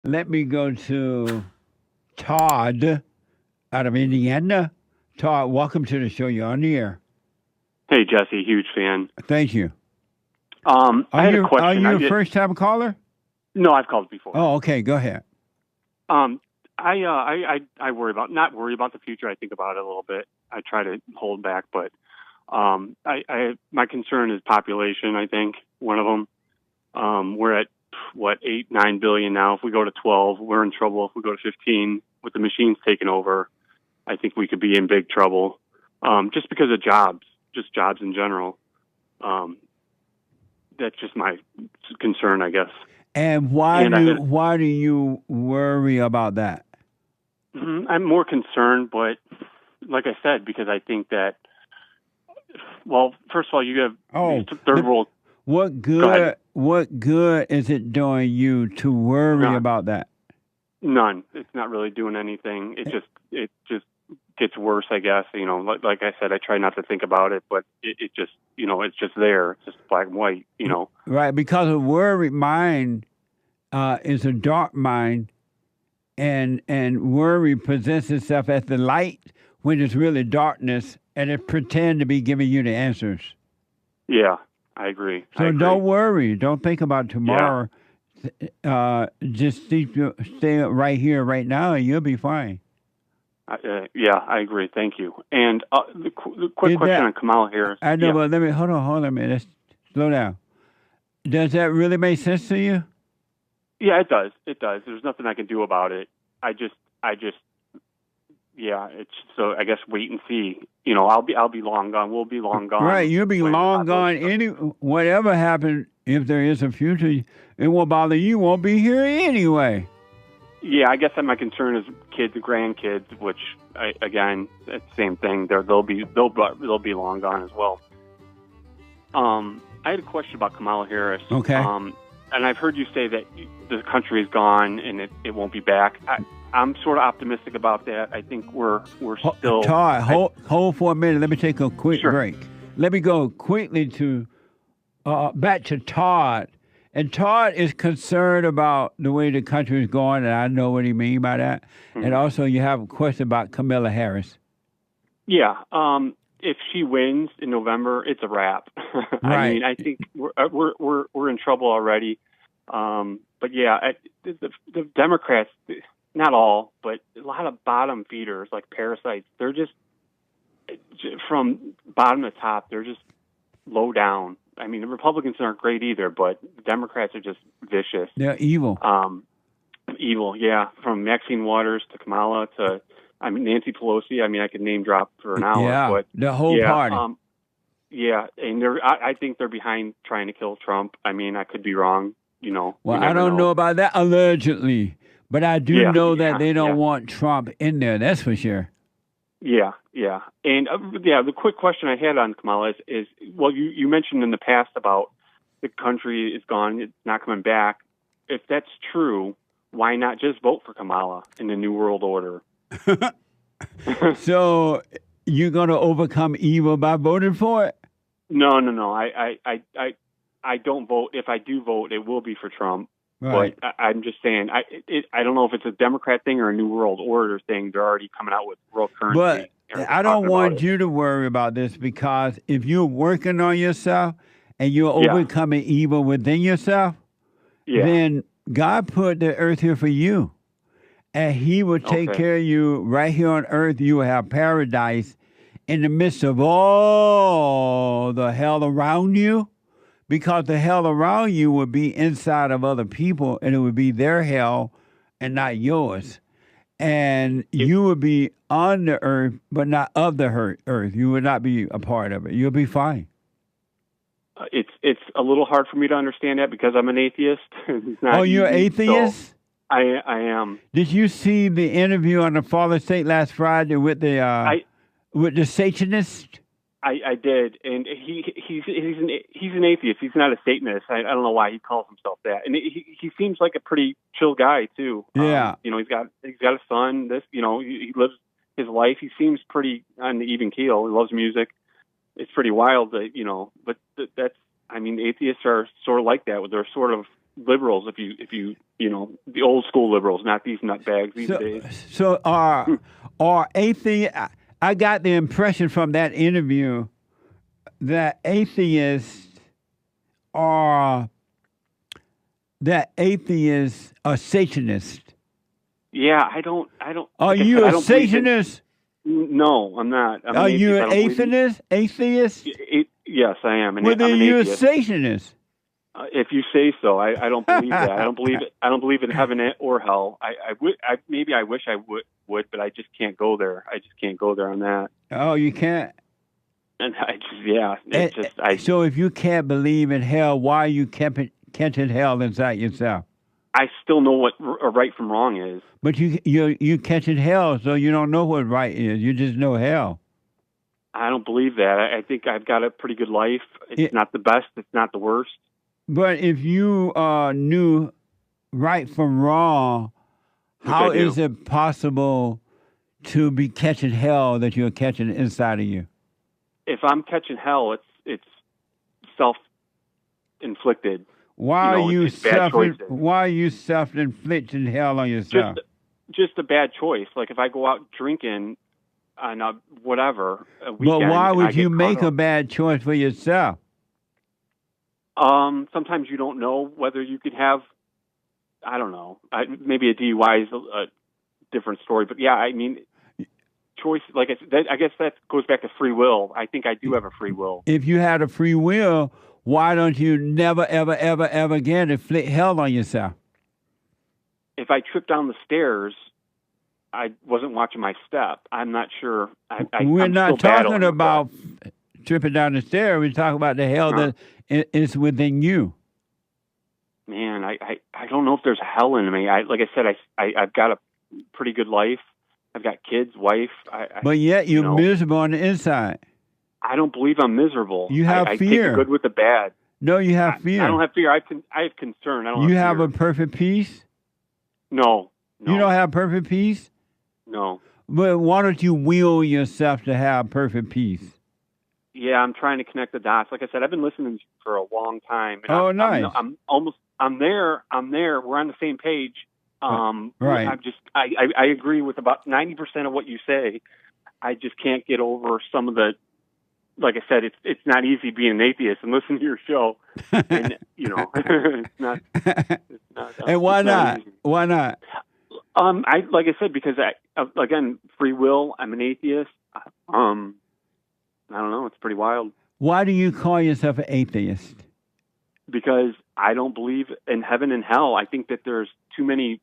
Let me go to Todd out of Indiana. Todd, welcome to the show. You're on the air. Hey, Jesse, huge fan. Thank you. I had a question. Are you a first-time caller? No, I've called before. Oh, okay. Go ahead. I not worry about the future. I think about it a little bit. I try to hold back, but my concern is population. I think one of them. We're at 8-9 billion now. If we go to 12, we're in trouble. If we go to 15, with the machines taking over, I think we could be in big trouble. Just because of jobs in general. That's just my concern, I guess. And why do you worry about that? I'm more concerned, but like I said, because I think that, well, first of all, you have third world. What good is it doing you to worry about that? None. It's not really doing anything. It just gets worse, I guess. Like I said, I try not to think about it, but it just, it's just there. It's just black and white, Right, because a worried mind is a dark mind, and worry presents itself as the light when it's really darkness, and it pretends to be giving you the answers. Yeah, I agree. So don't worry. Don't think about tomorrow. Yeah. Just stay right here, right now, and you'll be fine. Yeah, I agree. Thank you. And the quick question on Kamala Harris. I know, but let me hold on a minute. Let's slow down. Does that really make sense to you? Yeah, it does. It does. There's nothing I can do about it. It's so I guess wait and see. I'll be long gone. We'll be long gone. Right, you'll be long gone. Whatever happens, if there is a future, it won't bother you. Won't be here anyway. Yeah, I guess that my concern is kids and grandkids, which again, it's the same thing. They'll be long gone as well. I had a question about Kamala Harris. Okay. And I've heard you say that the country is gone and it won't be back. I'm sort of optimistic about that. I think we're still. Todd, hold for a minute. Let me take a quick break. Let me go quickly to back to Todd. And Todd is concerned about the way the country is going, and I know what he means by that. Mm-hmm. And also, you have a question about Kamala Harris. Yeah. If she wins in November, it's a wrap. Right. I mean, I think we're in trouble already. But yeah, the Democrats, not all, but a lot of bottom feeders like parasites. They're just from bottom to top. They're just low down. I mean, the Republicans aren't great either, but the Democrats are just vicious. They're evil. Evil, yeah. From Maxine Waters to Kamala to, Nancy Pelosi. I could name drop for an hour. Yeah, but the whole party. And I think they're behind trying to kill Trump. I could be wrong. Well, I don't know about that allegedly, but I do know that they don't want Trump in there. That's for sure. Yeah. And the quick question I had on Kamala is well, you mentioned in the past about the country is gone, it's not coming back. If that's true, why not just vote for Kamala in the New World Order? So you're going to overcome evil by voting for it? No. I don't vote. If I do vote, it will be for Trump. Right. But I'm just saying, I don't know if it's a Democrat thing or a New World Order thing. They're already coming out with world currency. But I don't want you to worry about this, because if you're working on yourself and you're overcoming evil within yourself, then God put the earth here for you. And he will take care of you right here on earth. You will have paradise in the midst of all the hell around you. Because the hell around you would be inside of other people, and it would be their hell and not yours. And you would be on the earth, but not of the earth. You would not be a part of it. You'll be fine. It's a little hard for me to understand that because I'm an atheist. You're an atheist? So I am. Did you see the interview on the Father State last Friday with the Satanist? I did, and he's an atheist. He's not a Satanist. I don't know why he calls himself that. And he seems like a pretty chill guy too. Yeah. He's got a son. He lives his life. He seems pretty on the even keel. He loves music. It's pretty wild, but that's. Atheists are sort of like that. They're sort of liberals, if you the old school liberals, not these nutbags these days. So are atheists? I got the impression from that interview that atheists are Satanists. Yeah, I don't. Are you a Satanist? No, I'm not. Are you an atheist? Atheist? Yes, I am. Well, then you're a Satanist. If you say so, I don't believe that. I don't believe it. I don't believe in heaven or hell. I maybe I wish I would, but I just can't go there. I just can't go there on that. Oh, you can't. And So if you can't believe in hell, why are you catching hell inside yourself? I still know what right from wrong is. But you catching hell, so you don't know what right is. You just know hell. I don't believe that. I think I've got a pretty good life. It's not the best. It's not the worst. But if you knew right from wrong, how is it possible to be catching hell that you're catching inside of you? If I'm catching hell, it's self-inflicted. Why are you self-inflicting hell on yourself? Just a bad choice. Like if I go out drinking on a weekend. But why would you make a bad choice for yourself? Sometimes you don't know whether you could have. I don't know. Maybe a DUI is a different story. But yeah, I mean, choice. Like I guess that goes back to free will. I think I do have a free will. If you had a free will, why don't you never, ever, ever, ever again inflict hell on yourself? If I tripped down the stairs, I wasn't watching my step. I'm not sure. We're not talking about tripping down the stairs. We're talking about the hell that is within you. Man, I don't know if there's hell in me. Like I said, I've got a pretty good life. I've got kids, wife. But yet you're miserable on the inside. I don't believe I'm miserable. You have fear. I take the good with the bad. No, you have fear. I don't have fear. I have concern. I don't. You have a perfect peace? No. You don't have perfect peace? No. But why don't you will yourself to have perfect peace? Yeah, I'm trying to connect the dots. Like I said, I've been listening for a long time. And nice. I'm there. We're on the same page. Right. I agree with about 90% of what you say. I just can't get over some of the. Like I said, it's not easy being an atheist and listening to your show. And it's not. And why not? Why not? Like I said, because again, free will. I'm an atheist. I don't know. It's pretty wild. Why do you call yourself an atheist? Because I don't believe in heaven and hell. I think that there's too many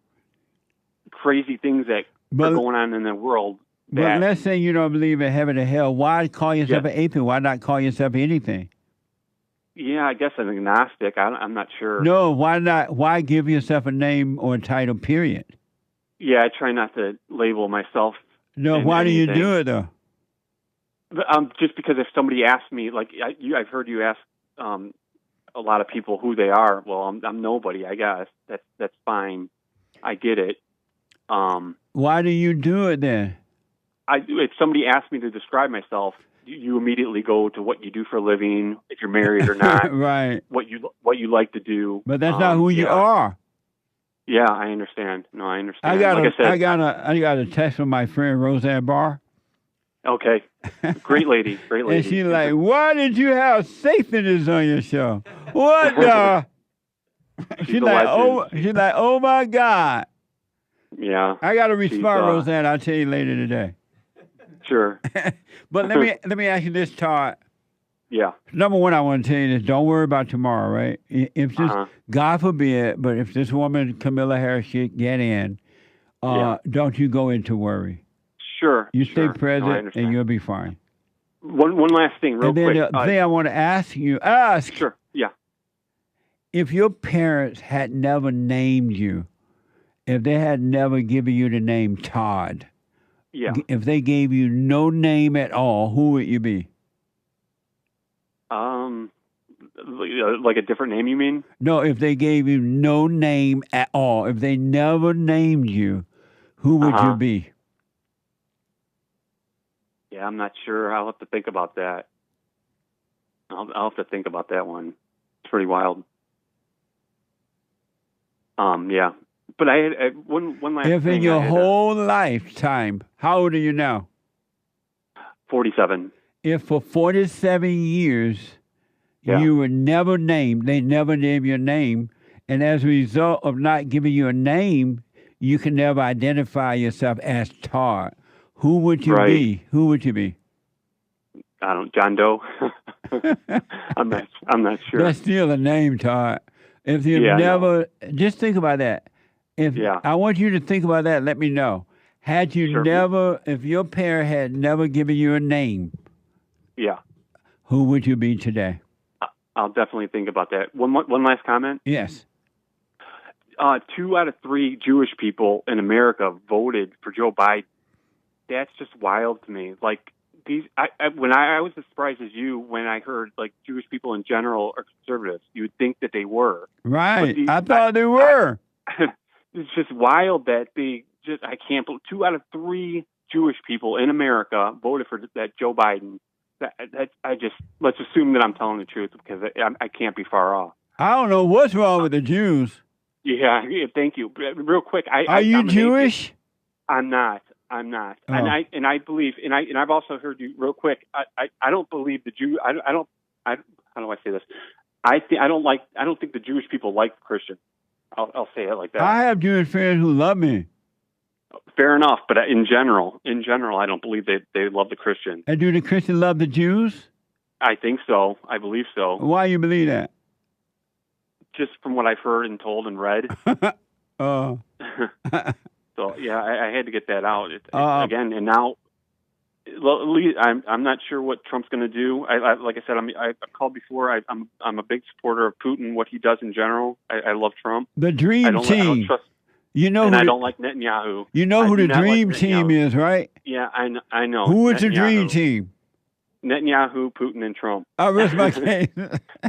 crazy things that are going on in the world. But let's say you don't believe in heaven and hell. Why call yourself an atheist? Why not call yourself anything? Yeah, I guess I'm agnostic. I'm not sure. No, why not? Why give yourself a name or a title, period? Yeah, I try not to label myself. No, why do you do it, though? Just because if somebody asks me, like I've heard you ask a lot of people who they are. Well, I'm nobody, I guess. That's fine. I get it. Why do you do it then? If somebody asks me to describe myself, you immediately go to what you do for a living, if you're married or not, right? What you like to do. But that's not who you are. Yeah, I understand. No, I understand. I got a text from my friend Roseanne Barr. Okay, great lady, great lady. And she's like, "Why did you have Satanists on your show? What the?" she's like, "Oh my God." Yeah. I got to respond, Roseanne. I'll tell you later today. Sure. But let me ask you this, Todd. Yeah. Number one, I want to tell you this. Don't worry about tomorrow, right? If this, God forbid, but if this woman, Kamala Harris, should get in, don't you go into worry. Sure. You stay present, and you'll be fine. One last thing, real quick. And then the thing I want to ask you, Sure, yeah. If your parents had never named you, if they had never given you the name Todd, if they gave you no name at all, who would you be? Like a different name, you mean? No, if they gave you no name at all, if they never named you, who would you be? Yeah, I'm not sure. I'll have to think about that. I'll have to think about that one. It's pretty wild. Yeah. But I had one last thing. If in your whole lifetime, how old are you now? 47. If for 47 years you were never named, they never named your name, and as a result of not giving you a name, you can never identify yourself as Todd. Who would you be? Who would you be? I don't, John Doe. I'm not sure. That's still a name, Todd. If you just think about that. I want you to think about that. Let me know. Had you never, if your parent had never given you a name, who would you be today? I'll definitely think about that. One last comment. Yes. 2 out of 3 Jewish people in America voted for Joe Biden. That's just wild to me. Like these, I was as surprised as you when I heard like Jewish people in general are conservatives. You would think that they were. Right. I thought they were. It's just wild that I can't believe 2 out of 3 Jewish people in America voted for that Joe Biden. Let's assume that I'm telling the truth because I can't be far off. I don't know what's wrong with the Jews. Yeah, thank you. Real quick, are you Jewish? I'm not. Oh. And I believe, and I've also heard you real quick. I don't believe the Jew. How do I say this? I don't think the Jewish people like Christians. I'll say it like that. I have Jewish friends who love me. Fair enough, but in general, I don't believe they love the Christians. And do the Christians love the Jews? I think so. I believe so. Why you believe that? Just from what I've heard and told and read. Oh. So yeah, I had to get that out again. And now, I'm not sure what Trump's going to do. Like I said, I've called before. I'm a big supporter of Putin. What he does in general, I love Trump. The dream team. I don't trust. I don't like Netanyahu. You know who the dream team is, right? Yeah, I know. Who is the dream team? Netanyahu, Putin, and Trump. I'll rest my case.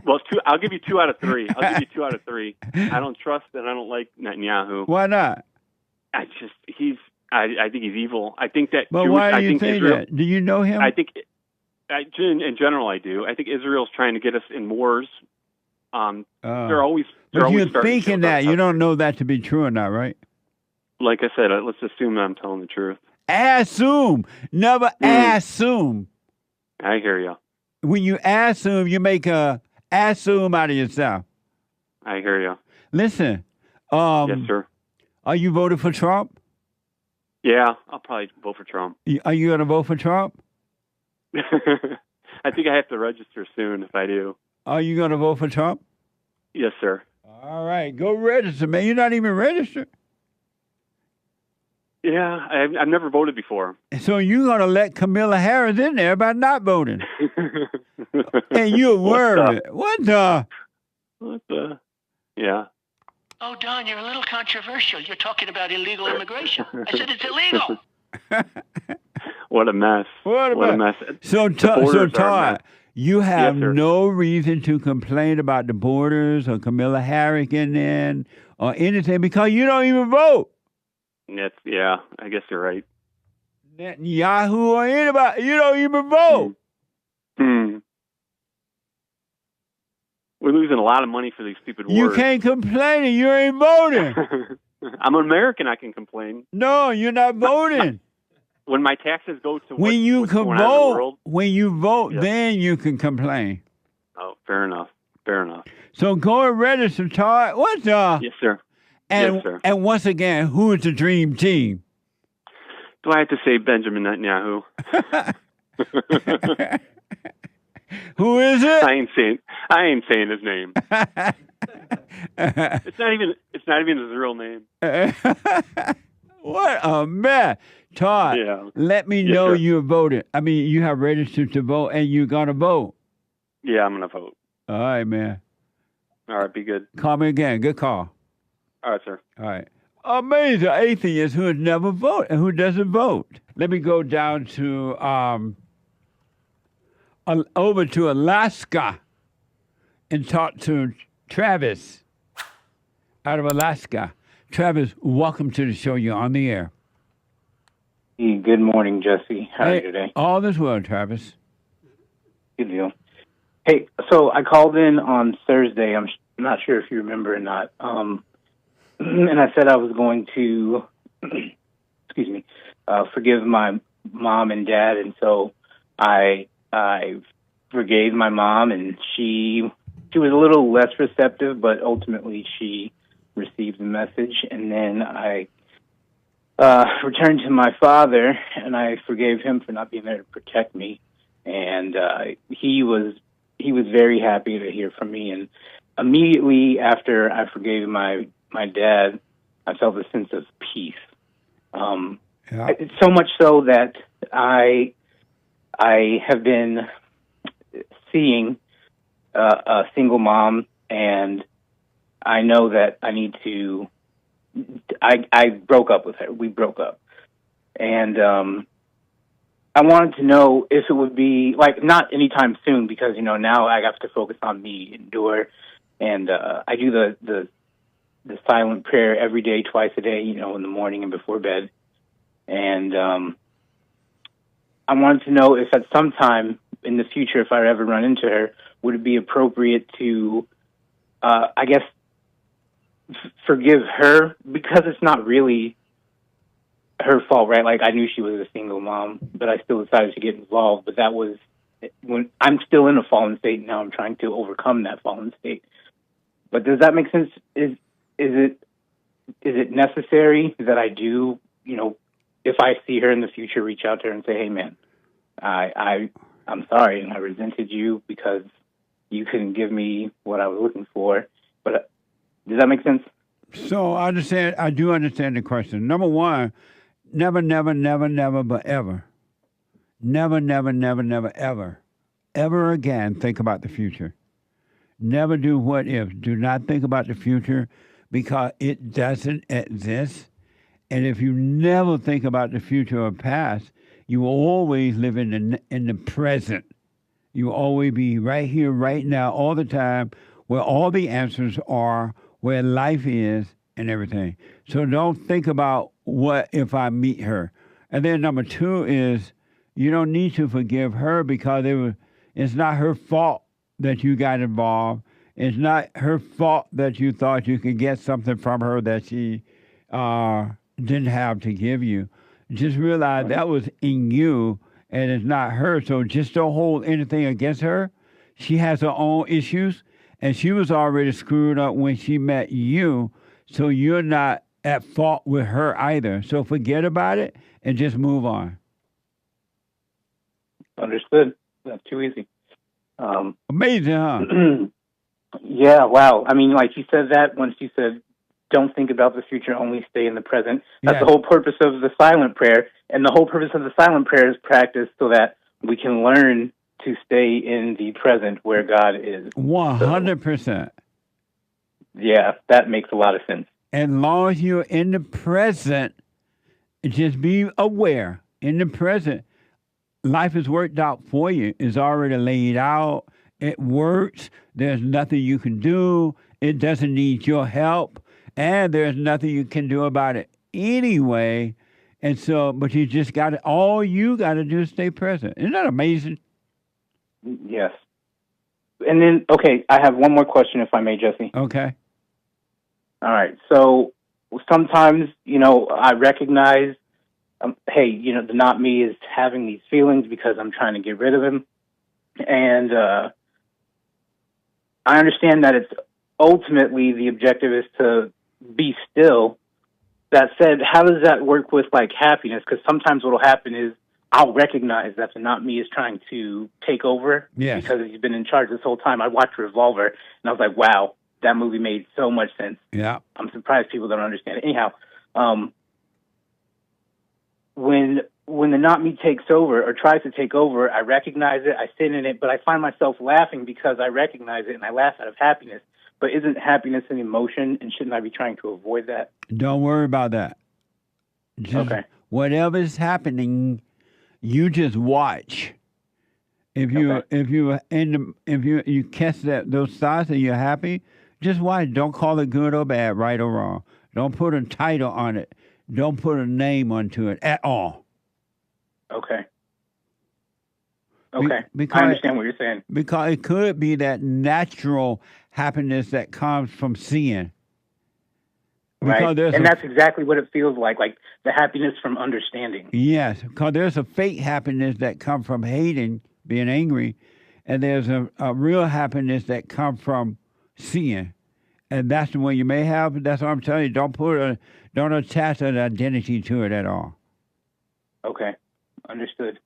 Well, I'll give you 2 out of 3. I don't trust and I don't like Netanyahu. Why not? I think he's evil. I think that. But why do you think that? Do you know him? I think, in general, I do. I think Israel's trying to get us in wars. They're always. But you're thinking that you don't know that to be true or not, right? Like I said, let's assume that I'm telling the truth. Assume, never assume. I hear you. When you assume, you make a assume out of yourself. I hear you. Listen. Yes, sir. Are you voting for Trump? Yeah, I'll probably vote for Trump. Are you going to vote for Trump? I think I have to register soon if I do. Are you going to vote for Trump? Yes, sir. All right. Go register, man. You're not even registered. Yeah, I've never voted before. So you're going to let Kamala Harris in there by not voting. And you're worried. What the? Yeah. Oh, Don, you're a little controversial. You're talking about illegal immigration. I said it's illegal. What a mess. What a mess. So Todd, you have no reason to complain about the borders or Kamala Harris getting in or anything because you don't even vote. I guess you're right. Netanyahu or anybody, you don't even vote. We're losing a lot of money for these stupid wars. You can't complain and you ain't voting. I'm an American, I can complain. No, you're not voting. When my taxes go to when you vote, then you can complain. Oh, fair enough. So go and register, Todd. What's up? Yes, sir. And once again, who is the dream team? Do I have to say Benjamin Netanyahu? Who is it? I ain't saying his name. It's not even his real name. What a mess. Todd, let me know you voted. I mean, you have registered to vote and you're going to vote. Yeah, I'm going to vote. All right, man. All right, be good. Call me again. Good call. All right, sir. All right. Amazing atheist who has never voted and who doesn't vote. Let me go down to over to Alaska and talk to Travis out of Alaska. Travis, welcome to the show. You're on the air. Hey, good morning, Jesse. How are you today? All is well, Travis. Good deal. Hey, so I called in on Thursday. I'm not sure if you remember or not. and I said I was going to, excuse me, forgive my mom and dad, and so I forgave my mom, and she was a little less receptive, but ultimately she received the message, and then I returned to my father, and I forgave him for not being there to protect me, and he was very happy to hear from me, and immediately after I forgave my dad, I felt a sense of peace. So much so that I have been seeing a single mom, and I know that I need to. I broke up with her. We broke up, and I wanted to know if it would be like not anytime soon, because now I have to focus on me, endure, and I do the silent prayer every day, twice a day, in the morning and before bed. And I wanted to know if at some time in the future, if I ever run into her, would it be appropriate to, I guess, forgive her, because it's not really her fault, right? Like, I knew she was a single mom, but I still decided to get involved. But that was when I'm still in a fallen state. Now I'm trying to overcome that fallen state. But does that make sense? Is it necessary that I do, if I see her in the future, reach out to her and say, hey, man, I'm sorry, and I resented you because you couldn't give me what I was looking for. But does that make sense? So I do understand the question. Number one, never, never, never, never, but ever. Never, never, never, never, ever. Ever again think about the future. Never do what if. Do not think about the future, because it doesn't exist. And if you never think about the future or past, you will always live in the present. You will always be right here, right now, all the time, where all the answers are, where life is, and everything. So don't think about what if I meet her. And then number two is you don't need to forgive her, because it's not her fault that you got involved. It's not her fault that you thought you could get something from her that she didn't have to give you. Just realize that was in you, and it's not her. So just don't hold anything against her. She has her own issues, and she was already screwed up when she met you. So you're not at fault with her either. So forget about it and just move on. Understood. That's too easy. Amazing, huh? Yeah, wow. I mean, like you said that once you said, don't think about the future, only stay in the present. That's the whole purpose of the silent prayer. And the whole purpose of the silent prayer is practice so that we can learn to stay in the present where God is. 100%. So, yeah, that makes a lot of sense. As long as you're in the present, just be aware. In the present, life is worked out for you. It's already laid out. It works. There's nothing you can do. It doesn't need your help. And there's nothing you can do about it anyway. And so, but you just got to, all you got to do is stay present. Isn't that amazing? Yes. And then, okay, I have one more question, if I may, Jesse. Okay. All right. So sometimes, I recognize, hey, the not me is having these feelings because I'm trying to get rid of him. And I understand that it's ultimately the objective is to be still. That said, how does that work with like happiness? Because sometimes what will happen is I'll recognize that the not me is trying to take over because he's been in charge this whole time. I watched Revolver and I was like, wow, that movie made so much sense. Yeah. I'm surprised people don't understand it. Anyhow, when the not me takes over or tries to take over, I recognize it, I sit in it, but I find myself laughing because I recognize it and I laugh out of happiness. But isn't happiness an emotion, and shouldn't I be trying to avoid that? Don't worry about that. Just whatever's happening, you just watch. If you catch those thoughts and you're happy, just watch. Don't call it good or bad, right or wrong. Don't put a title on it. Don't put a name onto it at all. Okay. Because I understand what you're saying. Because it could be that natural happiness that comes from seeing. Right. And that's exactly what it feels like the happiness from understanding. Yes, because there's a fake happiness that comes from hating, being angry, and there's a real happiness that comes from seeing. And that's the one you may have. That's what I'm telling you. Don't attach an identity to it at all. Okay. Understood.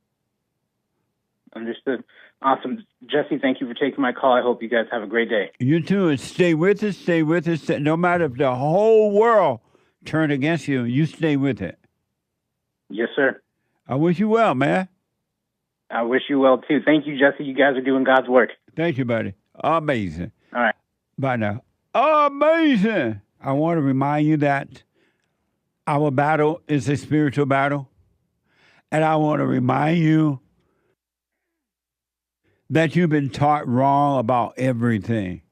Awesome. Jesse, thank you for taking my call. I hope you guys have a great day. You too. And stay with us. Stay with us. No matter if the whole world turned against you, you stay with it. Yes, sir. I wish you well, man. I wish you well, too. Thank you, Jesse. You guys are doing God's work. Thank you, buddy. Amazing. All right. Bye now. Amazing. I want to remind you that our battle is a spiritual battle. And I want to remind you that you've been taught wrong about everything.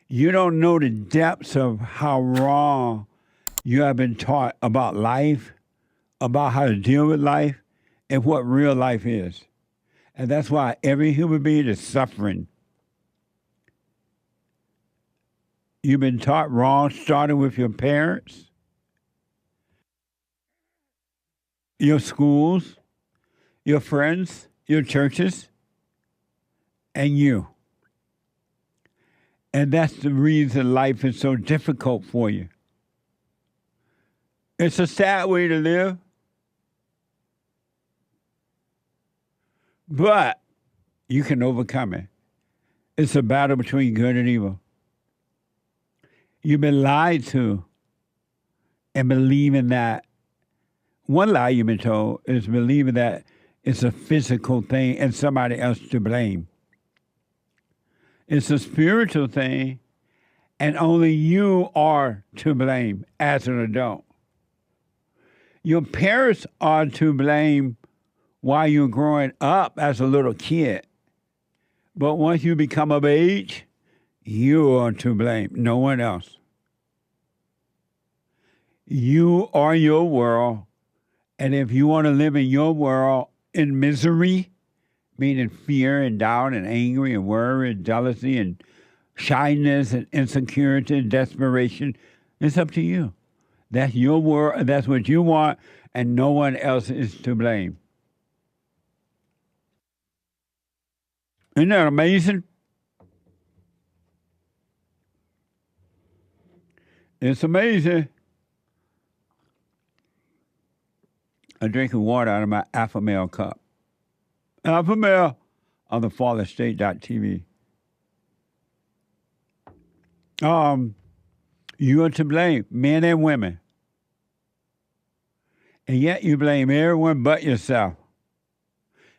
You don't know the depths of how wrong you have been taught about life, about how to deal with life, and what real life is. And that's why every human being is suffering. You've been taught wrong, starting with your parents, your schools, your friends, your churches, and you. And that's the reason life is so difficult for you. It's a sad way to live, but you can overcome it. It's a battle between good and evil. You've been lied to and believing that. One lie you've been told is believing that it's a physical thing and somebody else to blame. It's a spiritual thing, and only you are to blame as an adult. Your parents are to blame while you're growing up as a little kid. But once you become of age, you are to blame, no one else. You are your world, and if you want to live in your world in misery, meaning fear and doubt and angry and worry and jealousy and shyness and insecurity and desperation, it's up to you. That's your world, that's what you want, and no one else is to blame. Isn't that amazing? It's amazing. I'm drinking water out of my Alpha Male cup. Alpha Male on the fallerstate.tv. You are to blame, men and women. And yet you blame everyone but yourself.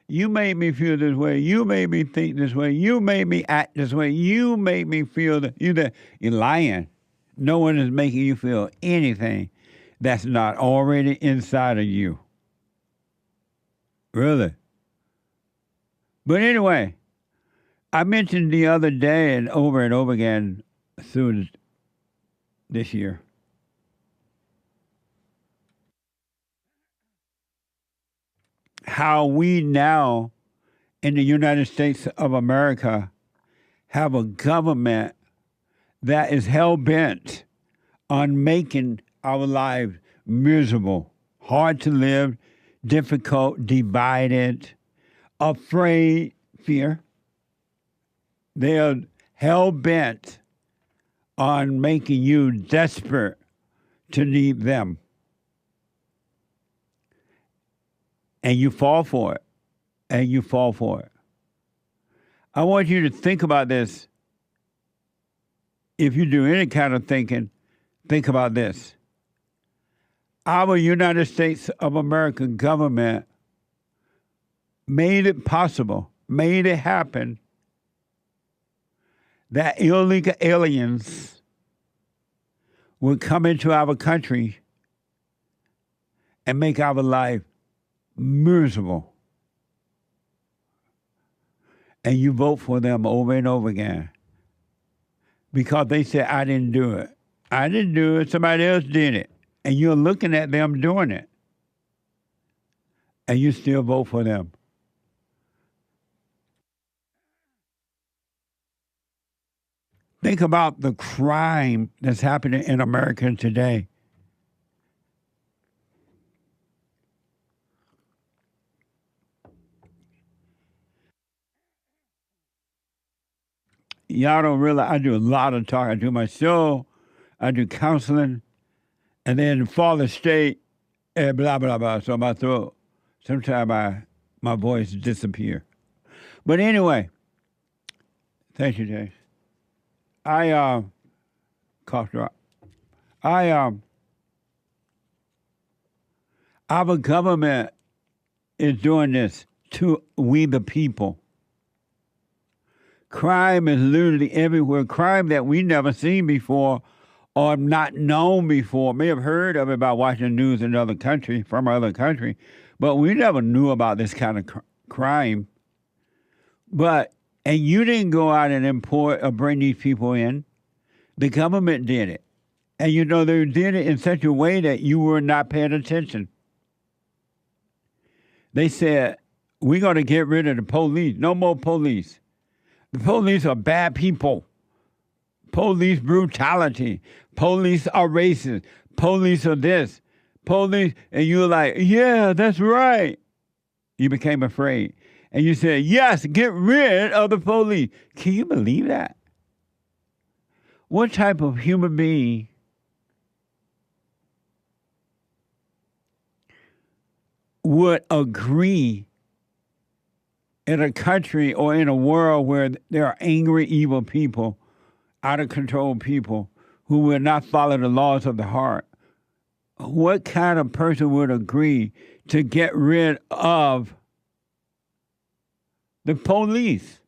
You made me feel this way. You made me think this way. You made me act this way. You made me feel that you're lying. No one is making you feel anything that's not already inside of you. Really. But anyway, I mentioned the other day and over again through this year, how we now in the United States of America have a government that is hell-bent on making our lives miserable, hard to live, difficult, divided, afraid, fear. They are hell-bent on making you desperate to need them. And you fall for it. And you fall for it. I want you to think about this. If you do any kind of thinking, think about this. Our United States of America government made it possible, made it happen, that illegal aliens would come into our country and make our life miserable. And you vote for them over and over again because they say, I didn't do it. I didn't do it. Somebody else did it. And you're looking at them doing it. And you still vote for them. Think about the crime that's happening in America today. Y'all don't realize I do a lot of talk. I do my show, I do counseling, and then fall estate, and blah, blah, blah. So my throat, sometimes my voice disappear. But anyway, thank you, James. I cough drop. Our government is doing this to we the people. Crime is literally everywhere. Crime that we never seen before or not known before. May have heard of it by watching the news in another country, from another country, but we never knew about this kind of crime. And you didn't go out and import or bring these people in. The government did it. And you know, they did it in such a way that you were not paying attention. They said, we're going to get rid of the police. No more police. The police are bad people. Police brutality. Police are racist. Police are this. Police, and you're like, yeah, that's right. You became afraid. And you said, yes, get rid of the police. Can you believe that? What type of human being would agree in a country or in a world where there are angry, evil people, out of control people who will not follow the laws of the heart? What kind of person would agree to get rid of the police?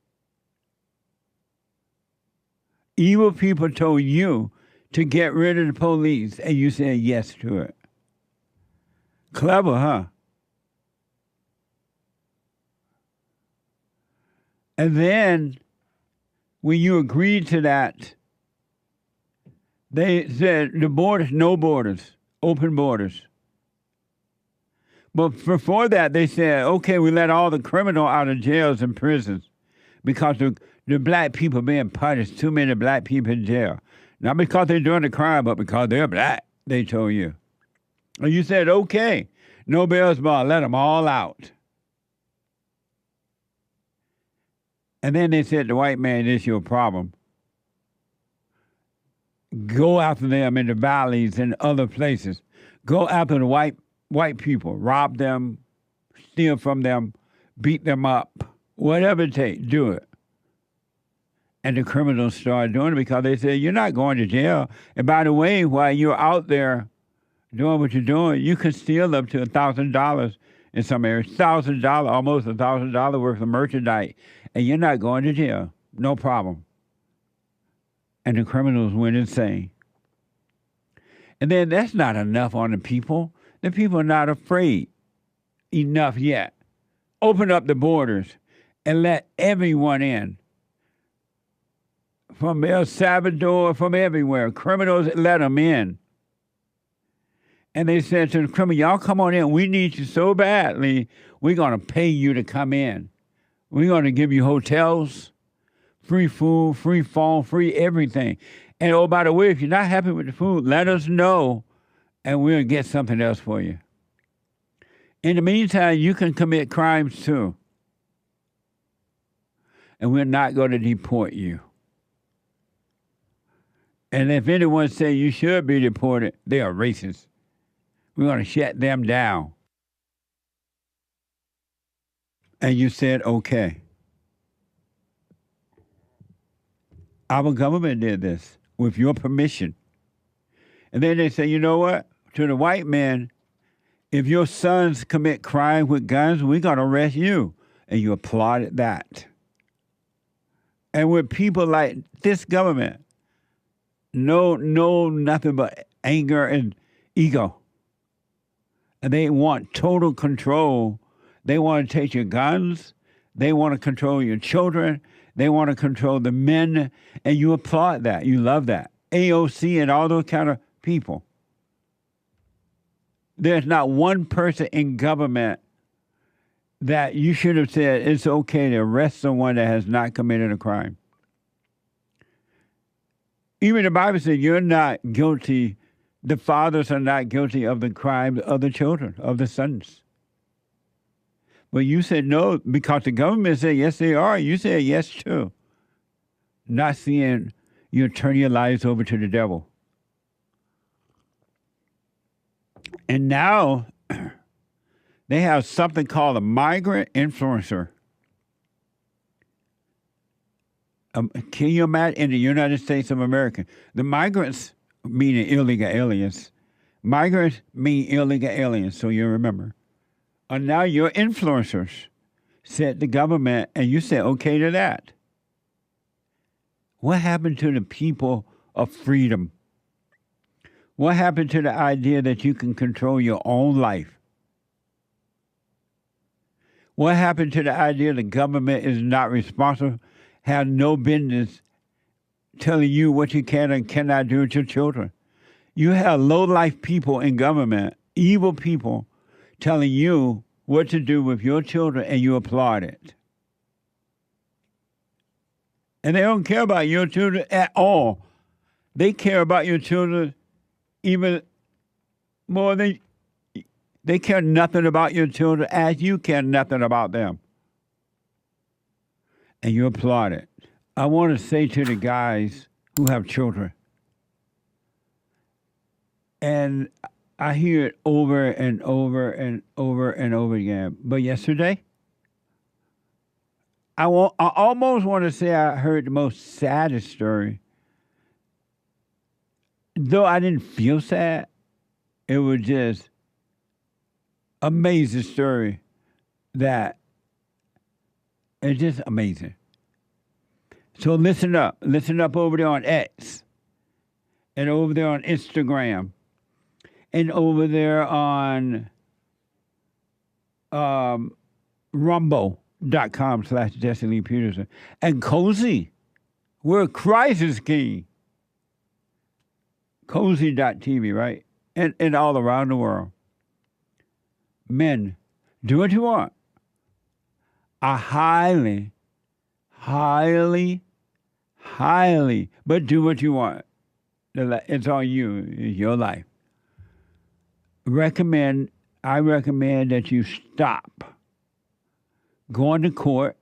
Evil people told you to get rid of the police, and you said yes to it. Clever, huh? And then, when you agreed to that, they said the borders, no borders, open borders. But before that, they said, okay, we let all the criminals out of jails and prisons because the black people being punished, too many black people in jail. Not because they're doing the crime, but because they're black, they told you. And you said, okay, no bail bond, let them all out. And then they said, the white man, this is your problem. Go after them in the valleys and other places. Go after the white people. Rob them, steal from them, beat them up. Whatever it takes, do it. And the criminals started doing it because they said, you're not going to jail. And by the way, while you're out there doing what you're doing, you can steal up to $1,000 in some areas. $1,000, almost $1,000 worth of merchandise. And you're not going to jail. No problem. And the criminals went insane. And then that's not enough on the people. The people are not afraid enough yet. Open up the borders and let everyone in. From El Salvador, from everywhere. Criminals, let them in. And they said to the criminals, y'all come on in. We need you so badly, we're going to pay you to come in. We're going to give you hotels, free food, free phone, free everything. And oh, by the way, if you're not happy with the food, let us know, and we'll get something else for you. In the meantime, you can commit crimes too. And we're not going to deport you. And if anyone says you should be deported, they are racist. We're going to shut them down. And you said, okay. Our government did this with your permission. And then they say, you know what? To the white man, if your sons commit crime with guns, we're going to arrest you. And you applauded that. And with people like this government, no, nothing but anger and ego. And they want total control. They want to take your guns. They want to control your children. They want to control the men. And you applaud that. You love that. AOC and all those kind of people. There's not one person in government that you should have said it's okay to arrest someone that has not committed a crime. Even the Bible says you're not guilty. The fathers are not guilty of the crimes of the children, of the sons. But you said no, because the government said yes, they are. You said yes, too. Not seeing you turn your lives over to the devil. And now they have something called a migrant influencer. Can you imagine in the United States of America? The migrants, meaning illegal aliens. Migrants mean illegal aliens, so you remember. And now your influencers said the government, and you said okay to that. What happened to the people of freedom? What happened to the idea that you can control your own life? What happened to the idea the government is not responsible, have no business telling you what you can and cannot do with your children? You have low-life people in government, evil people, telling you what to do with your children, and you applaud it. And they don't care about your children at all. They care about your children even more than they care nothing about your children as you care nothing about them. And you applaud it. I want to say to the guys who have children, and I hear it over and over and over and over again. But yesterday, I almost want to say I heard the most saddest story. Though I didn't feel sad, it was just amazing story that it's just amazing. So listen up over there on X, and over there on Instagram, and over there on rumble.com/Jesse Peterson, and Cozy. We're a crisis king. Cozy.tv, right? And all around the world. Men, do what you want. I highly, but do what you want. It's on you. It's your life. I recommend that you stop going to court,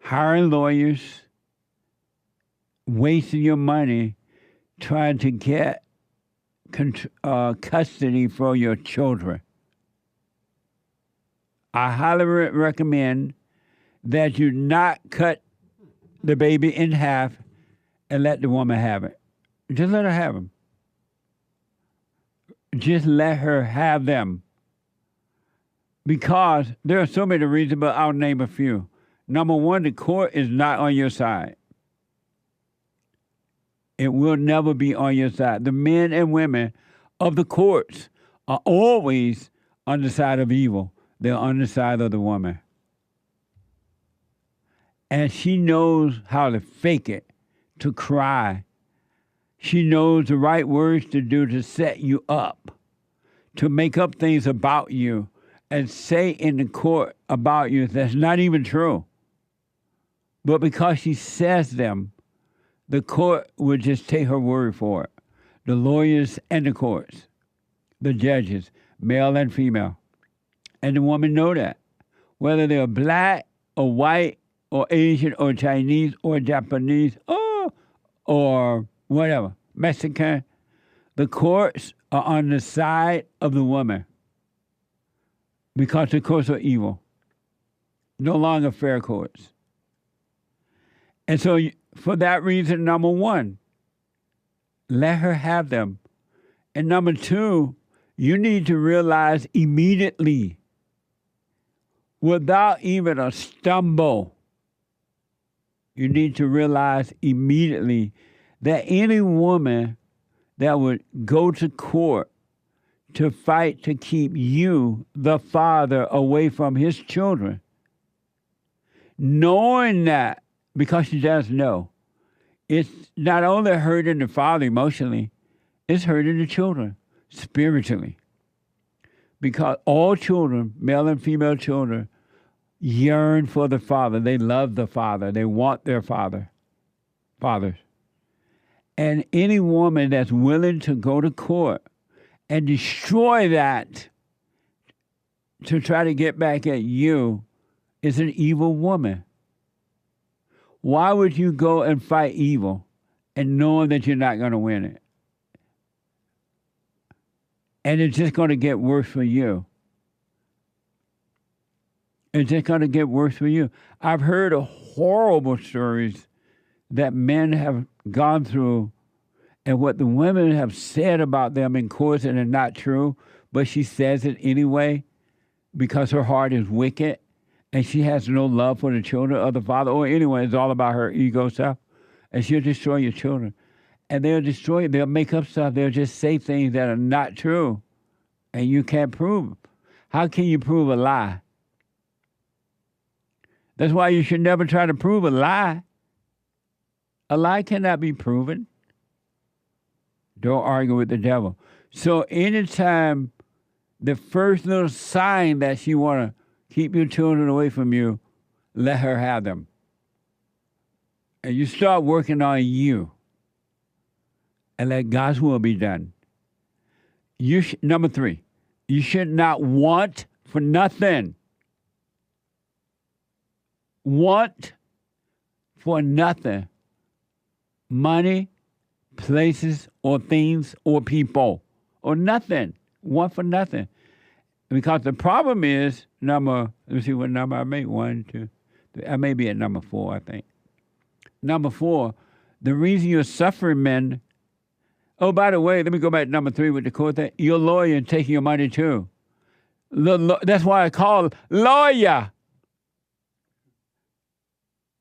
hiring lawyers, wasting your money trying to get custody for your children. I highly recommend that you not cut the baby in half and let the woman have it. Just let her have them. Just let her have them. Because there are so many reasons, but I'll name a few. Number one, the court is not on your side. It will never be on your side. The men and women of the courts are always on the side of evil. They're on the side of the woman. And she knows how to fake it, to cry. She knows the right words to do to set you up, to make up things about you and say in the court about you that's not even true. But because she says them, the court would just take her word for it. The lawyers and the courts, the judges, male and female. And the women know that. Whether they're black or white or Asian or Chinese or Japanese or whatever, Mexican, the courts are on the side of the woman because the courts are evil. No longer fair courts. And so for that reason, number one, let her have them. And number two, you need to realize immediately, without even a stumble, you need to realize immediately that any woman that would go to court to fight to keep you, the father, away from his children, knowing that, because she does know, it's not only hurting the father emotionally, it's hurting the children spiritually. Because all children, male and female children, yearn for the father. They love the father. They want their fathers. And any woman that's willing to go to court and destroy that to try to get back at you is an evil woman. Why would you go and fight evil and knowing that you're not going to win it? And it's just going to get worse for you. It's just going to get worse for you. I've heard of horrible stories that men have gone through and what the women have said about them in courts and are not true, but she says it anyway because her heart is wicked and she has no love for the children of the father, or anyway, it's all about her ego self, and she'll destroy your children. And they'll destroy it. They'll make up stuff. They'll just say things that are not true, and you can't prove. How can you prove a lie? That's why you should never try to prove a lie. A lie cannot be proven. Don't argue with the devil. So anytime the first little sign that she want to keep your children away from you, let her have them. And you start working on you and let God's will be done. Number 3, you should not want for nothing. Want for nothing. Money, places, or things, or people, or nothing. Want for nothing. Because the problem is, let me see what number I made. 1, 2, 3. I may be at number 4, I think. Number 4, the reason you're suffering, men. Oh, by the way, let me go back to number 3 with the court thing. Your lawyer taking your money too. That's why I call lawyer.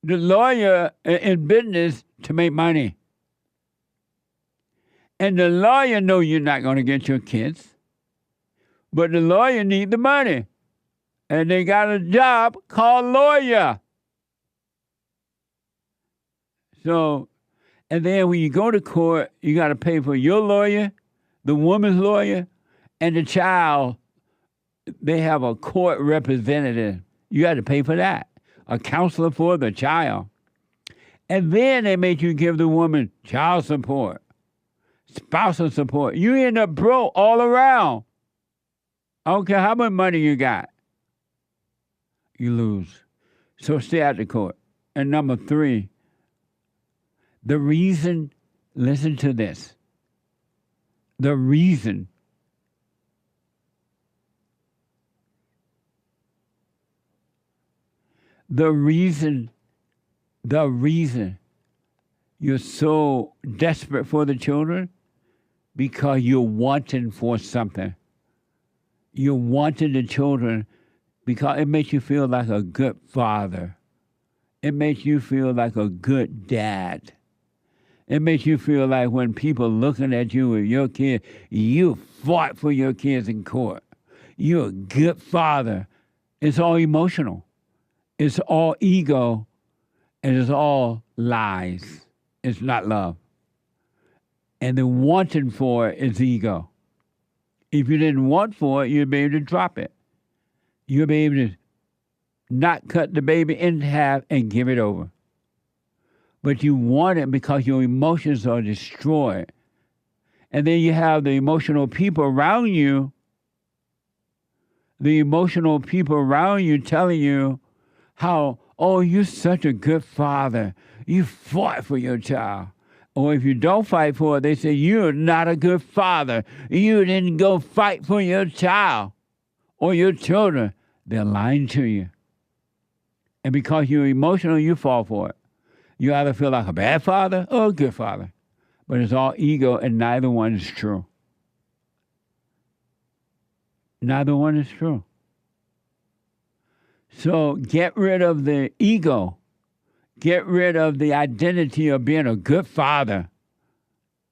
The lawyer in business to make money. And the lawyer know you're not going to get your kids. But the lawyer need the money. And they got a job called lawyer. So, and then when you go to court, you got to pay for your lawyer, the woman's lawyer, and the child. They have a court representative. You got to pay for that. A counselor for the child. And then they make you give the woman child support, spousal support. You end up broke all around. I don't care how much money you got. You lose. So stay out the court. And number 3, the reason, listen to this. The reason you're so desperate for the children, because you're wanting for something. You're wanting the children because it makes you feel like a good father. It makes you feel like a good dad. It makes you feel like when people looking at you with your kid, you fought for your kids in court. You're a good father. It's all emotional. It's all ego, and it's all lies. It's not love. And the wanting for it is ego. If you didn't want for it, you'd be able to drop it. You'd be able to not cut the baby in half and give it over. But you want it because your emotions are destroyed. And then you have the emotional people around you. The emotional people around you telling you how, oh, you're such a good father. You fought for your child. Or if you don't fight for it, they say, you're not a good father. You didn't go fight for your child or your children. They're lying to you. And because you're emotional, you fall for it. You either feel like a bad father or a good father. But it's all ego, and neither one is true. Neither one is true. So get rid of the ego. Get rid of the identity of being a good father.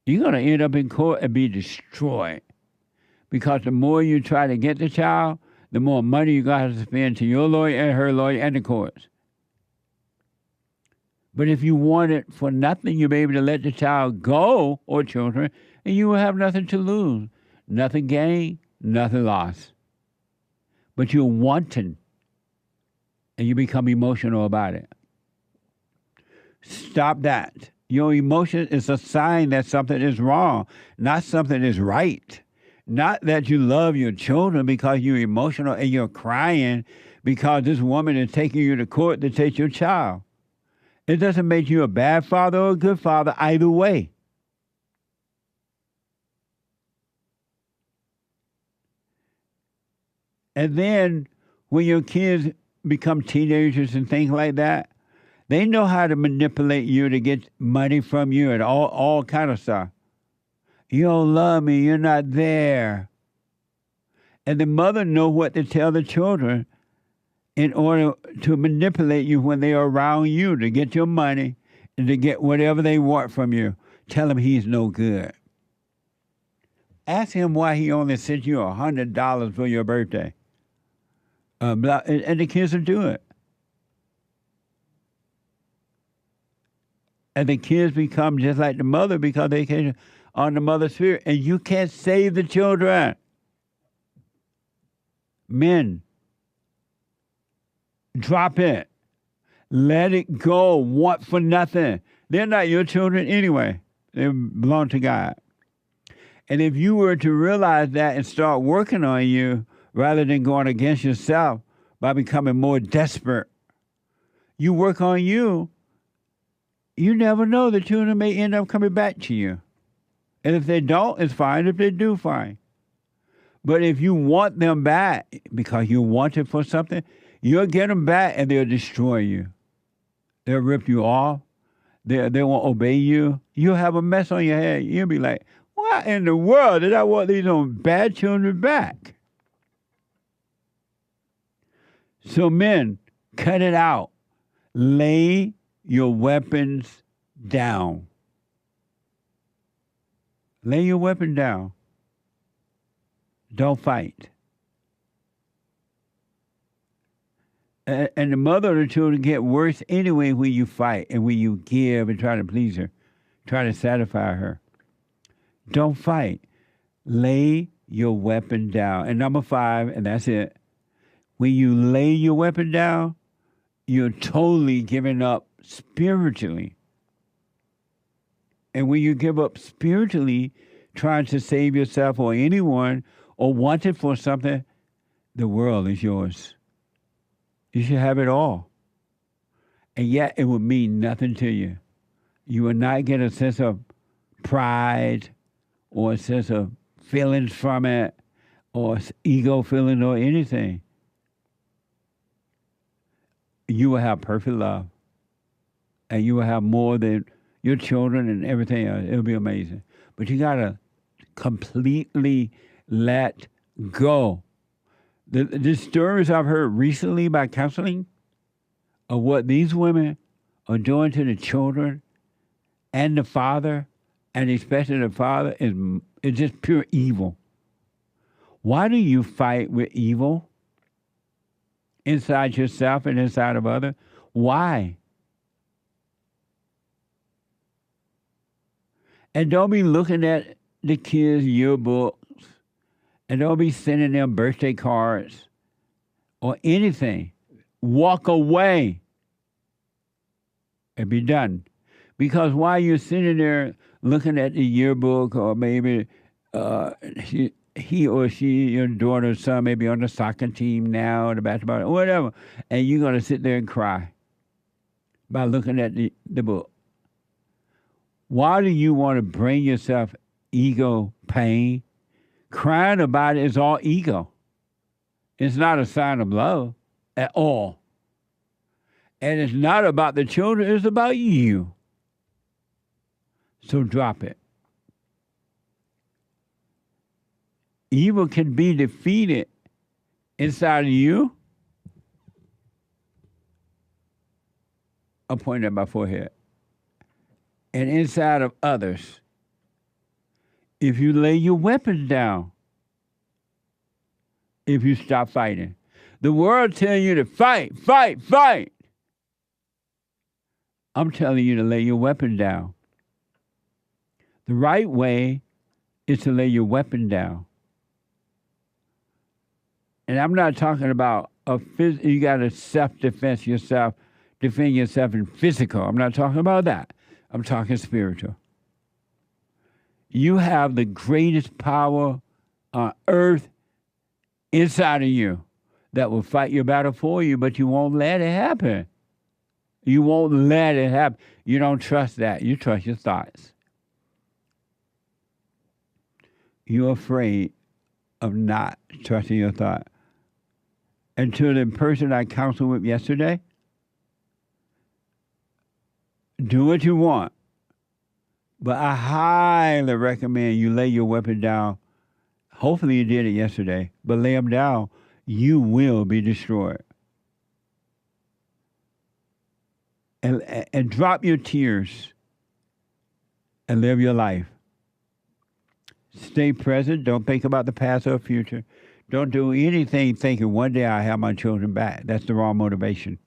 You're going to end up in court and be destroyed. Because the more you try to get the child, the more money you're going to have to spend to your lawyer and her lawyer and the courts. But if you want it for nothing, you'll be able to let the child go, or children, and you will have nothing to lose. Nothing gained, nothing lost. But you're wanting, and you become emotional about it. Stop that. Your emotion is a sign that something is wrong, not something is right. Not that you love your children because you're emotional and you're crying because this woman is taking you to court to take your child. It doesn't make you a bad father or a good father either way. And then when your kids become teenagers and things like that, they know how to manipulate you to get money from you and all kind of stuff. You don't love me, you're not there. And the mother knows what to tell the children in order to manipulate you when they are around you to get your money and to get whatever they want from you. Tell him he's no good. Ask him why he only sent you $100 for your birthday. And the kids will do it. And the kids become just like the mother because they came on the mother's spirit. And you can't save the children. Men, drop it. Let it go. Want for nothing. They're not your children anyway. They belong to God. And if you were to realize that and start working on you rather than going against yourself by becoming more desperate, you work on you, you never know. The children may end up coming back to you. And if they don't, it's fine. If they do, fine. But if you want them back because you want it for something, you'll get them back and they'll destroy you. They'll rip you off. They won't obey you. You'll have a mess on your head. You'll be like, why in the world did I want these bad children back? So men, cut it out. Lay your weapons down. Lay your weapon down. Don't fight. And the mother of the children get worse anyway when you fight and when you give and try to please her, try to satisfy her. Don't fight. Lay your weapon down. And number 5, and that's it. When you lay your weapon down, you're totally giving up spiritually. And when you give up spiritually, trying to save yourself or anyone or wanting for something, the world is yours. You should have it all. And yet it would mean nothing to you. You will not get a sense of pride or a sense of feelings from it or ego feeling or anything. You will have perfect love. And you will have more than your children and everything else. It'll be amazing. But you got to completely let go. The stories I've heard recently about counseling of what these women are doing to the children and the father, and especially the father, is just pure evil. Why do you fight with evil inside yourself and inside of others? Why? And don't be looking at the kids' yearbooks, and don't be sending them birthday cards or anything. Walk away and be done. Because while you're sitting there looking at the yearbook, or maybe he or she, your daughter or son, may be on the soccer team now, or the basketball, or whatever, and you're going to sit there and cry by looking at the book. Why do you want to bring yourself ego pain? Crying about it is all ego. It's not a sign of love at all. And it's not about the children, it's about you. So drop it. Evil can be defeated inside of you. I'll point at my forehead. And inside of others. If you lay your weapons down, if you stop fighting. The world tells you to fight, fight, fight. I'm telling you to lay your weapon down. The right way is to lay your weapon down. And I'm not talking about you got to self-defense yourself, defend yourself in physical. I'm not talking about that. I'm talking spiritual. You have the greatest power on earth inside of you that will fight your battle for you, but you won't let it happen. You won't let it happen. You don't trust that. You trust your thoughts. You're afraid of not trusting your thought. And to the person I counseled with yesterday, do what you want. But I highly recommend you lay your weapon down. Hopefully you did it yesterday, but lay them down. You will be destroyed. And drop your tears and live your life. Stay present. Don't think about the past or future. Don't do anything thinking one day I'll have my children back. That's the wrong motivation.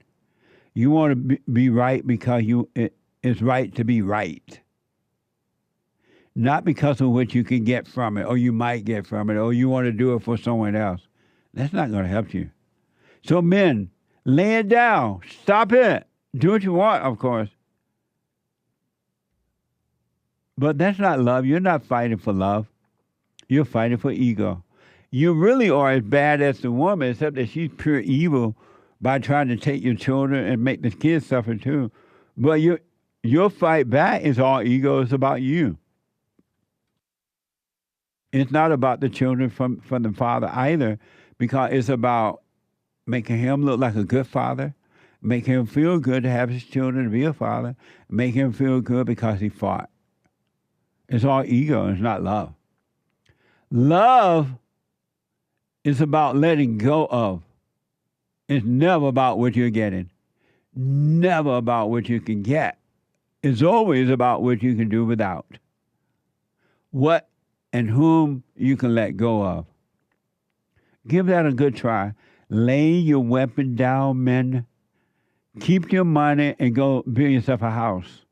You want to be right because it's right to be right. Not because of what you can get from it, or you might get from it, or you want to do it for someone else. That's not going to help you. So men, lay it down. Stop it. Do what you want, of course. But that's not love. You're not fighting for love. You're fighting for ego. You really are as bad as the woman, except that she's pure evil by trying to take your children and make the kids suffer too. But your fight back is all ego. It's about you. It's not about the children from the father either, because it's about making him look like a good father, make him feel good to have his children to be a father, make him feel good because he fought. It's all ego. It's not love. Love is about letting go of. It's never about what you're getting. Never about what you can get. It's always about what you can do without. What and whom you can let go of. Give that a good try. Lay your weapon down, men. Keep your money and go build yourself a house.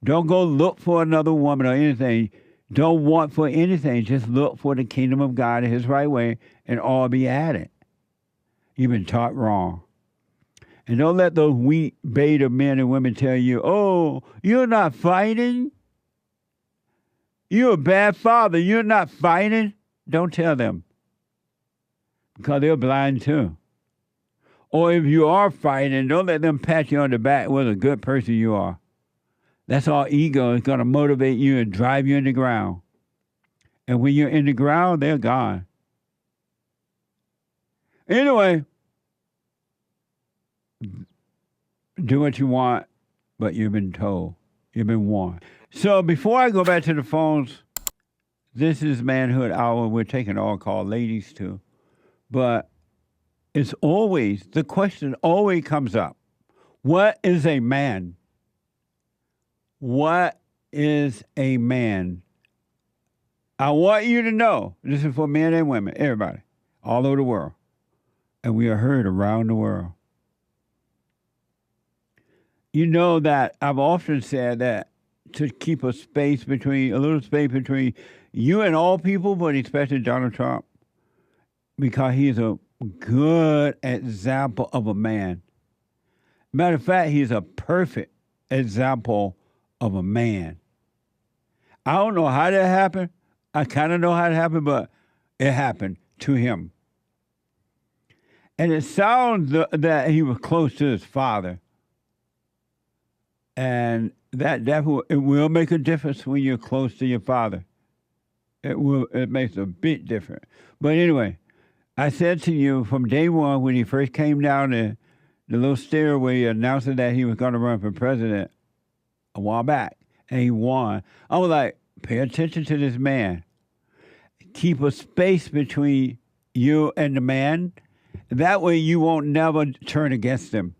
Don't go look for another woman or anything. Don't want for anything. Just look for the kingdom of God in his right way and all be added. You've been taught wrong. And don't let those weak beta men and women tell you, oh, you're not fighting. You're a bad father. You're not fighting. Don't tell them. Because they're blind too. Or if you are fighting, don't let them pat you on the back what a good person you are. That's all ego. It's going to motivate you and drive you in the ground. And when you're in the ground, they're gone. Anyway, do what you want, but you've been told. You've been warned. So before I go back to the phones, this is Manhood Hour. We're taking all call ladies too. But it's always, the question always comes up. What is a man? What is a man? I want you to know, this is for men and women, everybody, all over the world. And we are heard around the world. You know that I've often said that to keep a little space between you and all people, but especially Donald Trump, because he's a good example of a man. Matter of fact, he's a perfect example of a man. I don't know how that happened. I kind of know how it happened, but it happened to him. And it sounds that he was close to his father. And it will make a difference when you're close to your father. It makes a big difference. But anyway, I said to you from day one when he first came down the little stairway announcing that he was going to run for president a while back, and he won. I was like, pay attention to this man. Keep a space between you and the man. That way you won't never turn against him.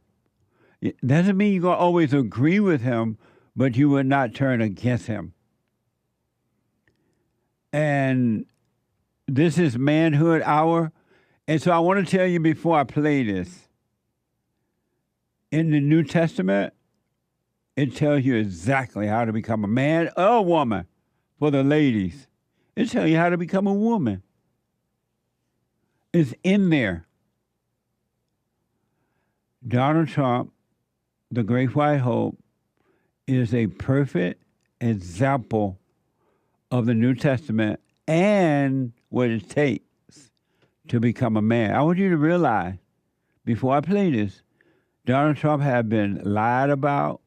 It doesn't mean you're going to always agree with him, but you will not turn against him. And this is Manhood Hour. And so I want to tell you before I play this, in the New Testament, it tells you exactly how to become a man or a woman. For the ladies, it tells you how to become a woman. It's in there. Donald Trump, the Great White Hope, is a perfect example of the New Testament and what it takes to become a man. I want you to realize, before I play this, Donald Trump has been lied about,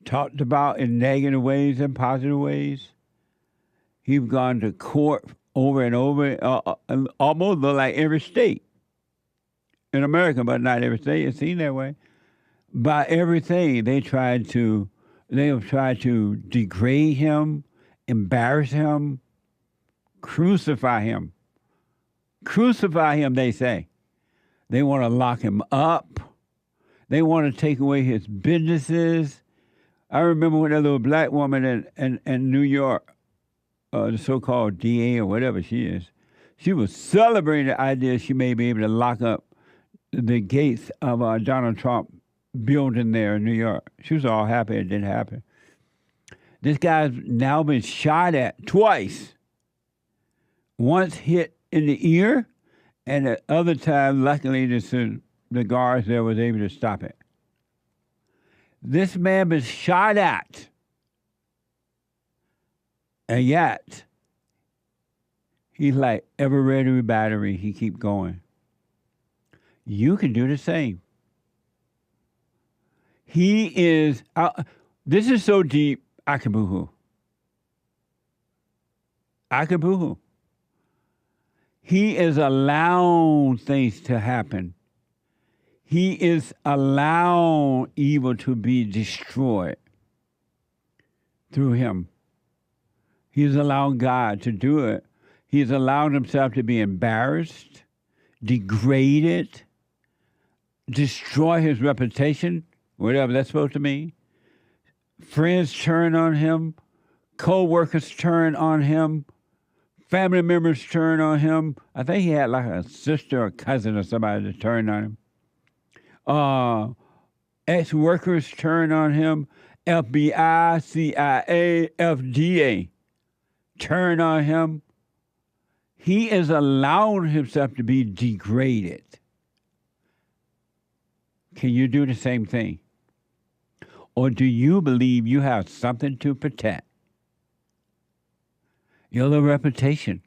talked about in negative ways and positive ways. He's gone to court over and over, almost like every state in America, but not every state. It seems that way. By everything, they have tried to degrade him, embarrass him, crucify him. Crucify him, they say. They want to lock him up. They want to take away his businesses. I remember when that little black woman in New York, the so-called DA or whatever she is, she was celebrating the idea she may be able to lock up the gates of Donald Trump building there in New York. She was all happy it didn't happen. This guy's now been shot at twice. Once hit in the ear, and the other time, luckily, the guards there was able to stop it. This man been shot at, and yet he's like ever ready with battery. He keep going. You can do the same. He is. This is so deep. I can boo-hoo. I can boo-hoo. He is allowing things to happen. He is allowing evil to be destroyed through him. He is allowing God to do it. He is allowing himself to be embarrassed, degraded, destroy his reputation, whatever that's supposed to mean. Friends turn on him. Co-workers turn on him. Family members turn on him. I think he had like a sister or cousin or somebody that turned on him. Ex-workers turn on him. FBI, CIA, FDA turn on him. He is allowing himself to be degraded. Can you do the same thing? Or do you believe you have something to protect? Your little reputation,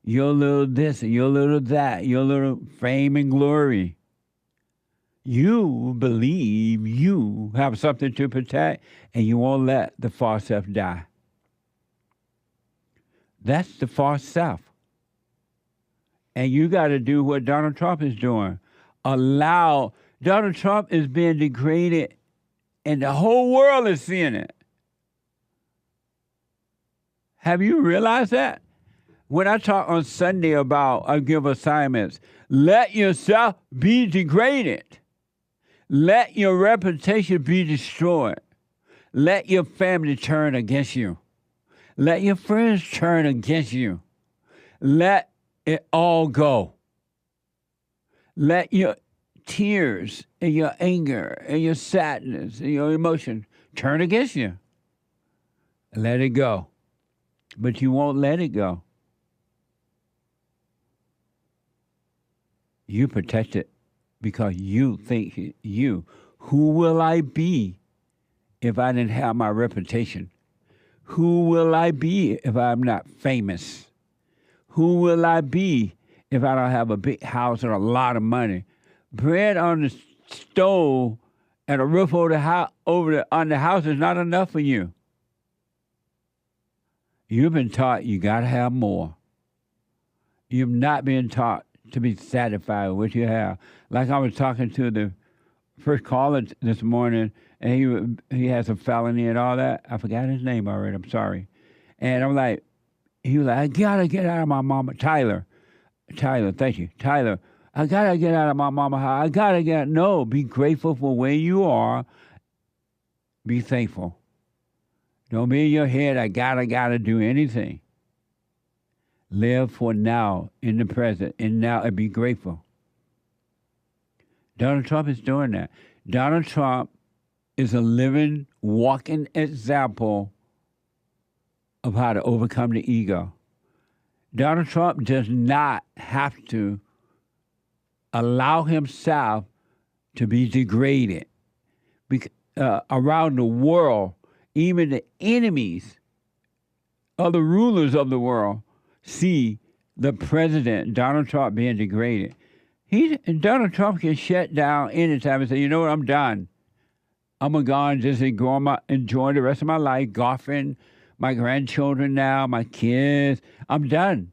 your little this, your little that, your little fame and glory. You believe you have something to protect and you won't let the false self die. That's the false self. And you got to do what Donald Trump is doing. Donald Trump is being degraded and the whole world is seeing it. Have you realized that? When I talk on Sunday about, I give assignments, let yourself be degraded. Let your reputation be destroyed. Let your family turn against you. Let your friends turn against you. Let it all go. Let your tears and your anger and your sadness and your emotion turn against you. Let it go. But you won't let it go. You protect it because you think you. Who will I be if I didn't have my reputation? Who will I be if I'm not famous? Who will I be if I don't have a big house and a lot of money? Bread on the stove and a roof on the house is not enough for you. You've been taught you got to have more. You've not been taught to be satisfied with what you have. Like I was talking to the first caller this morning, and he has a felony and all that. I forgot his name already. I'm sorry. And I'm like, he was like, I got to get out of my mama. Tyler, thank you. Tyler, I got to get out of my mama house. No, be grateful for where you are. Be thankful. Don't be in your head, I gotta do anything. Live for now, in the present, and now, and be grateful. Donald Trump is doing that. Donald Trump is a living, walking example of how to overcome the ego. Donald Trump does not have to allow himself to be degraded. around the world, even the enemies of the rulers of the world, see the president, Donald Trump, being degraded. Donald Trump can shut down anytime and say, you know what, I'm done. I'm going to go and just enjoy the rest of my life, golfing, my grandchildren now, my kids. I'm done.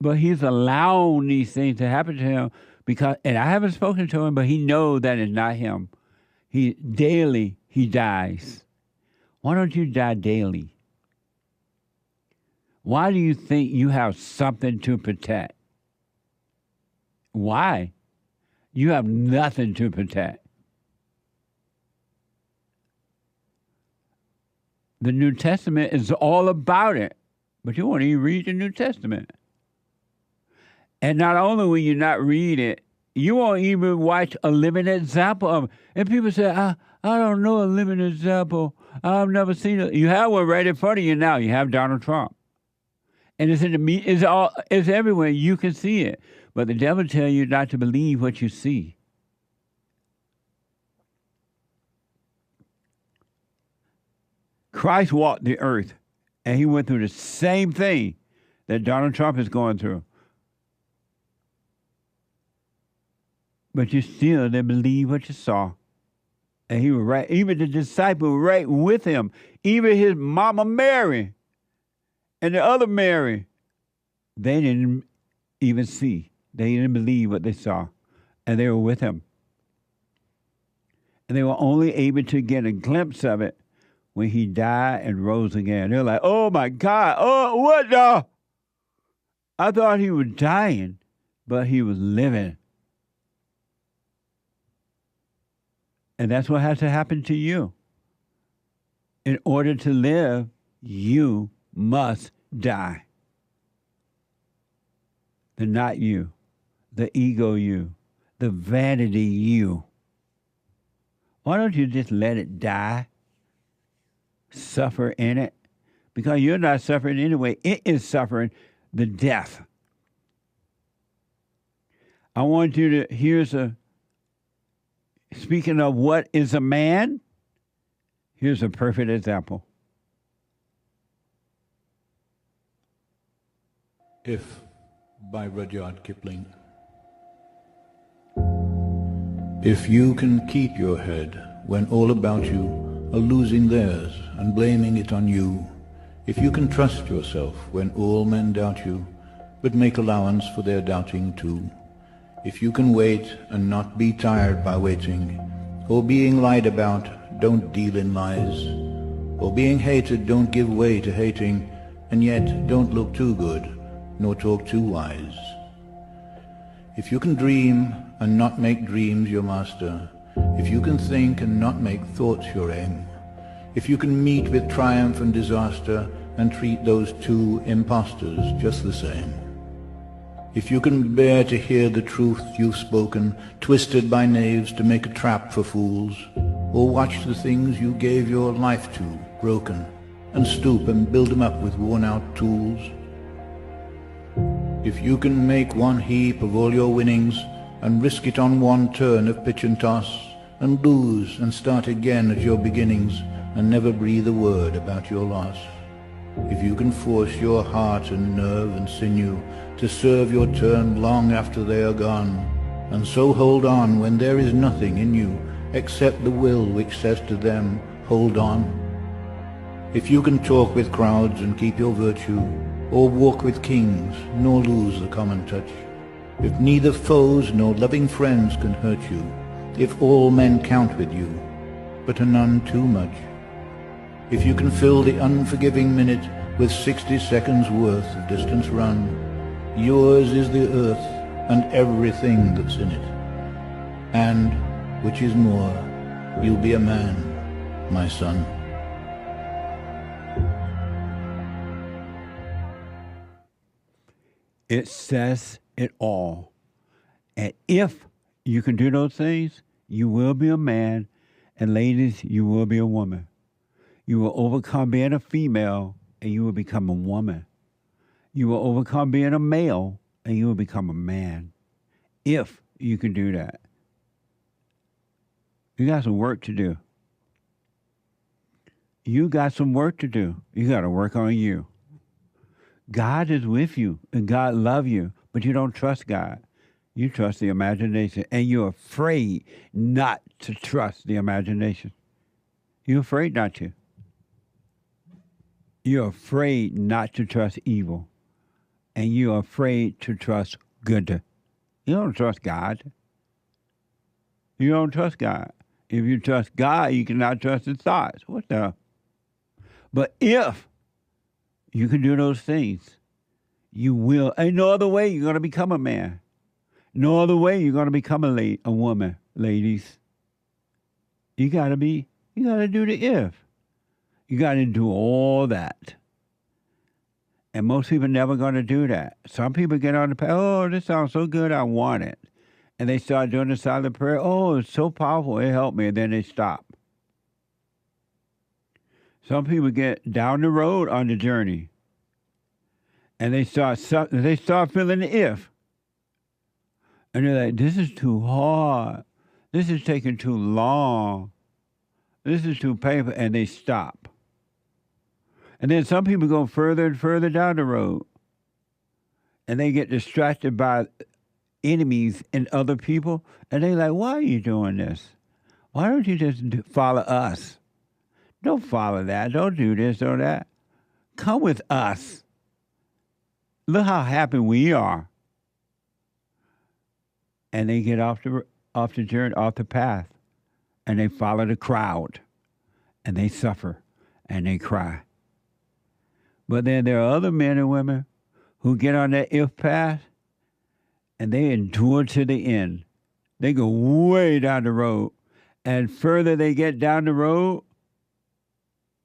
But he's allowing these things to happen to him because, and I haven't spoken to him, but he knows that it's not him. Daily he dies. Why don't you die daily? Why do you think you have something to protect? Why? You have nothing to protect. The New Testament is all about it, but you won't even read the New Testament. And not only will you not read it, you won't even watch a living example of it. And people say, I don't know a living example. I've never seen it. You have one right in front of you now. You have Donald Trump. And it's in the media, it's everywhere. You can see it. But the devil tells you not to believe what you see. Christ walked the earth, and he went through the same thing that Donald Trump is going through. But you still didn't believe what you saw. And he was right, even the disciple were right with him, even his mama Mary and the other Mary, they didn't even see. They didn't believe what they saw. And they were with him. And they were only able to get a glimpse of it when he died and rose again. They're like, oh my God, oh, what the? I thought he was dying, but he was living. And that's what has to happen to you. In order to live, you must die. The not you, the ego you, the vanity you. Why don't you just let it die? Suffer in it? Because you're not suffering anyway. It is suffering the death. I want you to, speaking of what is a man, here's a perfect example. If, by Rudyard Kipling. If you can keep your head when all about you are losing theirs and blaming it on you, if you can trust yourself when all men doubt you, but make allowance for their doubting too, if you can wait and not be tired by waiting, or being lied about, don't deal in lies, or being hated, don't give way to hating, and yet don't look too good, nor talk too wise. If you can dream and not make dreams your master, if you can think and not make thoughts your aim, if you can meet with triumph and disaster and treat those two impostors just the same, if you can bear to hear the truth you've spoken, twisted by knaves to make a trap for fools, or watch the things you gave your life to broken, and stoop and build them up with worn-out tools, if you can make one heap of all your winnings and risk it on one turn of pitch and toss, and lose and start again at your beginnings and never breathe a word about your loss, if you can force your heart and nerve and sinew to serve your turn long after they are gone, and so hold on when there is nothing in you except the will which says to them, hold on. If you can talk with crowds and keep your virtue, or walk with kings, nor lose the common touch, if neither foes nor loving friends can hurt you, if all men count with you, but are none too much, if you can fill the unforgiving minute with 60 seconds worth of distance run, yours is the earth and everything that's in it. And, which is more, you'll be a man, my son. It says it all. And if you can do those things, you will be a man, and ladies, you will be a woman. You will overcome being a female, and you will become a woman. You will overcome being a male, and you will become a man. If you can do that. You got some work to do. You got some work to do. You got to work on you. God is with you, and God loves you, but you don't trust God. You trust the imagination, and you're afraid not to trust the imagination. You're afraid not to. You're afraid not to trust evil, and you're afraid to trust good. You don't trust God. You don't trust God. If you trust God, you cannot trust His thoughts. What the? But if you can do those things, you will. Ain't no other way you're going to become a man. No other way you're going to become a woman, ladies. You got to do the if. You got to do all that. And most people never going to do that. Some people get on the path, oh, this sounds so good, I want it. And they start doing the silent prayer, oh, it's so powerful, it helped me, and then they stop. Some people get down the road on the journey, and they start feeling the if. And they're like, this is too hard. This is taking too long. This is too painful, and they stop. And then some people go further and further down the road, and they get distracted by enemies and other people, and they're like, why are you doing this? Why don't you just follow us? Don't follow that. Don't do this or that. Come with us. Look how happy we are. And they get off the journey, off the path, and they follow the crowd, and they suffer, and they cry. But then there are other men and women who get on that if path, and they endure to the end. They go way down the road, and further they get down the road,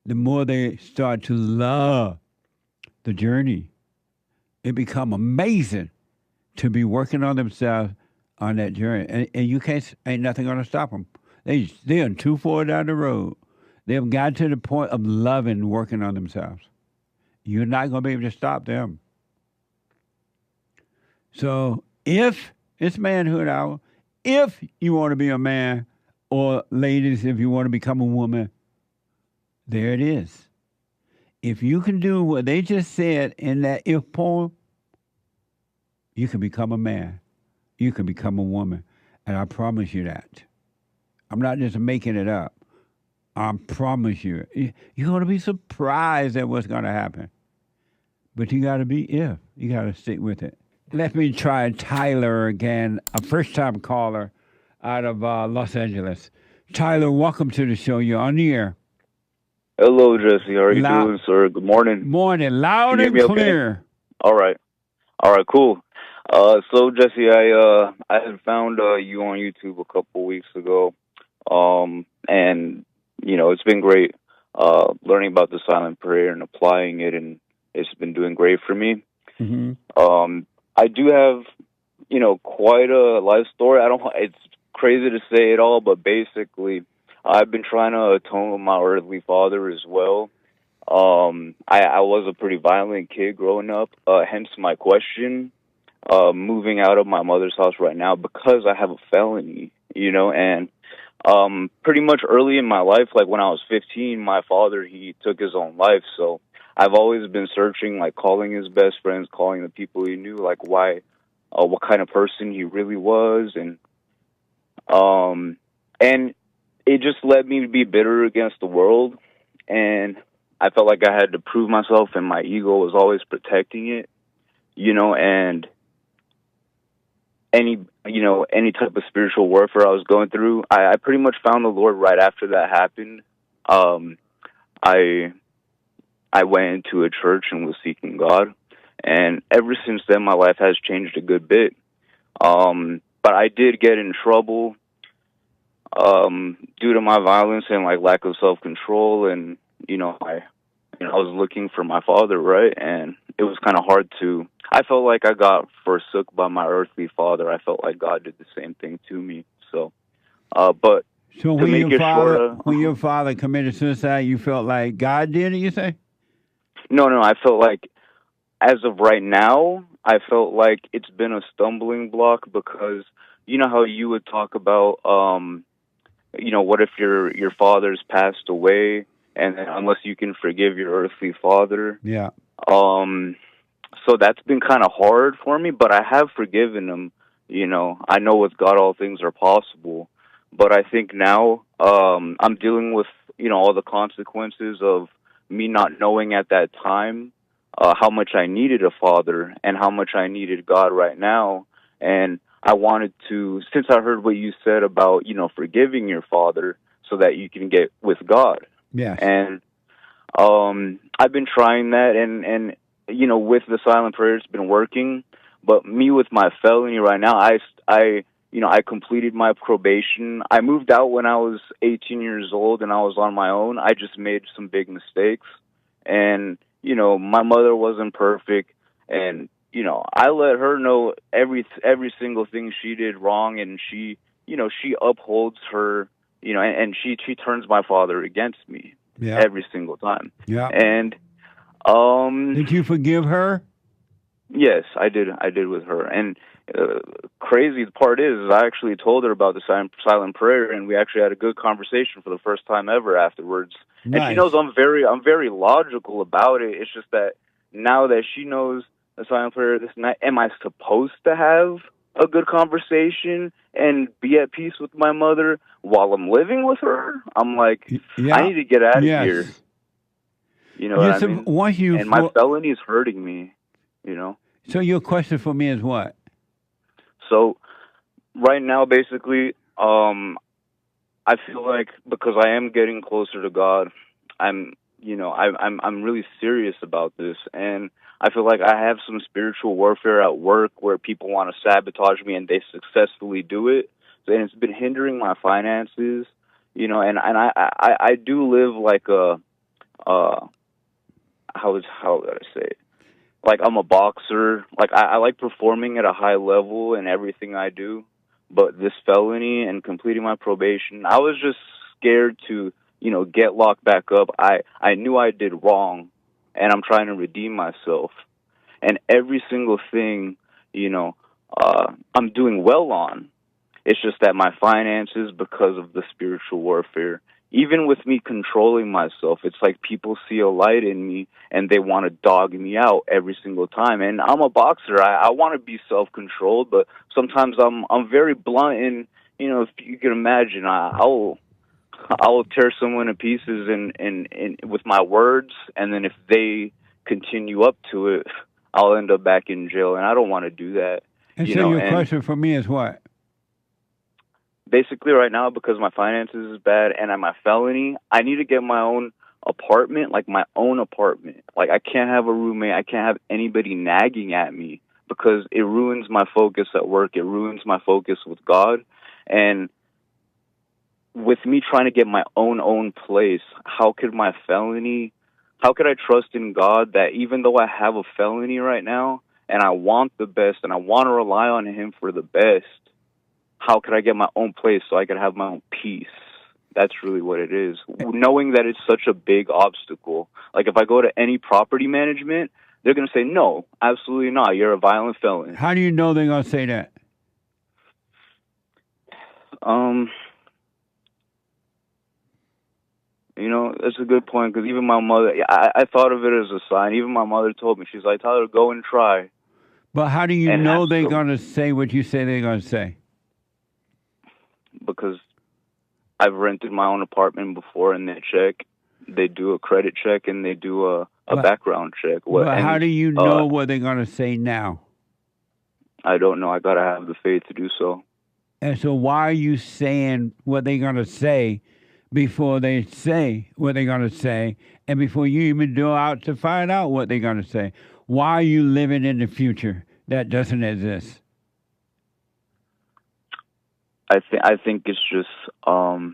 the more they start to love the journey. It becomes amazing to be working on themselves on that journey. And you ain't nothing going to stop them. They're too far down the road. They've got to the point of loving working on themselves. You're not going to be able to stop them. So if it's manhood hour, if you want to be a man, or ladies, if you want to become a woman, there it is. If you can do what they just said in that if poem, you can become a man. You can become a woman. And I promise you that. I'm not just making it up. I promise you. You're going to be surprised at what's going to happen. But you got to be if. You got to stick with it. Let me try Tyler again, a first-time caller out of Los Angeles. Tyler, welcome to the show. You're on the air. Hello, Jesse. How are you doing, sir? Good morning. Morning. Loud and clear. Okay? All right, cool. So, Jesse, I had found you on YouTube a couple weeks ago, and, you know, it's been great learning about the silent prayer and applying it, and it's been doing great for me. Mm-hmm. I do have, you know, quite a life story. It's crazy to say it all, but basically, I've been trying to atone with my earthly father as well. I was a pretty violent kid growing up, hence my question, moving out of my mother's house right now because I have a felony, you know, and pretty much early in my life, like when I was 15, my father, he took his own life, so I've always been searching, like calling his best friends, calling the people he knew, like what kind of person he really was, and it just led me to be bitter against the world, and I felt like I had to prove myself, and my ego was always protecting it, you know, and any type of spiritual warfare I was going through, I pretty much found the Lord right after that happened. I went into a church and was seeking God, and ever since then, my life has changed a good bit. But I did get in trouble due to my violence and like lack of self-control, and I was looking for my father, right? And it was kind of hard to. I felt like I got forsook by my earthly father. I felt like God did the same thing to me. So, but so when your father committed suicide, you felt like God did it. You say? No. I felt like, as of right now, I felt like it's been a stumbling block because you know how you would talk about what if your father's passed away, and unless you can forgive your earthly father? Yeah. So that's been kind of hard for me, but I have forgiven him. I know with God all things are possible, but I think now I'm dealing with all the consequences of me not knowing at that time how much I needed a father and how much I needed God right now. And I wanted to, since I heard what you said about forgiving your father so that you can get with God. Yes. And I've been trying that, and with the silent prayer, it's been working. But me with my felony right now, I completed my probation. I moved out when I was 18 years old, and I was on my own. I just made some big mistakes, and my mother wasn't perfect, and I let her know every single thing she did wrong, and she upholds her, and she turns my father against me every single time. Yeah. And did you forgive her? Yes, I did. I did with her. And crazy part is, I actually told her about the silent prayer, and we actually had a good conversation for the first time ever afterwards. Nice. And she knows I'm very logical about it. It's just that now that she knows the silent prayer this night, am I supposed to have a good conversation and be at peace with my mother while I'm living with her? I'm like, I need to get out of here. You know what I mean? And my felony is hurting me. So your question for me is what? So right now, basically, I feel like because I am getting closer to God, I'm really serious about this, and I feel like I have some spiritual warfare at work where people want to sabotage me, and they successfully do it. And it's been hindering my finances, and I do live like how would I say it? Like, I'm a boxer. Like, I like performing at a high level in everything I do. But this felony and completing my probation, I was just scared to, get locked back up. I knew I did wrong, and I'm trying to redeem myself. And every single thing, I'm doing well on. It's just that my finances, because of the spiritual warfare, even with me controlling myself, it's like people see a light in me and they want to dog me out every single time. And I'm a boxer. I want to be self-controlled, but sometimes I'm very blunt. And if you can imagine, I'll tear someone to pieces in with my words. And then if they continue up to it, I'll end up back in jail. And I don't want to do that. And so your question for me is what? Basically, right now, because my finances is bad and I'm a felony, I need to get my own apartment, like my own apartment. Like, I can't have a roommate. I can't have anybody nagging at me because it ruins my focus at work. It ruins my focus with God. And with me trying to get my own place, how could I trust in God that even though I have a felony right now and I want the best and I want to rely on Him for the best, how could I get my own place so I could have my own peace? That's really what it is. Knowing that it's such a big obstacle. Like, if I go to any property management, they're going to say, no, absolutely not. You're a violent felon. How do you know they're going to say that? That's a good point, because even my mother, I thought of it as a sign. Even my mother told me, she's like, Tyler, go and try. But how do you know they're going to say what you say they're going to say? Because I've rented my own apartment before, and they do a credit check, and they do a background check. How do you know what they're going to say now? I don't know. I got to have the faith to do so. And so why are you saying what they're going to say before they say what they're going to say, and before you even go out to find out what they're going to say? Why are you living in the future that doesn't exist? I think it's just, I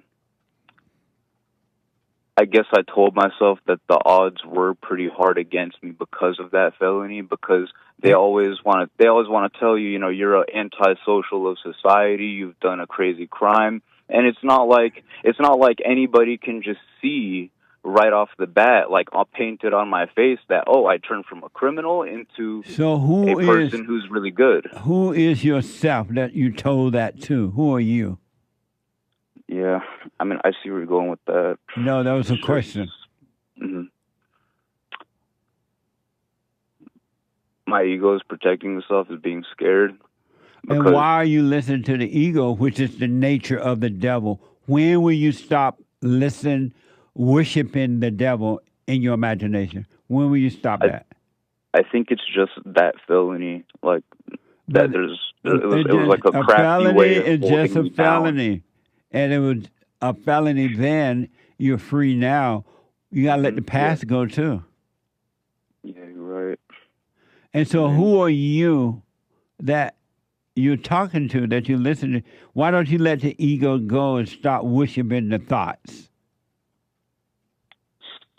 guess I told myself that the odds were pretty hard against me because of that felony, because they always want to tell you, you're an antisocial of society, you've done a crazy crime, and it's not like anybody can just see right off the bat, like, I'll paint it on my face that, I turned from a criminal into a person who's really good. Who is yourself that you told that to? Who are you? Yeah, I mean, I see where you're going with that. No, that was a question. Mm-hmm. My ego is protecting itself, is being scared. And why are you listening to the ego, which is the nature of the devil? When will you stop worshiping the devil in your imagination? When will you stop that? I think it's just that felony, like that. It was like a crafty way of holding just a me felony, down. And it was a felony then. You're free now. You gotta let the past go too. Yeah, you're right. And so, who are you that you're talking to, that you listen to? Why don't you let the ego go and stop worshiping the thoughts?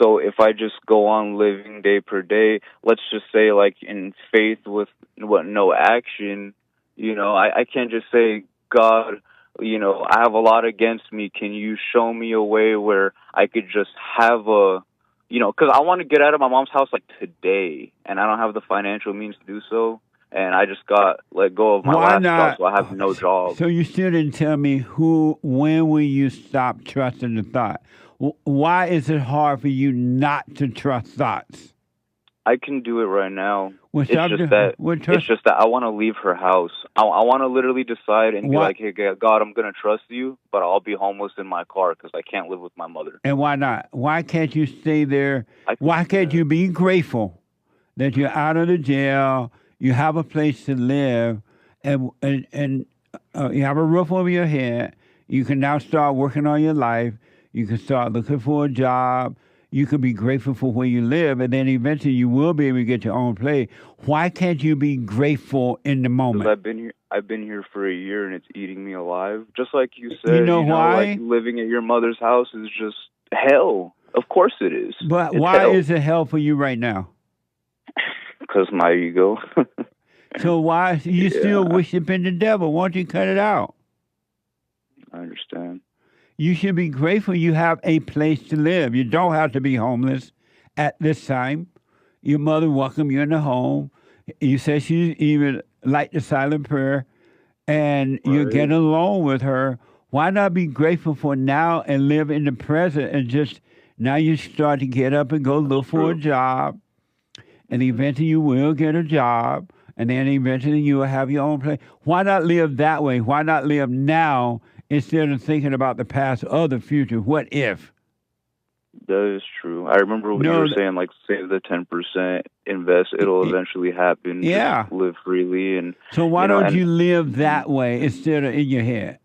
So if I just go on living day per day, let's just say like in faith with no action, I can't just say, God, I have a lot against me. Can you show me a way where I could just have because I want to get out of my mom's house like today, and I don't have the financial means to do so. And I just got let go of my last job, so I have no job. So you still didn't tell me when will you stop trusting the thought? Why is it hard for you not to trust thoughts? I can do it right now. It's just that I want to leave her house. I want to literally decide and be like, hey, God, I'm going to trust you, but I'll be homeless in my car because I can't live with my mother. And why not? Why can't you stay there? Why can't you be grateful that you're out of the jail, you have a place to live, and you have a roof over your head? You can now start working on your life. You can start looking for a job. You can be grateful for where you live, and then eventually you will be able to get your own place. Why can't you be grateful in the moment? Because I've been here for a year, and it's eating me alive. Just like you said, you know why? Like living at your mother's house is just hell. Of course it is. But why is it hell for you right now? Because my ego. So why you still worshiping the devil? Why don't you cut it out? I understand. You should be grateful you have a place to live. You don't have to be homeless at this time. Your mother welcomed you in the home. You said she even liked the silent prayer, and you're getting along with her. Why not be grateful for now and live in the present, and just now you start to get up and go look for a job, and eventually you will get a job, and then eventually you will have your own place. Why not live that way? Why not live now instead of thinking about the past or the future? What if? That is true. I remember what you were saying, like save the 10%, invest, it'll eventually happen. Yeah. Just live freely. And so why don't you live that way instead of in your head?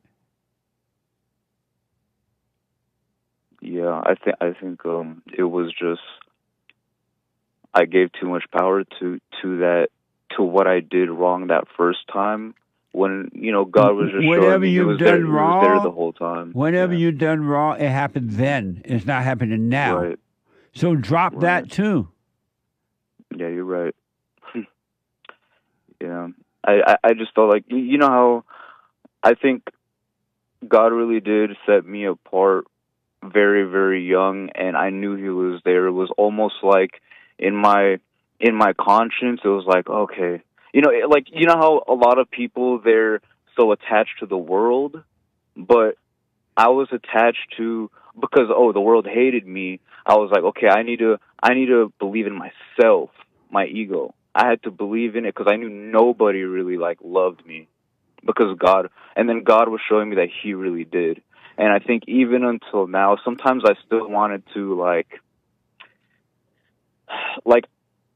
Yeah, I think it was just I gave too much power to what I did wrong that first time. When God was just showing me he was there the whole time. Whatever you've done wrong, it happened then. It's not happening now. Right. So drop that too. Yeah, you're right. Yeah, I just felt like how I think God really did set me apart very, very young, and I knew he was there. It was almost like in my conscience, it was like, okay. How a lot of people, they're so attached to the world, but I was attached to, because, the world hated me, I was like, okay, I need to believe in myself, my ego. I had to believe in it because I knew nobody really, loved me because God, and then God was showing me that he really did. And I think even until now, sometimes I still wanted to,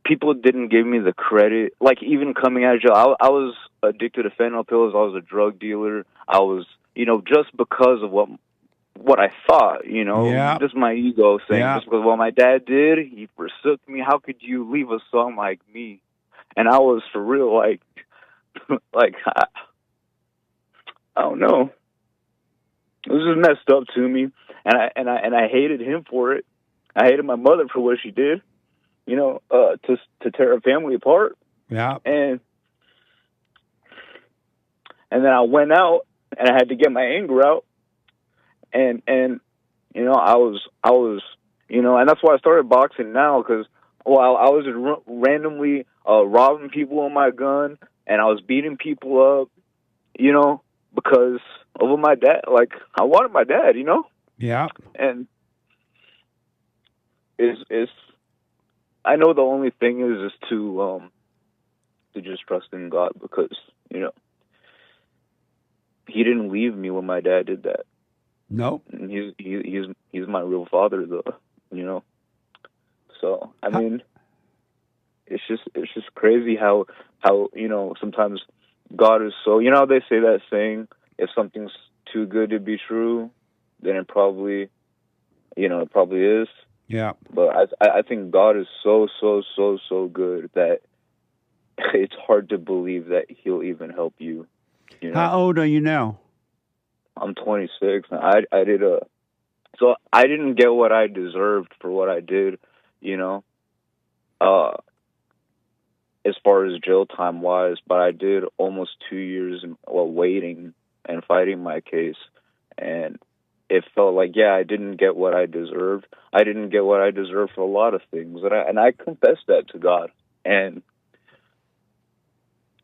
people didn't give me the credit. Even coming out of jail, I was addicted to fentanyl pills. I was a drug dealer. I was, just because of what I thought, just my ego saying, just because what my dad did, he forsook me. How could you leave a son like me? And I was for real, I don't know. It was just messed up to me, and I hated him for it. I hated my mother for what she did. To tear a family apart. Yeah. And then I went out and I had to get my anger out. And I was and that's why I started boxing now, because I was just randomly robbing people with my gun, and I was beating people up, because over my dad. Like, I wanted my dad, you know? Yeah. And it's I know the only thing is to just trust in God, because, you know, he didn't leave me when my dad did that. No. And he's my real father, though, you know? So, I mean, it's just crazy how, you know, sometimes God is so, you know how they say that saying, if something's too good to be true, then it probably is. Yeah. But I think God is so good that it's hard to believe that he'll even help you. You know? How old are you now? I'm 26. And so I didn't get what I deserved for what I did, you know, as far as jail time wise, but I did almost 2 years waiting and fighting my case. And it felt like, I didn't get what I deserved. I didn't get what I deserved for a lot of things. And I confessed that to God. And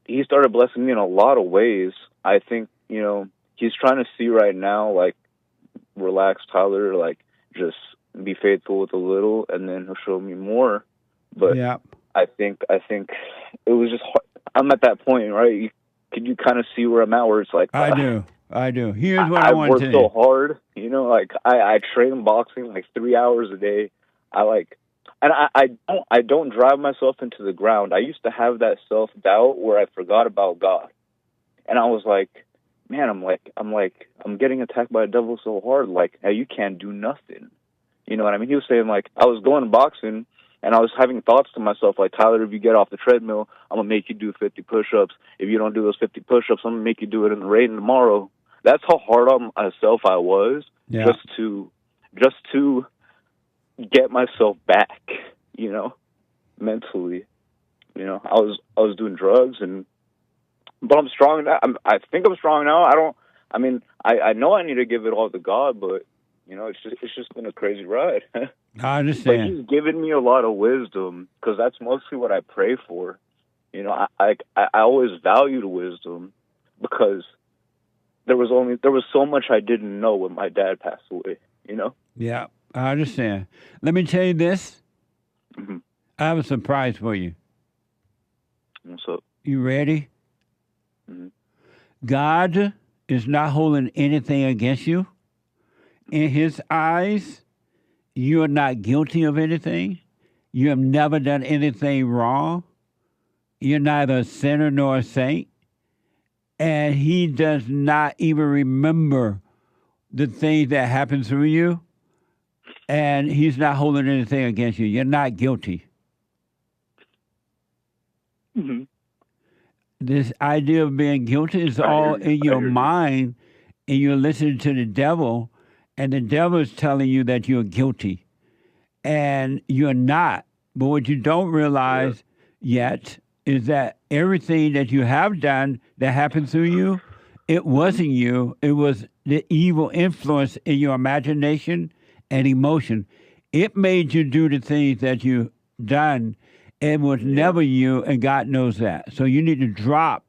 he started blessing me in a lot of ways. I think, you know, he's trying to see right now, like, relax, Tyler, like, just be faithful with a little, and then he'll show me more. But yeah. I think it was just hard. I'm at that point, right? Can you kind of see where I'm at, where it's like, I do. Here's what I want to worked so hard, you know, like I train boxing like 3 hours a day. I don't drive myself into the ground. I used to have that self-doubt where I forgot about God. And I was like, man, I'm getting attacked by the devil so hard, like, hey, you can't do nothing. You know what I mean? He was saying, like, I was going boxing and I was having thoughts to myself like, Tyler, if you get off the treadmill, I'm going to make you do 50 push-ups. If you don't do those 50 push-ups, I'm going to make you do it in the rain tomorrow. That's how hard on myself I was, just to get myself back, you know, mentally. You know, I was doing drugs, but I'm strong now. I think I'm strong now. I know I need to give it all to God, but, you know, it's just been a crazy ride. I understand. But he's given me a lot of wisdom, because that's mostly what I pray for. You know, I always valued wisdom, because there was so much I didn't know when my dad passed away, you know? Yeah, I understand. Let me tell you this. Mm-hmm. I have a surprise for you. What's up? You ready? Mm-hmm. God is not holding anything against you. In his eyes, you are not guilty of anything. You have never done anything wrong. You're neither a sinner nor a saint. And he does not even remember the things that happened through you. And he's not holding anything against you. You're not guilty. Mm-hmm. This idea of being guilty is all in your mind, and you're listening to the devil, and the devil is telling you that you're guilty. And you're not. But what you don't realize yet is that everything that you have done that happened through you, it wasn't you. It was the evil influence in your imagination and emotion. It made you do the things that you done. It was never you, and God knows that. So you need to drop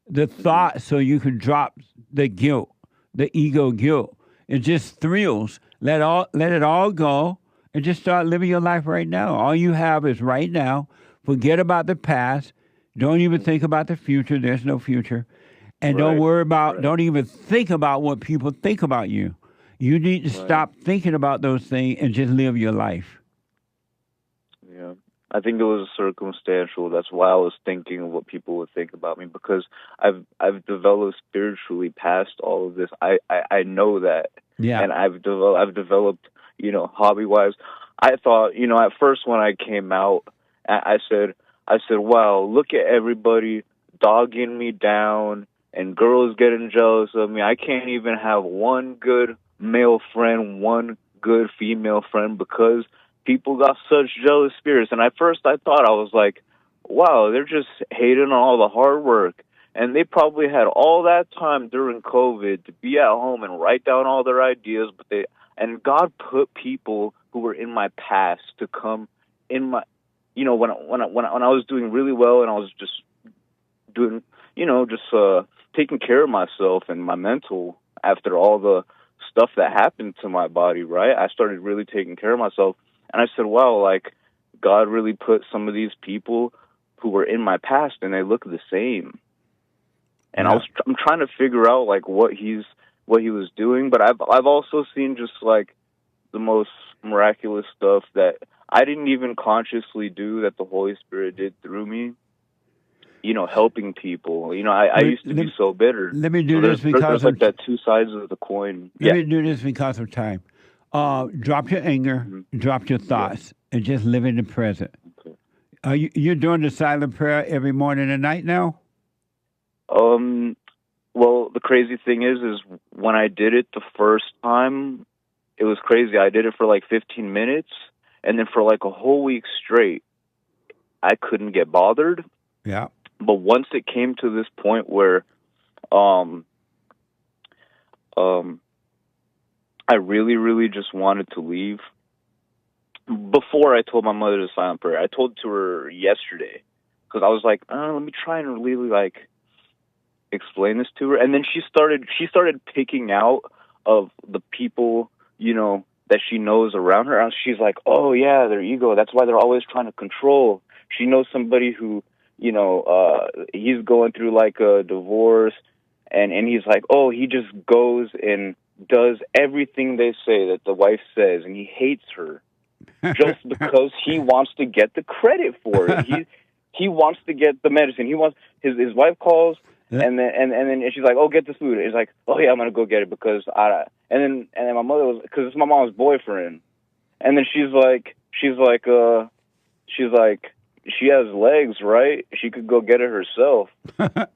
the thought so you can drop the guilt, the ego guilt. It's just thrills. Let it all go. And just start living your life right now. All you have is right now. Forget about the past. Don't even think about the future. There's no future. And don't worry about, don't even think about what people think about you. You need to stop thinking about those things and just live your life. Yeah. I think it was circumstantial. That's why I was thinking of what people would think about me, because I've developed spiritually past all of this. I know that. Yeah. And I've developed, you know, hobby-wise. I thought, you know, at first when I came out, I said, wow, look at everybody dogging me down and girls getting jealous of me. I can't even have one good male friend, one good female friend, because people got such jealous spirits. And at first I thought, I was like, wow, they're just hating on all the hard work. And they probably had all that time during COVID to be at home and write down all their ideas, and God put people who were in my past to come in my, you know, when I was doing really well and I was just doing, you know, just taking care of myself and my mental after all the stuff that happened to my body, right? I started really taking care of myself. And I said, wow, like, God really put some of these people who were in my past, and they look the same. And I'm trying to figure out, like, what he was doing. But I've also seen just, like, the most miraculous stuff that I didn't even consciously do that the Holy Spirit did through me. You know, helping people. You know, I used to be so bitter. Let me do this because there's like that two sides of the coin. Let me do this because of time. Drop your anger, drop your thoughts, and just live in the present. Okay. You're doing the silent prayer every morning and night now? Well, the crazy thing is when I did it the first time, it was crazy. I did it for like 15 minutes, and then for like a whole week straight, I couldn't get bothered. Yeah. But once it came to this point where I really, really just wanted to leave, before I told my mother the silent prayer, I told it to her yesterday because I was like, let me try and really like explain this to her. And then she started picking out of the people, you know, that she knows around her. And she's like, oh yeah, their ego. That's why they're always trying to control. She knows somebody who, you know, he's going through like a divorce, and he's like, oh, he just goes and does everything they say that the wife says, and he hates her just because he wants to get the credit for it. He wants to get the medicine. He wants his wife calls, and then she's like, oh, get the food. He's like, oh yeah, I'm gonna go get it because and then my mother was, because it's my mom's boyfriend, and then she's like. She has legs, right? She could go get it herself. That's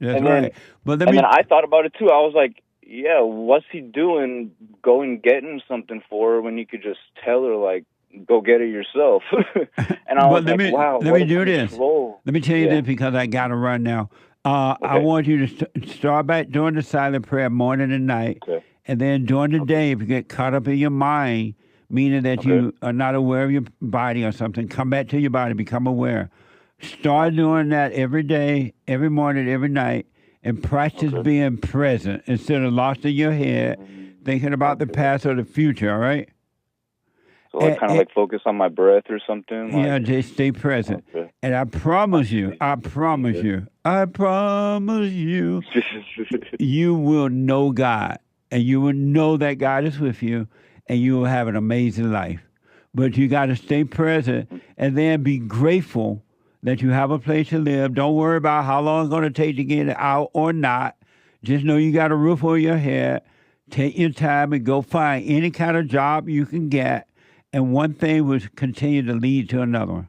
and right. Then, then I thought about it too. I was like, yeah, what's he doing going getting something for her when you could just tell her, like, go get it yourself? And I was like, wow, let me do this. Let me tell you this because I got to run now. Okay. I want you to start back doing the silent prayer morning and night. Okay. And then during the day, if you get caught up in your mind, meaning that you are not aware of your body or something, come back to your body, become aware. Start doing that every day, every morning, every night, and practice being present instead of lost in your head, thinking about the past or the future, all right? So I kind of like focus on my breath or something? Yeah, just stay present. Okay. And I promise you, you will know God, and you will know that God is with you, and you will have an amazing life. But you got to stay present and then be grateful that you have a place to live. Don't worry about how long it's going to take to get out or not. Just know you got a roof over your head. Take your time and go find any kind of job you can get. And one thing will continue to lead to another one.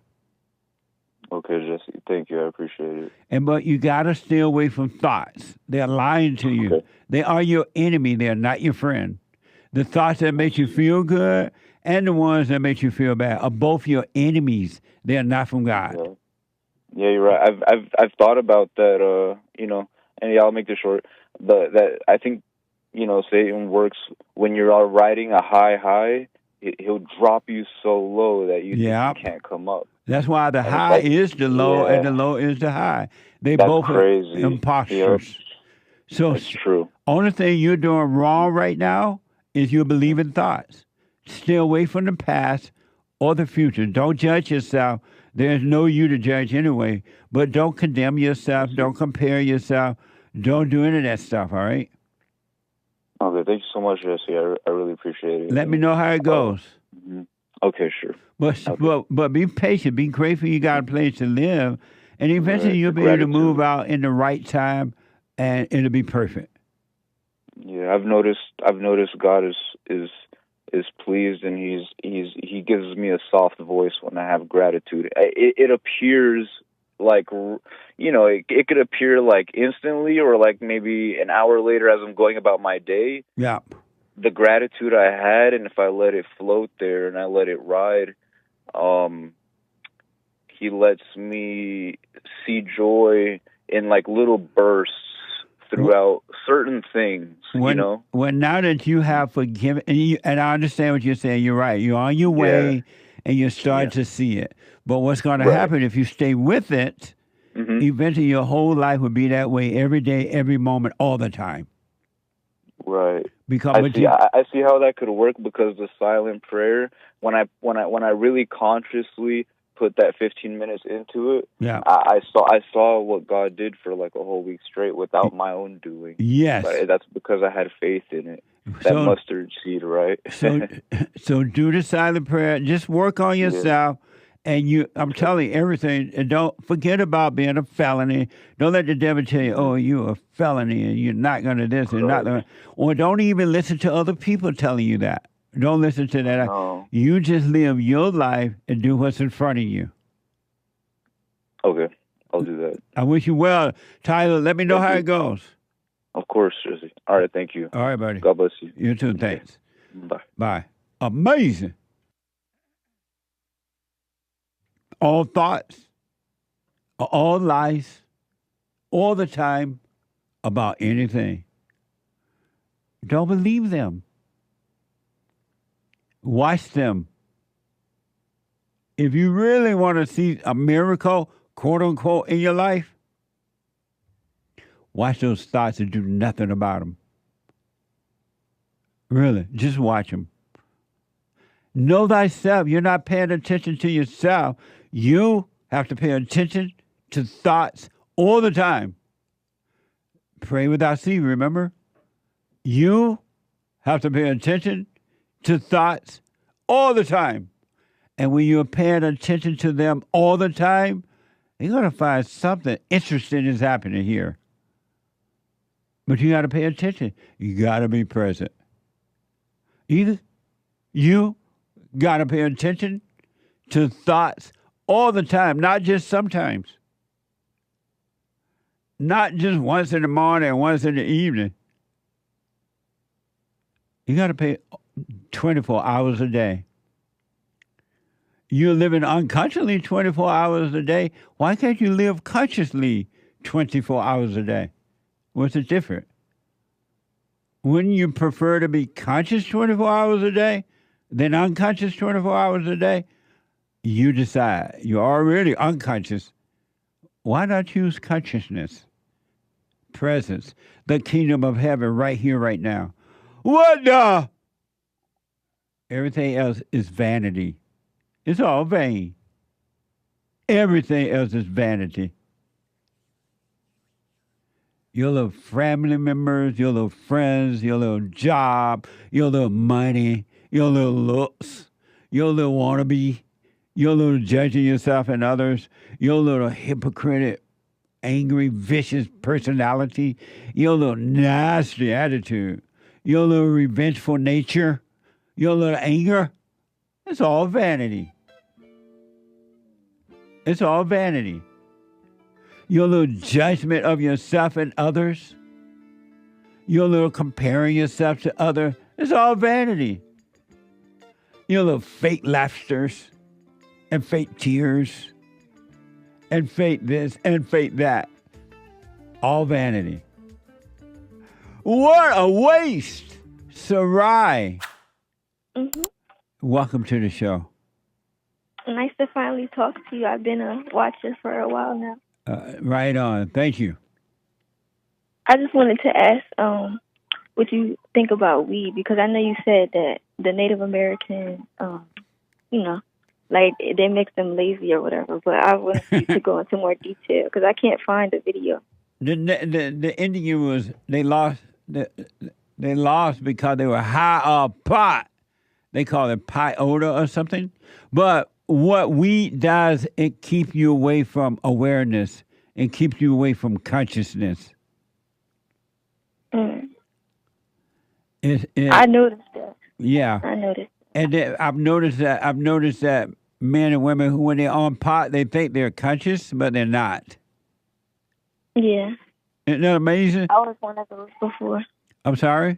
Okay, Jesse. Thank you. I appreciate it. But you got to stay away from thoughts. They're lying to you. Okay. They are your enemy. They're not your friend. The thoughts that make you feel good and the ones that make you feel bad are both your enemies. They are not from God. Yeah, you're right. I've thought about that. You know, and I'll make this short. But that I think, you know, Satan works when you're riding a high. He'll drop you so low that you can't come up. That's why the high is the low and the low is the high. They both crazy. Are imposters. Yep. So that's true. Only thing you're doing wrong right now is you're believing thoughts. Stay away from the past or the future. Don't judge yourself. There's no you to judge anyway. But don't condemn yourself. Don't compare yourself. Don't do any of that stuff, all right? Okay, thank you so much, Jesse. I really appreciate it. Let me know how it goes. Okay, sure. But be patient. Be grateful you got a place to live. And eventually you'll be able to move out in the right time, and it'll be perfect. Yeah, I've noticed God is pleased, and he gives me a soft voice when I have gratitude. It appears like, you know, it could appear like instantly or like maybe an hour later as I'm going about my day. Yeah. The gratitude I had, and if I let it float there and I let it ride, he lets me see joy in like little bursts throughout certain things, you know? Well, now that you have forgiven, and I understand what you're saying, you're right. You're on your way, and you're starting to see it. But what's going to happen if you stay with it, eventually your whole life will be that way every day, every moment, all the time. Right. Because I see how that could work, because the silent prayer, when I really consciously put that 15 minutes into it, yeah, I saw what God did for like a whole week straight without my own doing. Yes. But that's because I had faith in it. That mustard seed, right? so do the silent prayer. Just work on yourself. Yeah. And I'm telling you everything. And don't forget about being a felony. Don't let the devil tell you, oh, you're a felony and you're not going to this and not going to. Or don't even listen to other people telling you that. Don't listen to that. No. You just live your life and do what's in front of you. Okay, I'll do that. I wish you well. Tyler, let me know how it goes. Of course, Jesse. All right, thank you. All right, buddy. God bless you. You too, thanks. Bye. Bye. Amazing. All thoughts, all lies, all the time about anything. Don't believe them. Watch them. If you really want to see a miracle, quote unquote, in your life, watch those thoughts and do nothing about them. Really, just watch them. Know thyself. You're not paying attention to yourself. You have to pay attention to thoughts all the time. Pray without ceasing, remember? You have to pay attention to thoughts all the time. And when you're paying attention to them all the time, you're going to find something interesting is happening here. But you got to pay attention. You got to be present. You got to pay attention to thoughts all the time, not just sometimes. Not just once in the morning and once in the evening. You got to pay 24 hours a day. You're living unconsciously 24 hours a day. Why can't you live consciously 24 hours a day? What's the difference? Wouldn't you prefer to be conscious 24 hours a day than unconscious 24 hours a day? You decide. You're already unconscious. Why not choose consciousness? Presence. The kingdom of heaven right here, right now. What the? Everything else is vanity. It's all vain. Everything else is vanity. Your little family members, your little friends, your little job, your little money, your little looks, your little wannabe, your little judging yourself and others, your little hypocritic, angry, vicious personality, your little nasty attitude, your little revengeful nature, your little anger. It's all vanity. It's all vanity. Your little judgment of yourself and others, your little comparing yourself to others, it's all vanity. Your little fake laughters and fake tears and fake this and fake that. All vanity. What a waste! SARAI. Mm-hmm. Welcome to the show. Nice to finally talk to you. I've been a watcher for a while now. Right on. Thank you. I just wanted to ask what you think about weed, because I know you said that the Native American, like they make them lazy or whatever, but I wanted you to go into more detail because I can't find the video. The Indian was, they lost because they were high on pot. They call it peyote or something. But what weed does, it keeps you away from awareness. It keeps you away from consciousness. I noticed that. Yeah. I noticed. And I've noticed that men and women who, when they're on pot, they think they're conscious, but they're not. Yeah. Isn't that amazing? I was one of those before. I'm sorry?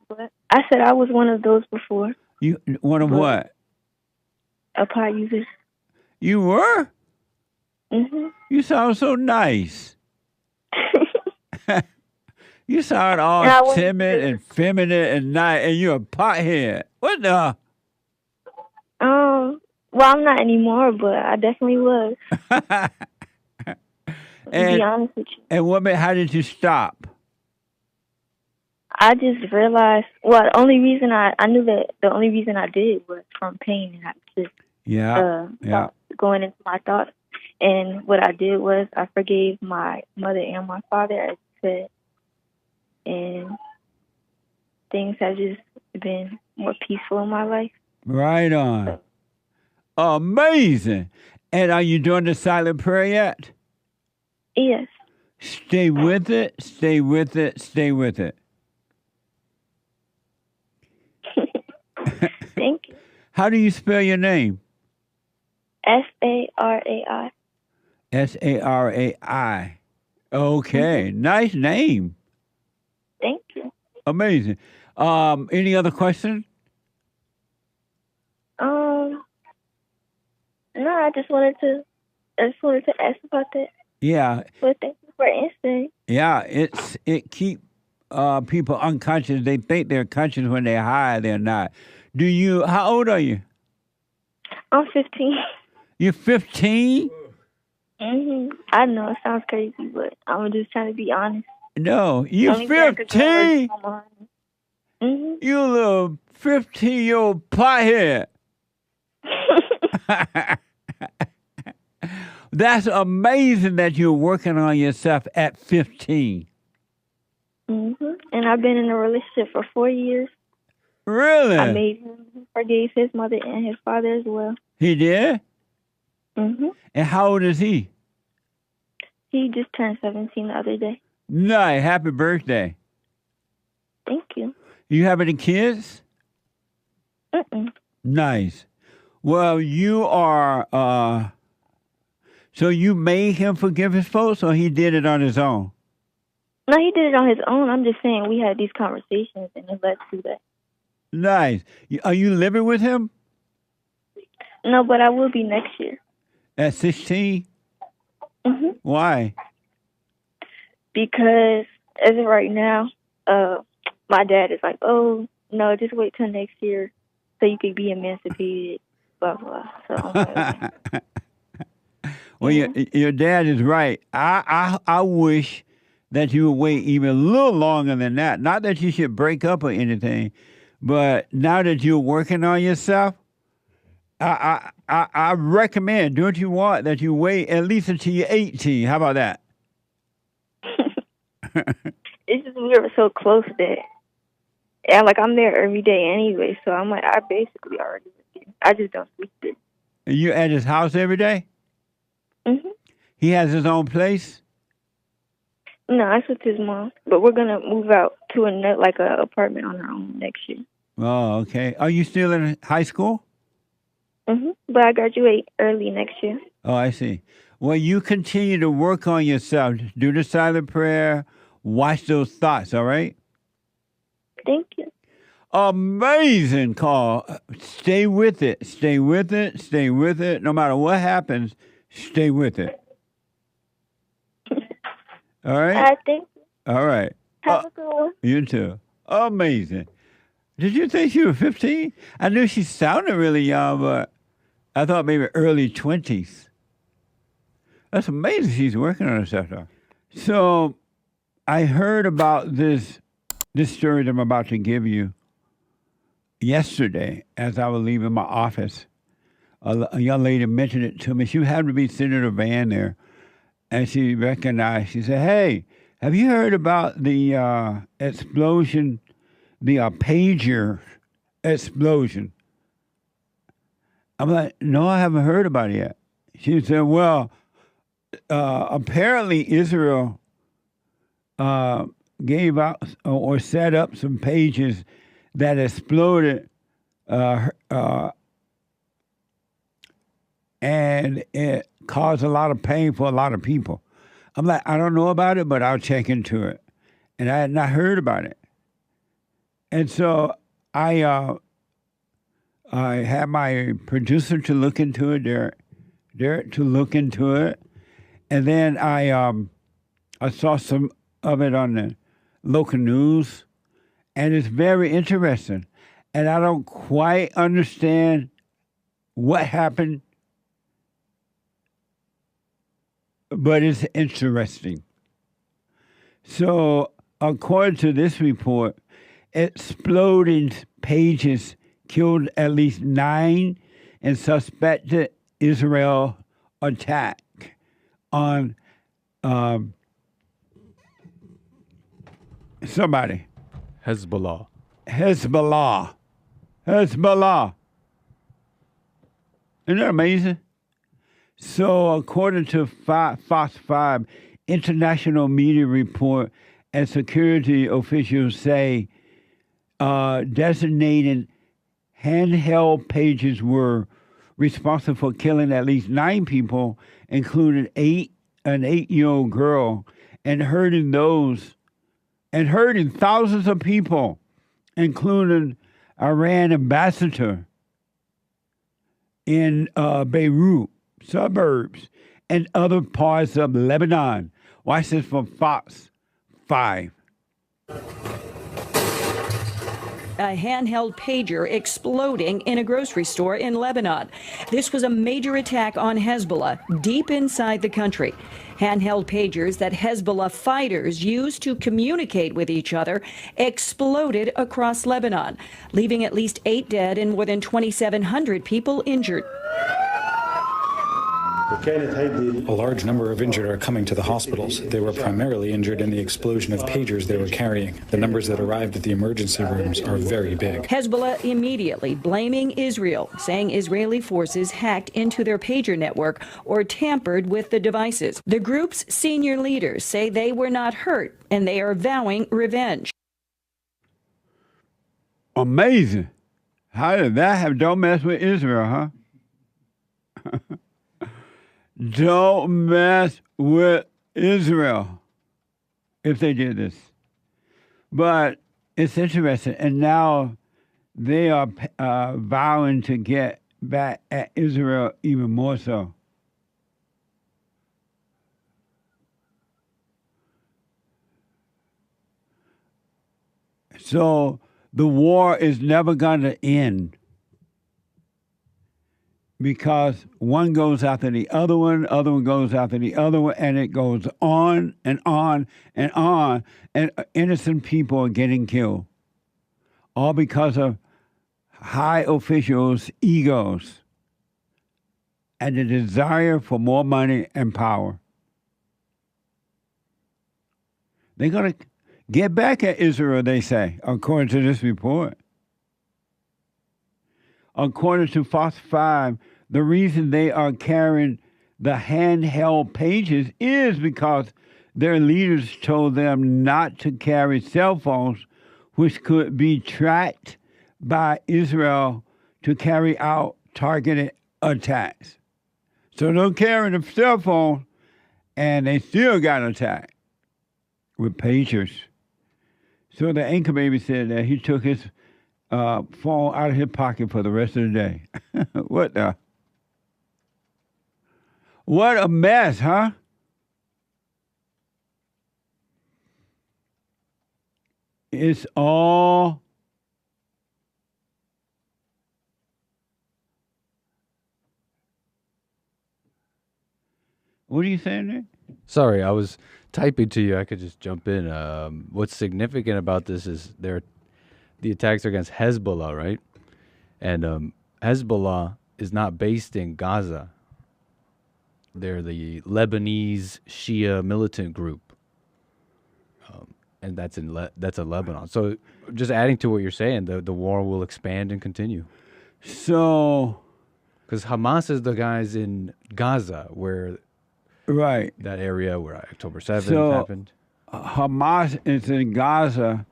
But I said I was one of those before. You one of what? A pot user. You were? Mm-hmm. You sound so nice. You sound all timid and feminine and nice, and you're a pothead. What the? Well, I'm not anymore, but I definitely was. To be honest with you. And how did you stop? I just realized. Well, the only reason I knew that the only reason I did was from pain, and I just going into my thoughts. And what I did was I forgave my mother and my father, as you said, and things have just been more peaceful in my life. Right on. Amazing. And are you doing the silent prayer yet? Yes. Stay with it, stay with it, stay with it. Thank you. How do you spell your name? SARAI. SARAI. Okay. Nice name. Thank you. Amazing. Any other questions? No, I just wanted to ask about that. Yeah. But thank you for answering. Yeah, it keep people unconscious. They think they're conscious when they're high. They're not. How old are you? I'm 15. You're 15? I know it sounds crazy, but I'm just trying to be honest. No, you're 15? You little 15-year-old pothead. That's amazing that you're working on yourself at 15. And I've been in a relationship for 4 years. Really? I made him forgave his mother and his father as well. He did? And how old is he? He just turned 17 the other day. Nice. Happy birthday. Thank you. You have any kids? Nice. Well, you are, so you made him forgive his folks, or he did it on his own? No, he did it on his own. I'm just saying we had these conversations and it led to that. Nice. Are you living with him? No, but I will be next year. At 16? Why? Because as of right now, my dad is like, oh, no, just wait till next year so you could be emancipated, blah, blah. So I'm like, well, your dad is right. I wish that you would wait even a little longer than that. Not that you should break up or anything, but now that you're working on yourself, I recommend, don't you want, that you wait at least until you're 18. How about that? It's just we were so close that, I'm there every day anyway, so I'm like, I basically already with you. I just don't sleep there. You at his house every day? He has his own place? No, it's with his mom, but we're going to move out to an apartment on our own next year. Oh, okay. Are you still in high school? But I graduate early next year. Oh, I see. Well, you continue to work on yourself. Do the silent prayer. Watch those thoughts, all right? Thank you. Amazing call. Stay with it. Stay with it. Stay with it. No matter what happens, stay with it. All right? Thank you. All right. Have a good one. You too. Amazing. Did you think she was 15? I knew she sounded really young, but I thought maybe early 20s. That's amazing she's working on herself, though. So I heard about this story that I'm about to give you yesterday as I was leaving my office. A young lady mentioned it to me. She happened to be sitting in a van there, and she recognized, she said, hey, have you heard about the explosion, the pager explosion? I'm like, no, I haven't heard about it yet. She said, well, apparently Israel gave out or set up some pages that exploded, and it caused a lot of pain for a lot of people. I'm like, I don't know about it, but I'll check into it. And I had not heard about it. And so I had my producer to look into it, Derek to look into it. And then I saw some of it on the local news, and it's very interesting. And I don't quite understand what happened, but it's interesting. So according to this report, exploding pages killed at least 9 in suspected Israel attack on somebody. Hezbollah. Isn't that amazing? So, according to Fox 5, international media report and security officials say designated handheld pages were responsible for killing at least 9 people, including an 8-year-old girl, and hurting thousands of people, including Iran ambassador in Beirut suburbs and other parts of Lebanon. Watch this from Fox 5. A handheld pager exploding in a grocery store in Lebanon. This was a major attack on Hezbollah deep inside the country. Handheld pagers that Hezbollah fighters used to communicate with each other exploded across Lebanon, leaving at least 8 dead and more than 2,700 people injured. A large number of injured are coming to the hospitals. They were primarily injured in the explosion of pagers they were carrying. The numbers that arrived at the emergency rooms are very big. Hezbollah immediately blaming Israel, saying Israeli forces hacked into their pager network or tampered with the devices. The group's senior leaders say they were not hurt and they are vowing revenge. Amazing. How did that have? Don't mess with Israel, huh? Don't mess with Israel if they did this. But it's interesting. And now they are vowing to get back at Israel even more so. So the war is never going to end, because one goes after the other one goes after the other one, and it goes on and on and on, and innocent people are getting killed, all because of high officials' egos and the desire for more money and power. They're going to get back at Israel, they say, according to this report. According to Fox 5, the reason they are carrying the handheld pages is because their leaders told them not to carry cell phones, which could be tracked by Israel to carry out targeted attacks. So they're carrying the cell phone, and they still got attacked with pagers. So the anchor baby said that he took his phone out of his pocket for the rest of the day. What a mess, huh? It's all what are you saying there? Sorry, I was typing to you. I could just jump in. What's significant about this is the attacks are against Hezbollah, right? And Hezbollah is not based in Gaza. They're the Lebanese Shia militant group, and that's in Lebanon. So, just adding to what you're saying, the war will expand and continue. So, because Hamas is the guys in Gaza, where right, that area where October 7th happened. Hamas is in Gaza,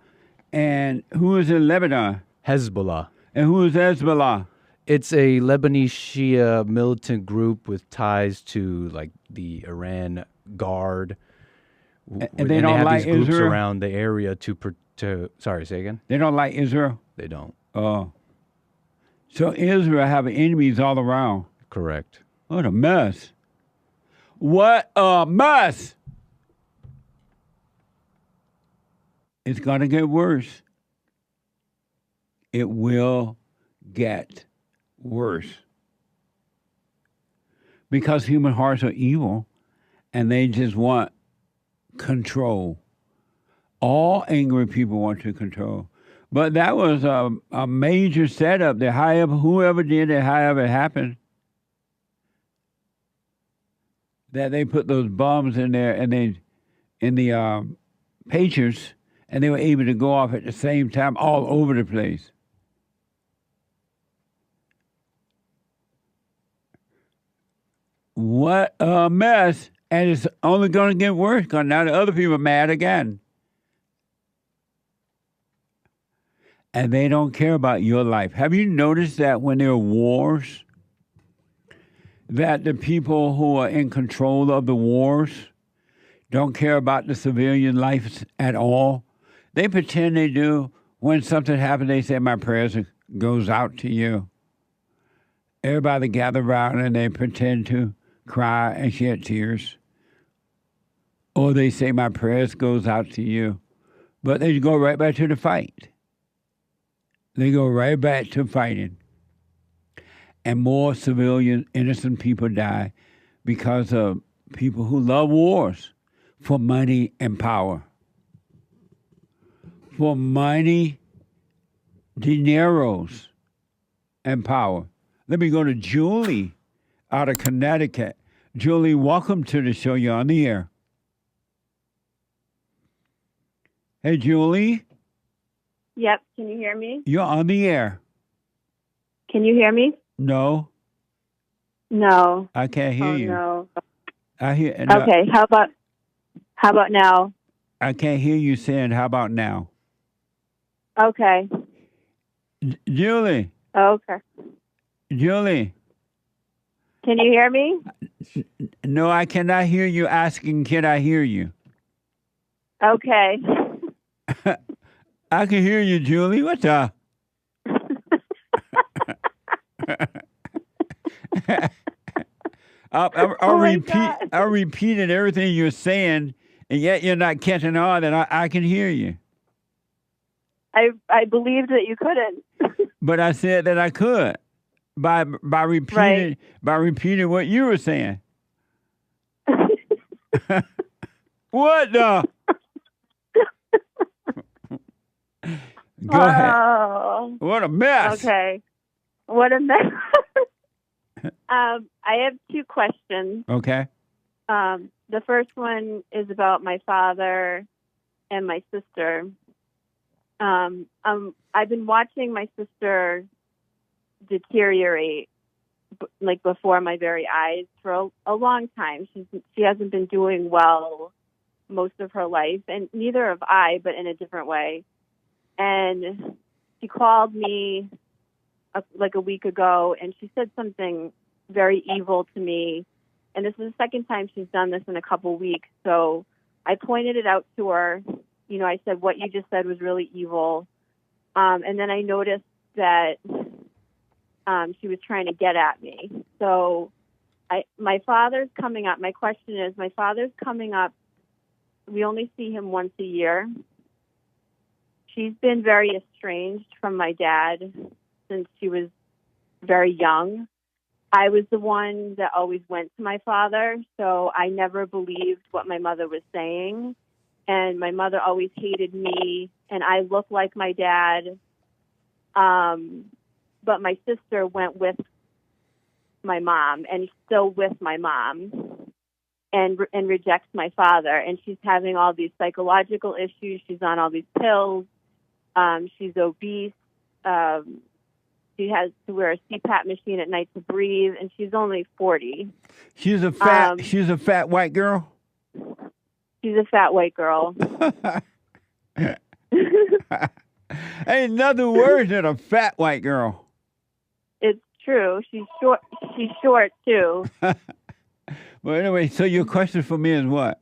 and who is in Lebanon? Hezbollah. And who is Hezbollah? It's a Lebanese Shia militant group with ties to like the Iran Guard, and they don't like these groups Israel around the area to. Sorry, say again. They don't like Israel. They don't. Oh, so Israel have enemies all around. Correct. What a mess! What a mess! It's gonna get worse. It will get worse, because human hearts are evil and they just want control All angry people want to control. But that was a major setup that whoever did it, however it happened, that they put those bombs in there and in the pagers, and they were able to go off at the same time all over the place. What a mess. And it's only going to get worse because now the other people are mad again. And they don't care about your life. Have you noticed that when there are wars, that the people who are in control of the wars don't care about the civilian lives at all? They pretend they do. When something happens, they say, my prayers goes out to you. Everybody gather around and they pretend to cry and shed tears. Or they say, my prayers goes out to you. But they go right back to the fight. They go right back to fighting. And more civilian, innocent people die because of people who love wars for money and power. For money, dineros, and power. Let me go to Julie out of Connecticut. Julie, welcome to the show. You're on the air. Hey, Julie. Yep. Can you hear me? You're on the air. Can you hear me? No. No. I can't hear you. No. I hear. No, okay. How about now? I can't hear you saying, how about now? Okay. Julie. Okay. Julie. Can you hear me? No, I cannot hear you asking, can I hear you? Okay. I can hear you, Julie. What the? I repeated everything you're saying, and yet you're not catching on that I can hear you. I believed that you couldn't. But I said that I could by repeating what you were saying. What the? Go ahead. What a mess. Okay. What a mess. I have two questions. Okay. The first one is about my father and my sister. I've been watching my sister deteriorate, like before my very eyes, for a long time. She hasn't been doing well most of her life, and neither have I, but in a different way. And she called me like a week ago, and she said something very evil to me. And this is the second time she's done this in a couple weeks. So I pointed it out to her. You know, I said, what you just said was really evil. And then I noticed that she was trying to get at me. So my father's coming up. My question is, my father's coming up. We only see him once a year. She's been very estranged from my dad since she was very young. I was the one that always went to my father, so I never believed what my mother was saying. And my mother always hated me, and I look like my dad. But my sister went with my mom and still with my mom and rejects my father. And she's having all these psychological issues. She's on all these pills. She's obese. She has to wear a CPAP machine at night to breathe, and she's only 40. She's a fat white girl? She's a fat white girl. Ain't nothing worse than a fat white girl. It's true. She's short. She's short too. Well, anyway, so your question for me is what?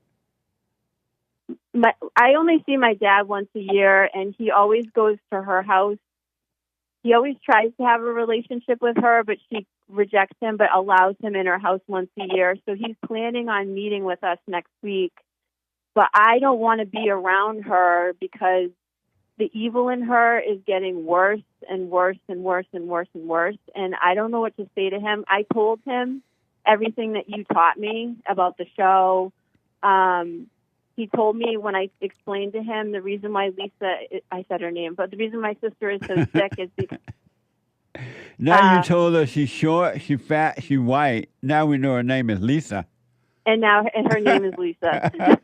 I only see my dad once a year, and he always goes to her house. He always tries to have a relationship with her, but she rejects him, but allows him in her house once a year. So he's planning on meeting with us next week. But I don't want to be around her because the evil in her is getting worse and worse and worse and worse and worse. And I don't know what to say to him. I told him everything that you taught me about the show. he told me when I explained to him the reason why Lisa, I said her name, but the reason my sister is so sick is because. Now you told her she's short, she's fat, she's white. Now we know her name is Lisa. And her name is Lisa.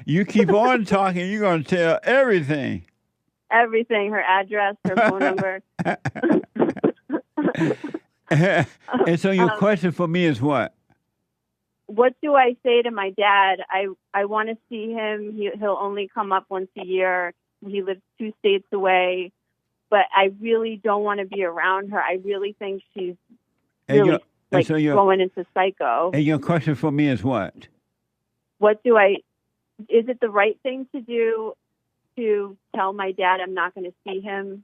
You keep on talking, you're going to tell everything. Everything, her address, her phone number. And so your question for me is what? What do I say to my dad? I want to see him. He'll only come up once a year. He lives 2 states away. But I really don't want to be around her. I really think she's really going into psycho. And your question for me is what? Is it the right thing to do to tell my dad I'm not going to see him?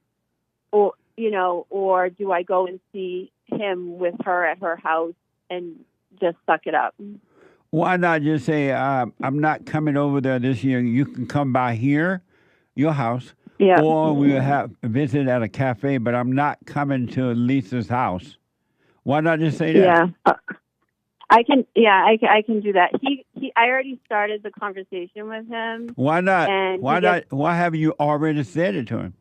Or do I go and see him with her at her house and just suck it up? Why not just say, I'm not coming over there this year. You can come by here, your house. Yeah. Or we'll have a visit at a cafe, but I'm not coming to Lisa's house. Why not just say that? Yeah. I can do that. I already started the conversation with him. Why not? Why haven't you already said it to him?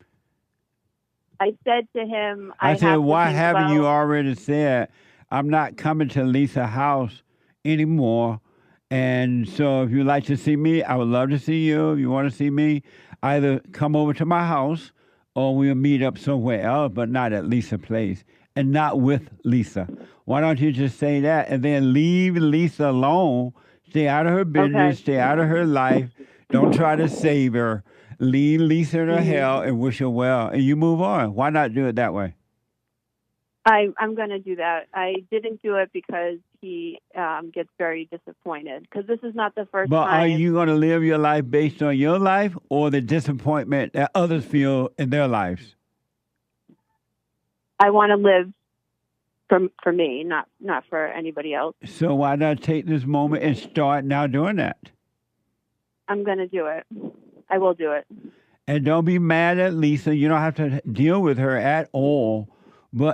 I said to him, I said, why haven't you already said, I'm not coming to Lisa's house anymore? And so if you'd like to see me, I would love to see you. If you want to see me, either come over to my house or we'll meet up somewhere else, but not at Lisa's place and not with Lisa. Why don't you just say that and then leave Lisa alone? Stay out of her business, Stay out of her life. Don't try to save her. Leave Lisa to hell and wish her well, and you move on. Why not do it that way? I'm going to do that. I didn't do it because he gets very disappointed, because this is not the first time. But are you going to live your life based on your life or the disappointment that others feel in their lives? I want to live for me, not for anybody else. So why not take this moment and start now doing that? I'm going to do it. I will do it. And don't be mad at Lisa. You don't have to deal with her at all.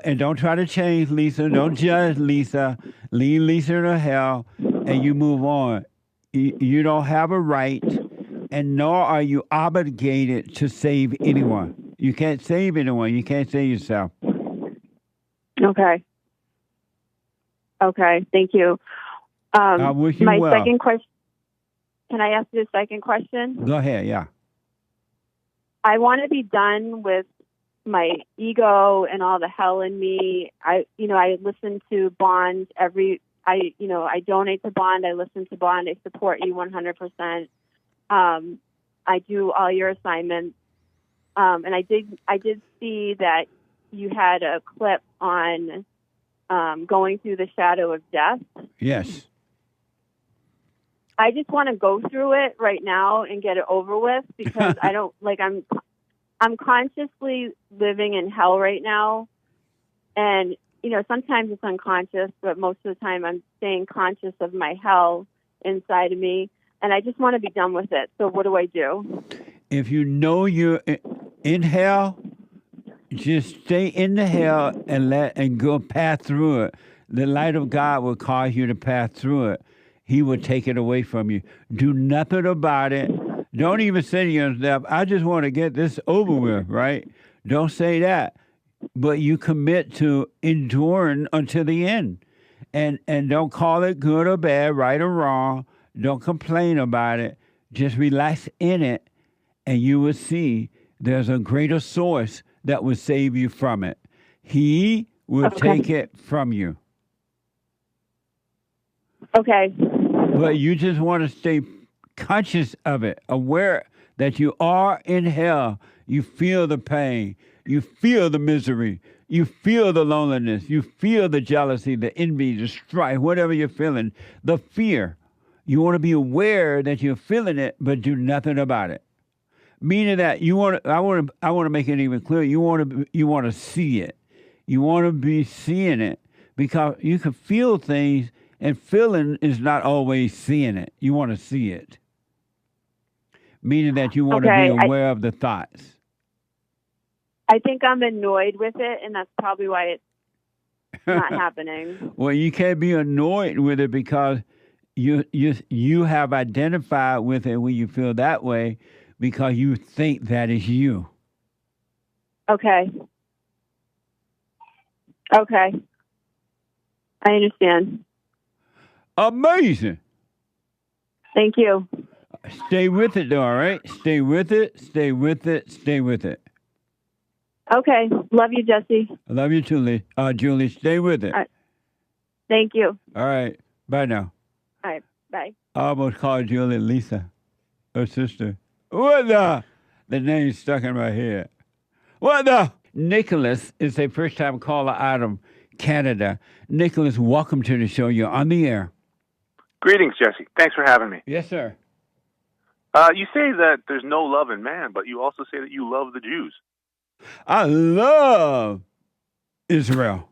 And don't try to change Lisa. Don't judge Lisa. Leave Lisa to hell, and you move on. You don't have a right, and nor are you obligated to save anyone. You can't save anyone. You can't save yourself. Okay. Thank you. I wish you well. My second question. Can I ask you a second question? Go ahead. Yeah. I want to be done with my ego and all the hell in me. I listen to Bond I donate to Bond. I listen to Bond. I support you 100%. I do all your assignments. And I did see that you had a clip on going through the shadow of death. Yes. I just want to go through it right now and get it over with, because I don't I'm consciously living in hell right now. And, sometimes it's unconscious, but most of the time I'm staying conscious of my hell inside of me. And I just want to be done with it. So what do I do? If you know you're in hell, just stay in the hell and go pass through it. The light of God will cause you to pass through it. He will take it away from you. Do nothing about it. Don't even say to yourself, I just want to get this over with, right? Don't say that. But you commit to enduring until the end. And don't call it good or bad, right or wrong. Don't complain about it. Just relax in it, and you will see there's a greater source that will save you from it. He will take it from you. Okay. But you just want to stay conscious of it, aware that you are in hell. You feel the pain. You feel the misery. You feel the loneliness. You feel the jealousy, the envy, the strife, whatever you're feeling, the fear. You want to be aware that you're feeling it, but do nothing about it. Meaning that I want to make it even clearer. You want to see it. You want to be seeing it, because you can feel things, and feeling is not always seeing it. You want to see it. Meaning that you want to be aware of the thoughts. I think I'm annoyed with it, and that's probably why it's not happening. Well, you can't be annoyed with it, because you have identified with it when you feel that way because you think that is you. Okay. Okay. I understand. Amazing. Thank you. Stay with it, though, all right? Stay with it, stay with it, stay with it. Okay. Love you, Jesse. I love you too, Julie. Stay with it. All right. Thank you. All right. Bye now. All right. Bye. I almost called Julie Lisa, her sister. What the? The name's stuck in my head. What the? Nicholas is a first-time caller out of Canada. Nicholas, welcome to the show. You're on the air. Greetings, Jesse. Thanks for having me. Yes, sir. You say that there's no love in man, but you also say that you love the Jews. I love Israel.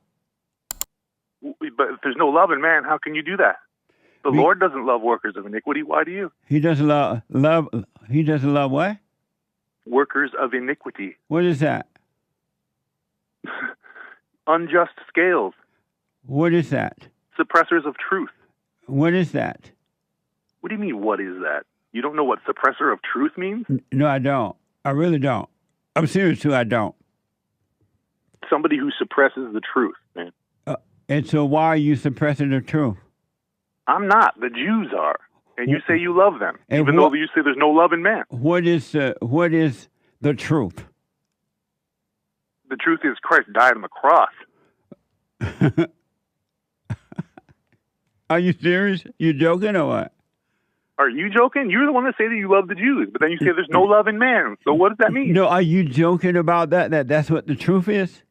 But if there's no love in man, how can you do that? The Lord doesn't love workers of iniquity. Why do you? He doesn't love. He doesn't love what? Workers of iniquity. What is that? Unjust scales. What is that? Suppressors of truth. What is that? What do you mean, what is that? You don't know what suppressor of truth means? No, I don't. I really don't. I'm serious, too. I don't. Somebody who suppresses the truth, man. And so why are you suppressing the truth? I'm not. The Jews are. And you say you love them, even though you say there's no love in man. What is the truth? The truth is Christ died on the cross. Are you serious? You joking or what? Are you joking? You're the one that say that you love the Jews, but then you say there's no love in man. So what does that mean? No, are you joking about that? That's what the truth is?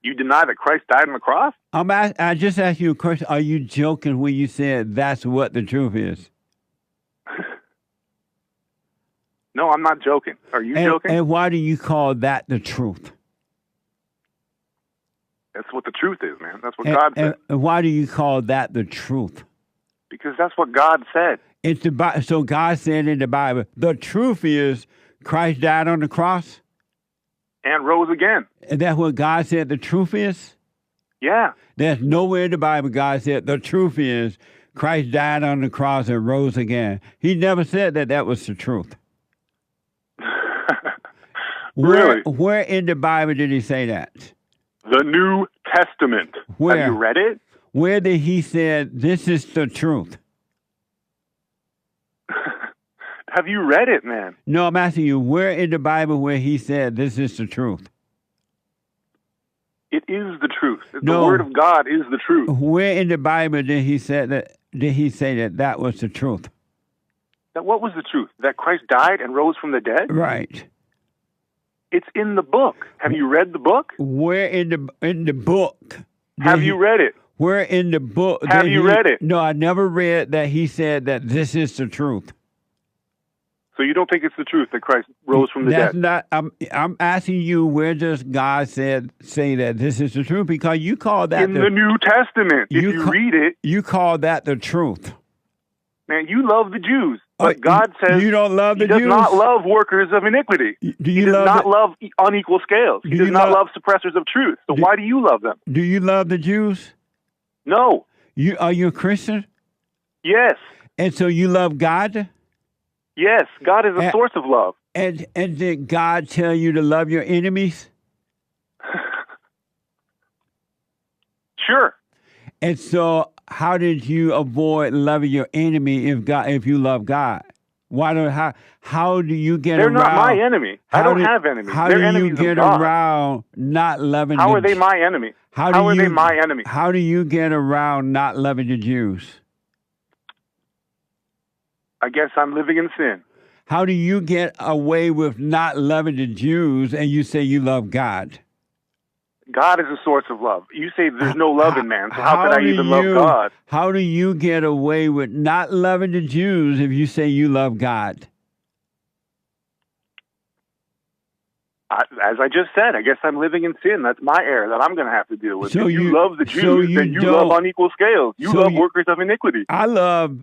You deny that Christ died on the cross? I just asked you a question. Are you joking when you said that's what the truth is? No, I'm not joking. Are you joking? And why do you call that the truth? That's what the truth is, man. That's what God said. And why do you call that the truth? Because that's what God said. So God said in the Bible, the truth is Christ died on the cross? And rose again. And that's what God said the truth is? Yeah. There's nowhere in the Bible God said the truth is Christ died on the cross and rose again. He never said that was the truth. Really? Where in the Bible did he say that? The New Testament. Where? Have you read it? Where did he say this is the truth? Have you read it, man? No, I'm asking you, where in the Bible where he said this is the truth? It is the truth. The Word of God is the truth. Where in the Bible did he say that was the truth? That what was the truth? That Christ died and rose from the dead? Right. It's in the book. Have you read the book? Where in the book? Have you read it? Where in the book? Have you read it? No, I never read that he said that this is the truth. So you don't think it's the truth that Christ rose from the dead? That's not. I'm asking you, where does God say that this is the truth? Because you call that in the New Testament. If you read it, you call that the truth. Man, you love the Jews, but God says you don't love the Jews. He does not love workers of iniquity. He does not love unequal scales. He does not love suppressors of truth. So why do you love them? Do you love the Jews? No. Are you a Christian? Yes. And so you love God? Yes, God is a source of love. And did God tell you to love your enemies? Sure. And so how did you avoid loving your enemy if you love God? How do you get They're around? They're not my enemy. I don't have enemies. How They're do you enemies get of God. around not loving How are they my enemy? How are they my enemy? How do you get around not loving the Jews? I guess I'm living in sin. How do you get away with not loving the Jews and you say you love God? God is a source of love. You say there's no love in man, so how could I even love God? How do you get away with not loving the Jews if you say you love God? As I just said, I guess I'm living in sin. That's my error that I'm going to have to deal with. So if you love the Jews, then you love unequal scales. You love workers of iniquity. I love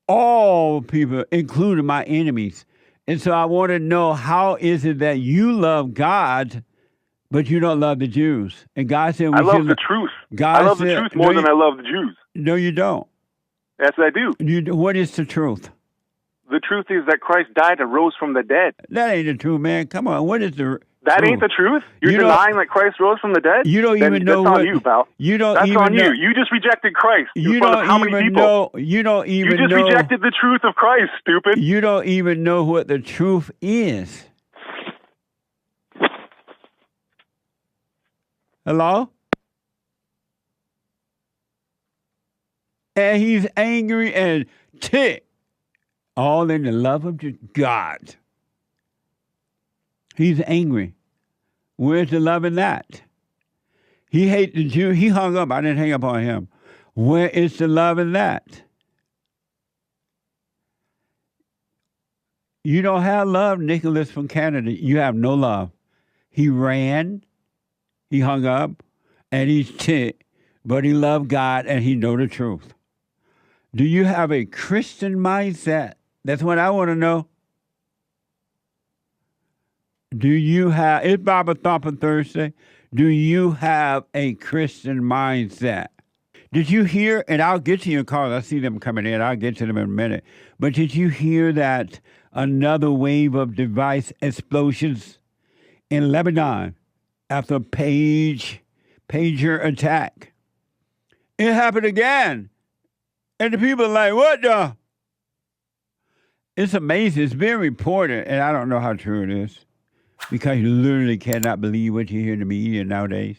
all people, including my enemies. And so I want to know, how is it that you love God, but you don't love the Jews? And God said, I love the truth. I love the truth more than I love the Jews. No, you don't. Yes, I do. What is the truth? The truth is that Christ died and rose from the dead. That ain't the truth, man. Come on. What is the That truth? ain't the truth? You're denying that Christ rose from the dead? You don't even know that's what... on you, pal. That's on you. You just rejected Christ in front of how many people? You don't even know... You just rejected the truth of Christ, stupid. You don't even know what the truth is. Hello? And he's angry and ticked. All in the love of God. He's angry. Where's the love in that? He hates the Jew. He hung up. I didn't hang up on him. Where is the love in that? You don't have love, Nicholas from Canada. You have no love. He ran. He hung up. And he's ticked. But he loved God and he know the truth. Do you have a Christian mindset? That's what I want to know. Do you have, it's Bible Thumping Thursday, do you have a Christian mindset? Did you hear, and I'll get to your calls, I see them coming in, I'll get to them in a minute, but did you hear that another wave of device explosions in Lebanon after a pager attack? It happened again. And the people are like, what the? It's amazing. It's being reported, and I don't know how true it is because you literally cannot believe what you hear in the media nowadays.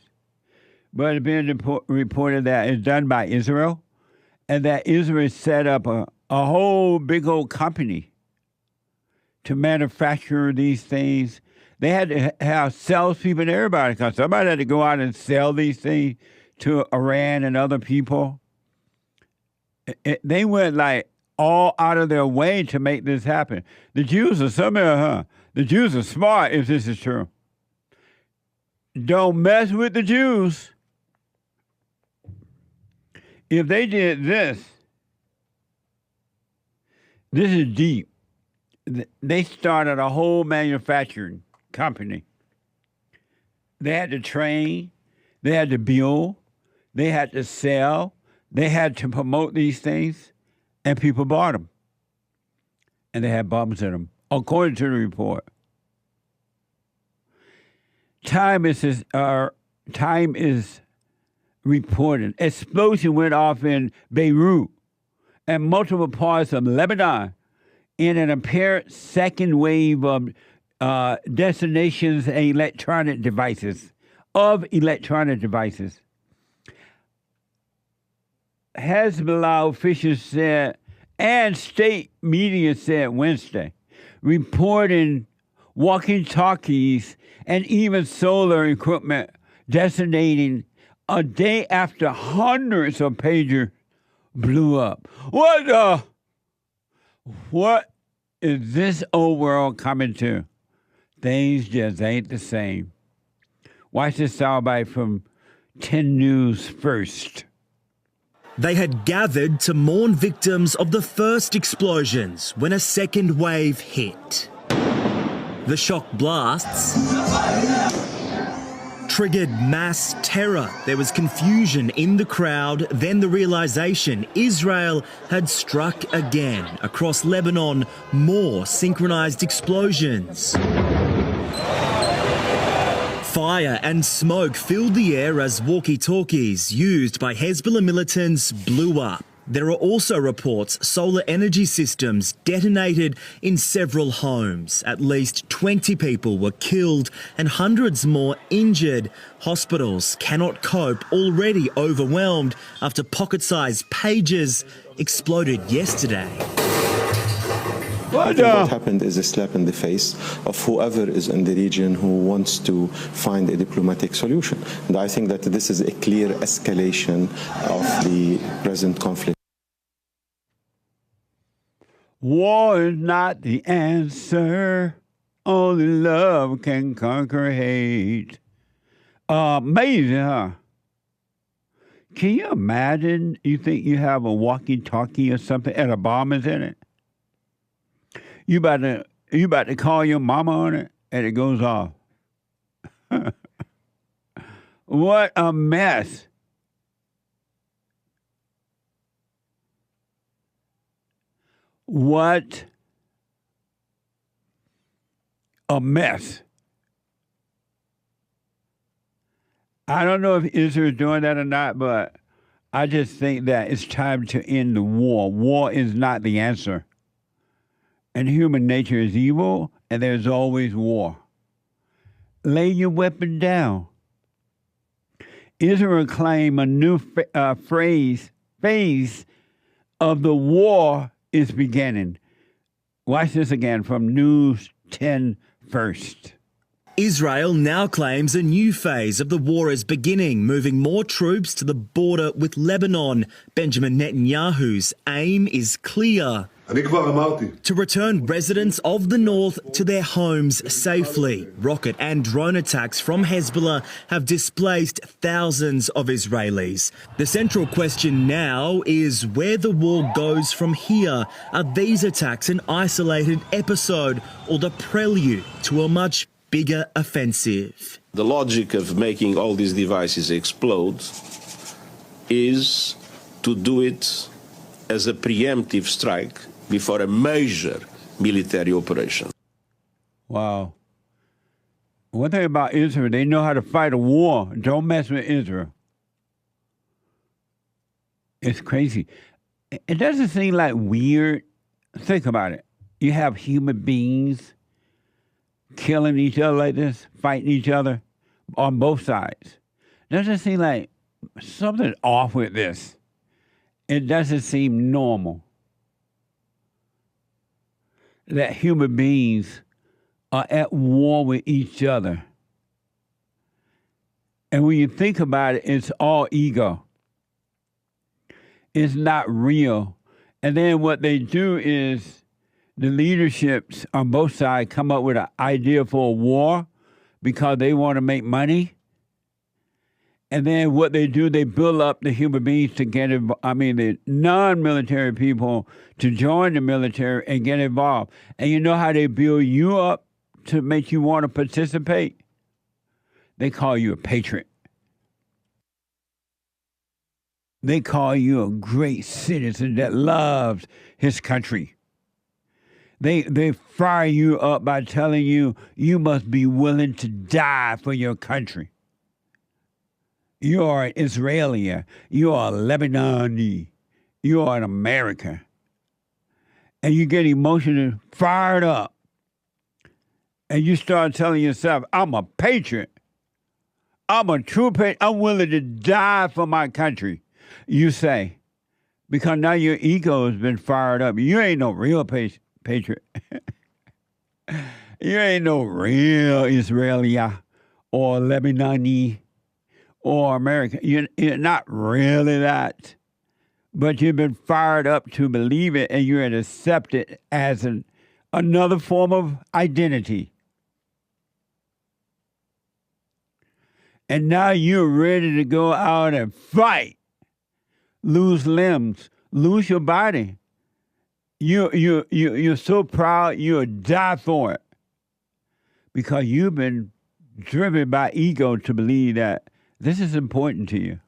But it's being reported that it's done by Israel and that Israel set up a whole big old company to manufacture these things. They had to have salespeople and everybody because somebody had to go out and sell these things to Iran and other people. They went like all out of their way to make this happen. The Jews are the Jews are smart if this is true. Don't mess with the Jews. If they did this is deep. They started a whole manufacturing company. They had to train, they had to build, they had to sell, they had to promote these things. And people bought them. And they had bombs in them, according to the report. Time is reporting. Explosion went off in Beirut and multiple parts of Lebanon in an apparent second wave of destinations and electronic devices. Hezbollah officials said, and state media said Wednesday, reporting walkie-talkies and even solar equipment detonating a day after hundreds of pagers blew up. What is this old world coming to? Things just ain't the same. Watch this soundbite from 10 News first. They had gathered to mourn victims of the first explosions when a second wave hit. The shock blasts triggered mass terror. There was confusion in the crowd, then the realisation Israel had struck again. Across Lebanon, more synchronised explosions. Fire and smoke filled the air as walkie-talkies used by Hezbollah militants blew up. There are also reports solar energy systems detonated in several homes. At least 20 people were killed and hundreds more injured. Hospitals cannot cope, already overwhelmed after pocket-sized pagers exploded yesterday. I think what happened is a slap in the face of whoever is in the region who wants to find a diplomatic solution. And I think that this is a clear escalation of the present conflict. War is not the answer. Only love can conquer hate. Amazing, huh? Can you imagine you think you have a walkie-talkie or something and a bomb is in it? You about to call your mama on it, and it goes off. What a mess. What a mess. I don't know if Israel is doing that or not, but I just think that it's time to end the war. War is not the answer. And human nature is evil, and there's always war. Lay your weapon down. Israel claimed a new phase of the war is beginning. Watch this again from News 10 First. Israel now claims a new phase of the war is beginning, moving more troops to the border with Lebanon. Benjamin Netanyahu's aim is clear: to return residents of the north to their homes safely. Rocket and drone attacks from Hezbollah have displaced thousands of Israelis. The central question now is where the war goes from here. Are these attacks an isolated episode or the prelude to a much bigger offensive? The logic of making all these devices explode is to do it as a preemptive strike before a major military operation. Wow. One thing about Israel, they know how to fight a war. Don't mess with Israel. It's crazy. It doesn't seem like weird. Think about it. You have human beings killing each other like this, fighting each other on both sides. Doesn't seem like something off with this. It doesn't seem normal that human beings are at war with each other. And when you think about it, it's all ego. It's not real. And then what they do is the leaderships on both sides come up with an idea for a war because they want to make money. And then what they do, they build up the human beings to get involved. I mean, the non-military people to join the military and get involved. And you know how they build you up to make you want to participate? They call you a patriot. They call you a great citizen that loves his country. They fire you up by telling you you must be willing to die for your country. You are an Israeli. You are a Lebanese. You are an American. And you get emotionally fired up. And you start telling yourself, I'm a patriot. I'm a true patriot. I'm willing to die for my country. You say, because now your ego has been fired up. You ain't no real patriot. You ain't no real Israeli or Lebanese or American. You're not really that. But you've been fired up to believe it, and you're accepted as another form of identity. And now you're ready to go out and fight, lose limbs, lose your body. You're so proud you'll die for it because you've been driven by ego to believe that this is important to you.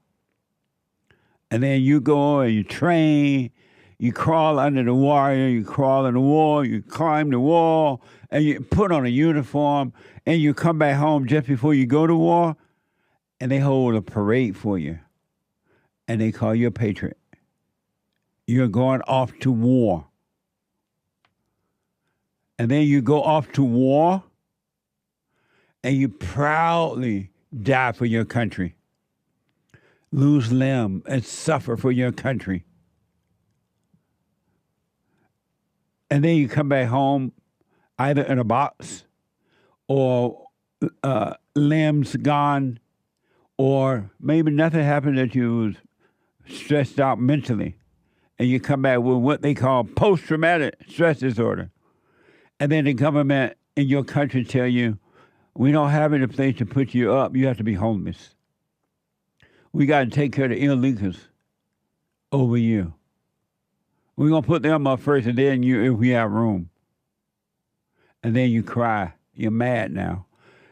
And then you go and you train, you crawl under the wire, you crawl in the wall, you climb the wall, and you put on a uniform, and you come back home just before you go to war, and they hold a parade for you, and they call you a patriot. You're going off to war. And then you go off to war, and you proudly die for your country, lose limb, and suffer for your country. And then you come back home either in a box or limbs gone, or maybe nothing happened that you was stressed out mentally. And you come back with what they call post-traumatic stress disorder. And then the government in your country tell you, we don't have any place to put you up. You have to be homeless. We got to take care of the illegals over you. We're going to put them up first, and then you, if we have room. And then you cry. You're mad now.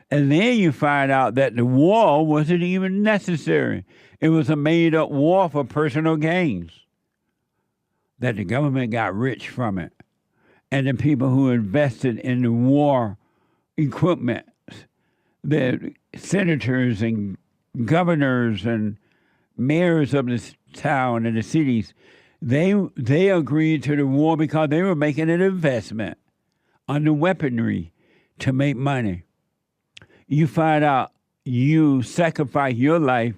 And then you find out that the war wasn't even necessary. It was a made-up war for personal gains. that the government got rich from it. And the people who invested in the war equipment, the senators and governors and mayors of this town and the cities, they agreed to the war because they were making an investment on the weaponry to make money. You find out you sacrifice your life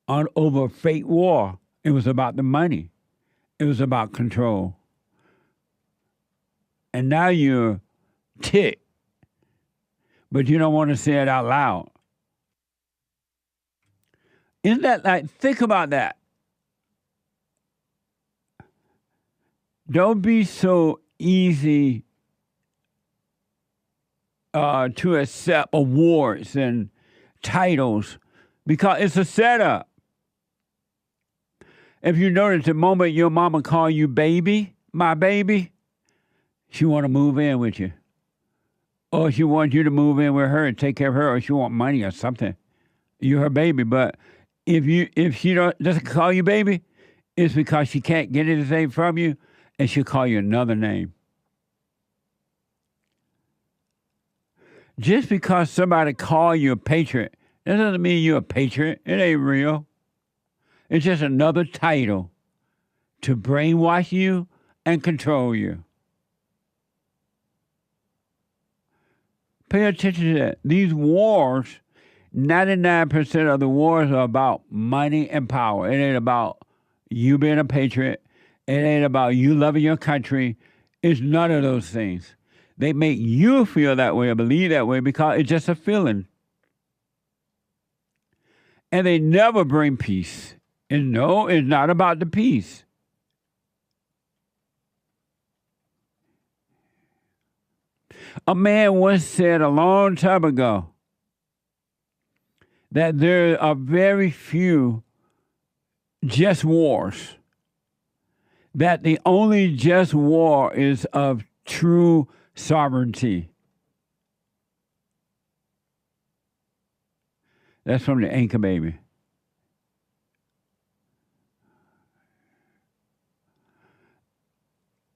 over a fake war. It was about the money. It was about control. And now you're ticked, but you don't want to say it out loud. Isn't that like, think about that. Don't be so easy to accept awards and titles because it's a setup. If you notice, the moment your mama call you baby, my baby, she want to move in with you. Or she wants you to move in with her and take care of her, or she want money or something. You're her baby. But if she doesn't call you baby, it's because she can't get anything from you, and she'll call you another name. Just because somebody call you a patriot, that doesn't mean you're a patriot. It ain't real. It's just another title to brainwash you and control you. Pay attention to that. These wars, 99% of the wars are about money and power. It ain't about you being a patriot. It ain't about you loving your country. It's none of those things. They make you feel that way or believe that way because it's just a feeling. And they never bring peace. And no, it's not about the peace. A man once said a long time ago that there are very few just wars, that the only just war is of true sovereignty. That's from the Anchor Baby.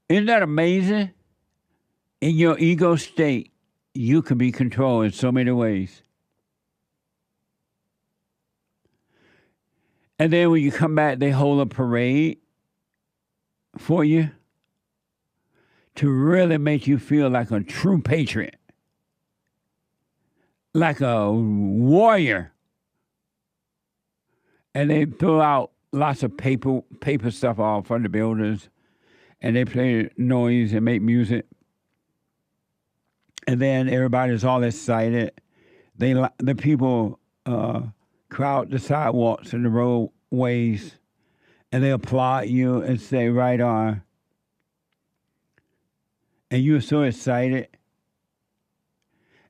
Isn't that amazing? In your ego state, you can be controlled in so many ways. And then when you come back, they hold a parade for you to really make you feel like a true patriot, like a warrior. And they throw out lots of paper stuff all from the buildings, and they play noise and make music. And then everybody's all excited. The people crowd the sidewalks and the roadways, and they applaud you and say, right on. And you're so excited.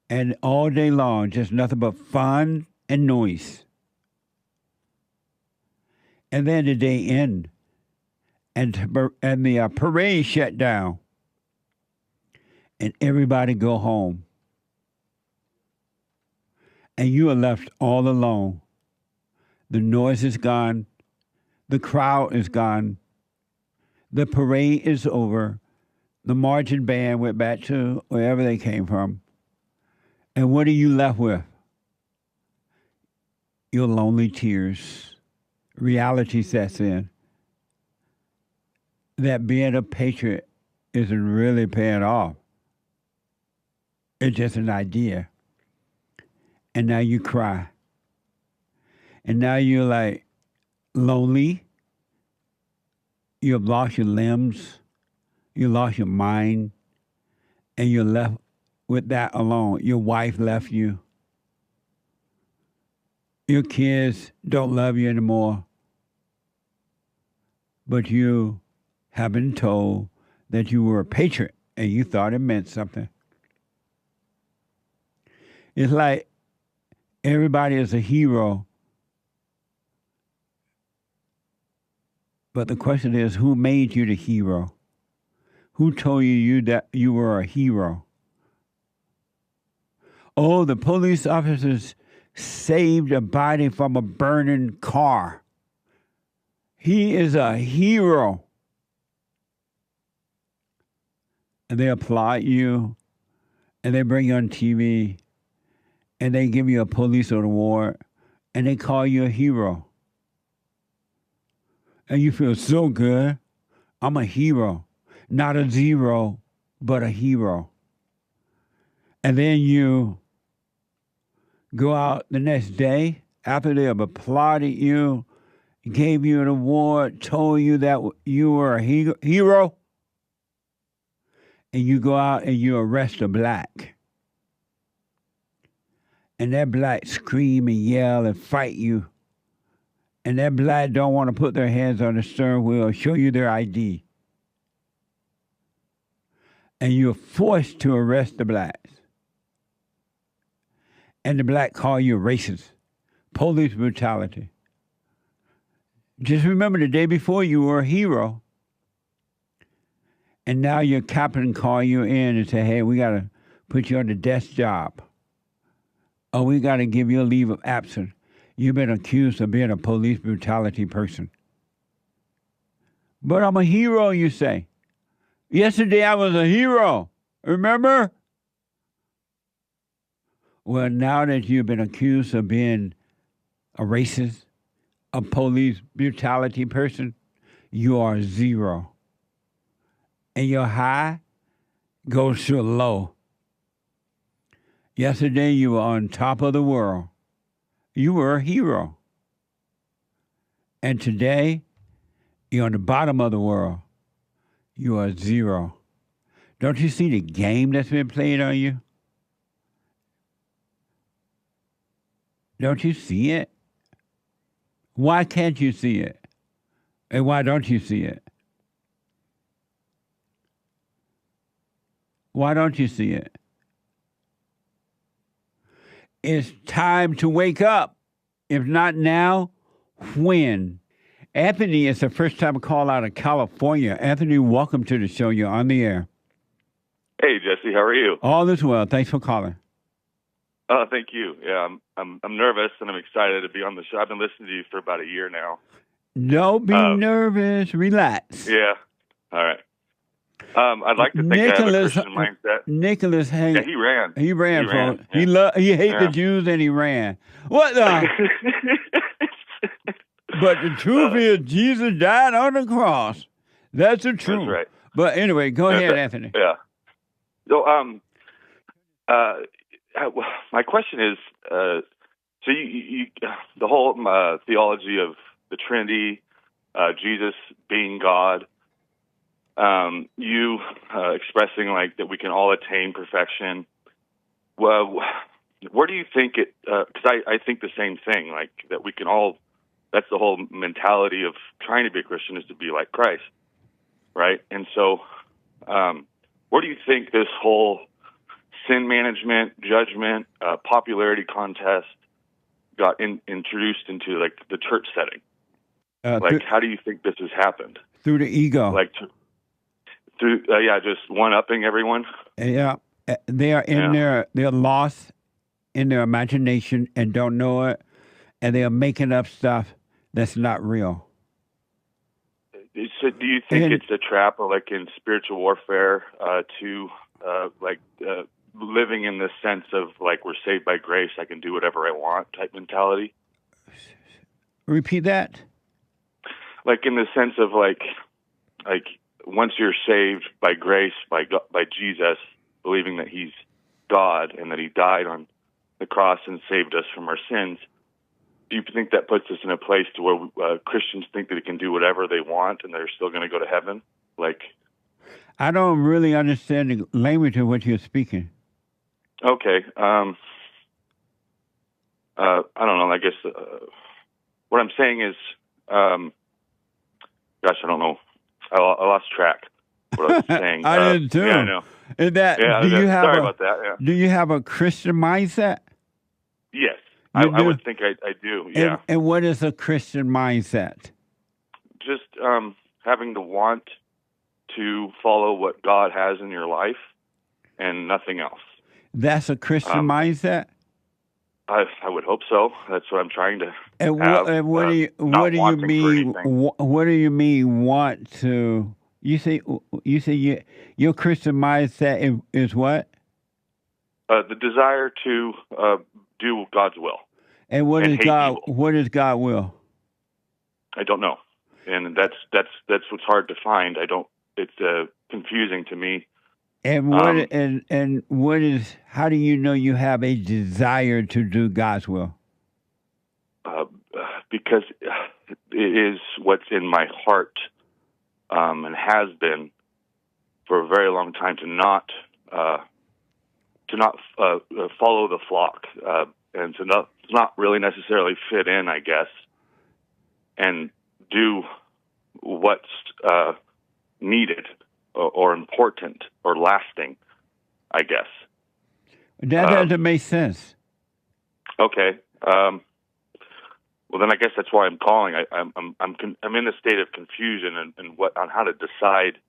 And all day long, just nothing but fun and noise. And then the day ends, and the parade shut down. And everybody go home. And you are left all alone. The noise is gone. The crowd is gone. The parade is over. The marching band went back to wherever they came from. And what are you left with? Your lonely tears. Reality sets in. That being a patriot isn't really paying off. It's just an idea. And now you cry. And now you're like lonely. You've lost your limbs. You lost your mind. And you're left with that alone. Your wife left you. Your kids don't love you anymore. But you have been told that you were a patriot and you thought it meant something. It's like everybody is a hero. But the question is, who made you the hero? Who told you that you were a hero? Oh, the police officers saved a body from a burning car. He is a hero. and they applaud you, and they bring you on TV, and they give you a police award, and they call you a hero. And you feel so good. I'm a hero. Not a zero, but a hero. And then you go out the next day after they have applauded you, gave you an award, told you that you were a hero, and you go out and you arrest a black. And that black scream and yell and fight you. And that black don't want to put their hands on the steering wheel, show you their ID. And you're forced to arrest the blacks. And the black call you racist, police brutality. Just remember the day before you were a hero. And now your captain call you in and say, hey, we got to put you on the desk job. Or we got to give you a leave of absence. You've been accused of being a police brutality person. But I'm a hero, you say. Yesterday I was a hero. Remember? Well, now that you've been accused of being a racist, a police brutality person, you are zero. And your high goes to a low. Yesterday you were on top of the world. You were a hero. And today you're on the bottom of the world. You are zero. Don't you see the game that's been played on you? Don't you see it? Why can't you see it? And why don't you see it? Why don't you see it? It's time to wake up. If not now, when? Anthony is the first time call out of California. Anthony, welcome to the show. You're on the air. Hey, Jesse, how are you? All is well. Thanks for calling. Thank you. Yeah, I'm nervous and I'm excited to be on the show. I've been listening to you for about a year now. Don't be nervous. Relax. Yeah. All right. I'd like to think I have a Christian mindset. Nicholas, hey, yeah, he ran. He ran. He hated the Jews and he ran. What the? But the truth is, Jesus died on the cross. That's the truth. That's right. But anyway, go ahead, Anthony. Yeah. So, my question is, so you the whole theology of the Trinity, Jesus being God, you expressing like that we can all attain perfection. Well, where do you think it? Because I think the same thing, like that we can all. That's the whole mentality of trying to be a Christian is to be like Christ, right? And so, where do you think this whole sin management, judgment, popularity contest got introduced into like the church setting? How do you think this has happened? Through the ego. Through just one-upping everyone? Yeah. They are in they're lost in their imagination and don't know it, and they are making up stuff that's not real. So do you think it's a trap, or like in spiritual warfare, to living in the sense of like we're saved by grace, I can do whatever I want type mentality? Repeat that. Like in the sense of like once you're saved by grace, by Jesus, believing that he's God and that he died on the cross and saved us from our sins, do you think that puts us in a place to where Christians think that they can do whatever they want and they're still going to go to heaven? I don't really understand the language of what you're speaking. Okay. I don't know. I guess what I'm saying is, I don't know. I lost track what I was saying. I did too. Yeah, I know. Sorry about that. Yeah. Do you have a Christian mindset? Yes. I would think I do, yeah. And what is a Christian mindset? Just having the want to follow what God has in your life and nothing else. That's a Christian mindset? I would hope so. That's what I'm trying to have. What do you mean? What do you mean want to? You say your Christian mindset is what? The desire to do God's will. And what is God? Evil. What is God will? I don't know, and that's what's hard to find. It's confusing to me. And what and what is? How do you know you have a desire to do God's will? Because it is what's in my heart, and has been for a very long time to not follow the flock, and to not really necessarily fit in, I guess, and do what's needed or important or lasting, I guess. That doesn't make sense. Okay. Well, then I guess that's why I'm calling. I'm in a state of confusion and on how to decide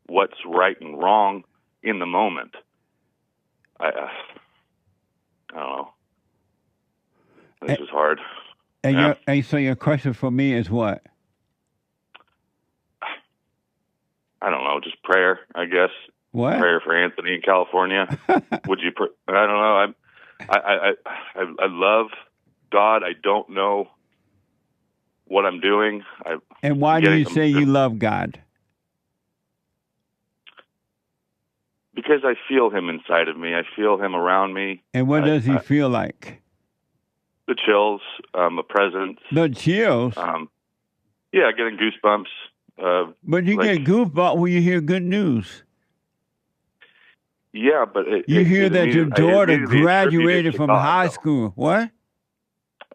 what's right and wrong in the moment. I don't know. This is hard. And so your question for me is what? I don't know. Just prayer, I guess. What? Prayer for Anthony in California. Would you? I don't know. I love God. I don't know what I'm doing. And why do you say you love God? Because I feel Him inside of me. I feel Him around me. And what does He feel like? The chills, the presence. The chills? Yeah, getting goosebumps. But you get goosebumps when you hear good news. Yeah, but you hear that your daughter graduated from high school. What?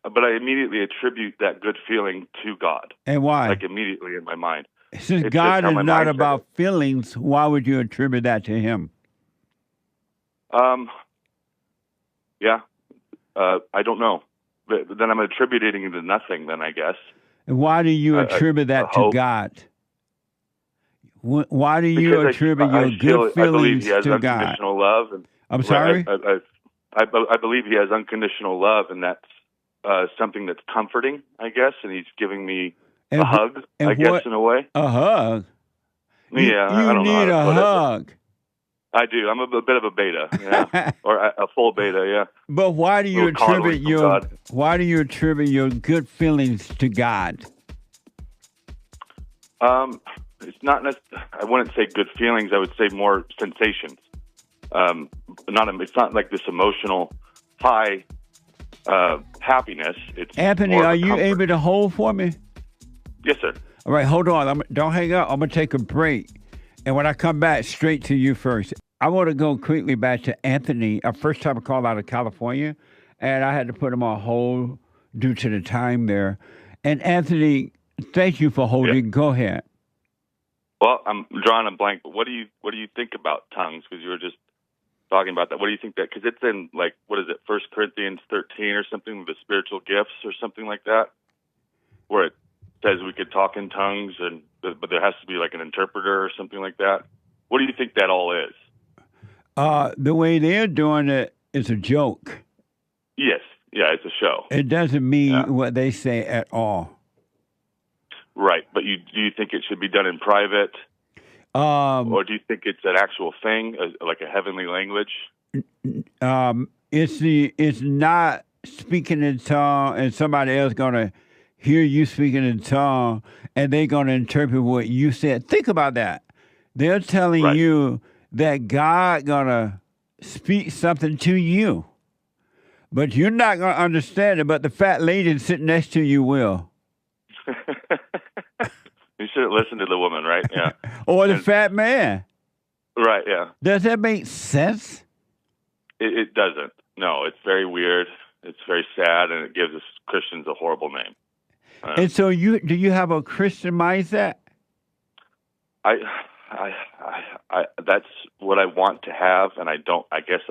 But I immediately attribute that good feeling to God. And why? Like immediately in my mind. Since God is not about feelings, why would you attribute that to Him? Yeah. I don't know. But then I'm attributing it to nothing, then, I guess. And why do you attribute that to God? Why do you attribute your good feelings to God? Unconditional love. And, I'm sorry? I believe He has unconditional love, and that's something that's comforting, I guess, and He's giving me a hug, I guess, in a way. A hug? Yeah, I don't know. You need a hug. I do. I'm a bit of a beta, yeah, or a full beta, yeah. But why do you attribute your good feelings to God? It's not. I wouldn't say good feelings. I would say more sensations. It's not like this emotional high happiness. It's Anthony, are you able to hold for me? Yes, sir. All right, hold on. Don't hang up. I'm going to take a break. And when I come back, straight to you first. I want to go quickly back to Anthony, a first-time call out of California, and I had to put him on hold due to the time there. And Anthony, thank you for holding. Yeah. Go ahead. Well, I'm drawing a blank, but what do you think about tongues? Because you were just talking about that. What do you think that? Because it's in, like, what is it, 1 Corinthians 13 or something, with the spiritual gifts or something like that, where it says we could talk in tongues, but there has to be like an interpreter or something like that. What do you think that all is? The way they're doing it is a joke. Yes. Yeah, it's a show. It doesn't mean what they say at all. Right. But do you think it should be done in private? Or do you think it's an actual thing, like a heavenly language? It's not speaking in tongue and somebody else going to hear you speaking in tongue, and they're going to interpret what you said. Think about that. They're telling you that God going to speak something to you, but you're not going to understand it, but the fat lady sitting next to you will. You should have listened to the woman, right? Yeah. Or the fat man. Right, yeah. Does that make sense? It doesn't. No, it's very weird. It's very sad, and it gives us Christians a horrible name. And so do you have a Christian mindset? I that's what I want to have, and I don't. I guess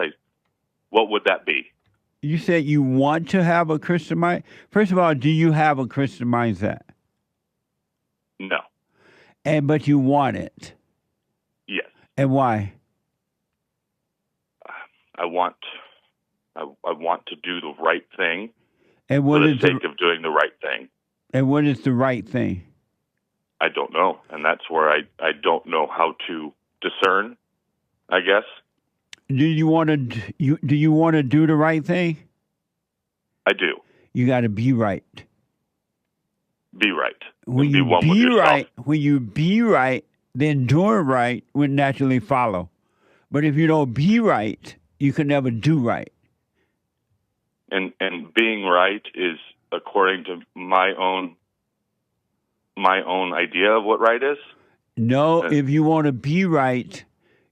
what would that be? You said you want to have a Christian mind. First of all, do you have a Christian mindset? No. But you want it. Yes. And why? I want to do the right thing. And what for the sake of doing the right thing. And what is the right thing? I don't know, and that's where I don't know how to discern, I guess. Do you want to do the right thing? I do. You got to be right. Be right. When you be right, then doing right would naturally follow. But if you don't be right, you can never do right. And being right is according to my own idea of what right is? No, if you want to be right,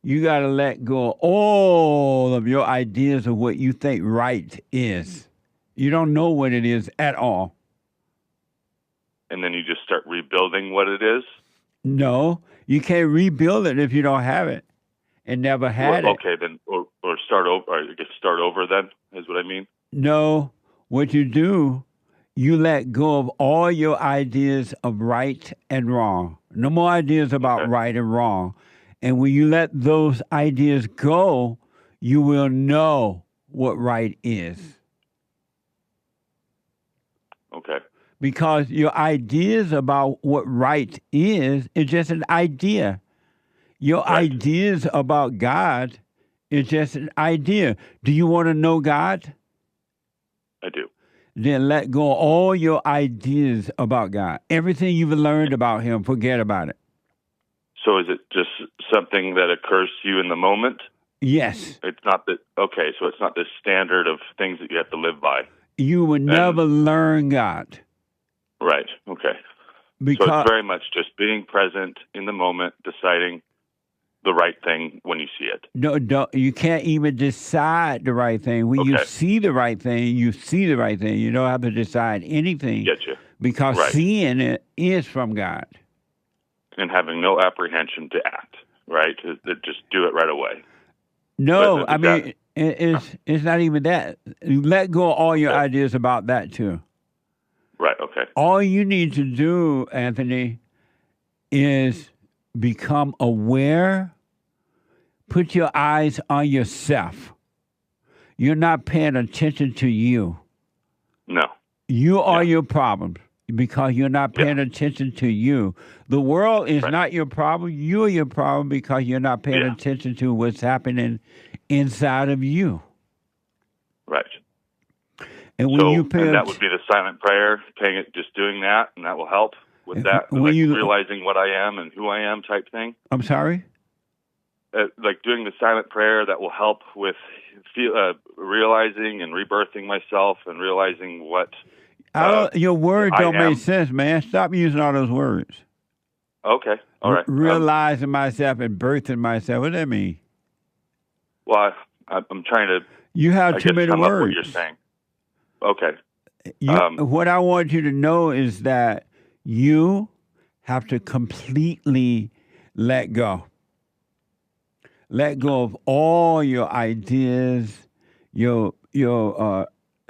you got to let go of all of your ideas of what you think right is. You don't know what it is at all. And then you just start rebuilding what it is? No, you can't rebuild it if you don't have it and never had it. Okay, then, or start over, or I guess start over then, is what I mean? No, what you do, you let go of all your ideas of right and wrong. No more ideas about right and wrong. And when you let those ideas go, you will know what right is. Okay. Because your ideas about what right is just an idea. Your ideas about God is just an idea. Do you want to know God? I do. Then let go of all your ideas about God. Everything you've learned about him, forget about it. So is it just something that occurs to you in the moment? Yes. It's not that, okay, so it's not this standard of things that you have to live by. You would never learn God. Right, okay. Because, so it's very much just being present in the moment, deciding the right thing when you see it. No, you can't even decide the right thing. When you see the right thing, you see the right thing. You don't have to decide anything. Get you. Because seeing it is from God. And having no apprehension to act, right? To just do it right away. No, I mean, it's not even that. You let go of all your ideas about that, too. Right, okay. All you need to do, Anthony, is become aware, put your eyes on yourself. You're not paying attention to you. No. You are your problems because you're not paying attention to you. The world is not your problem. You're your problem because you're not paying attention to what's happening inside of you. Right. And when you pay that would be the silent prayer, just doing that, and that will help with that, like realizing what I am and who I am type thing. I'm sorry? Like doing the silent prayer that will help with realizing and rebirthing myself and realizing what your words don't make sense, man. Stop using all those words. Okay, all right. Realizing myself and birthing myself. What does that mean? Well, I'm trying to. You have too many words. What you're saying. Okay. What I want you to know is that you have to completely let go. Let go of all your ideas, your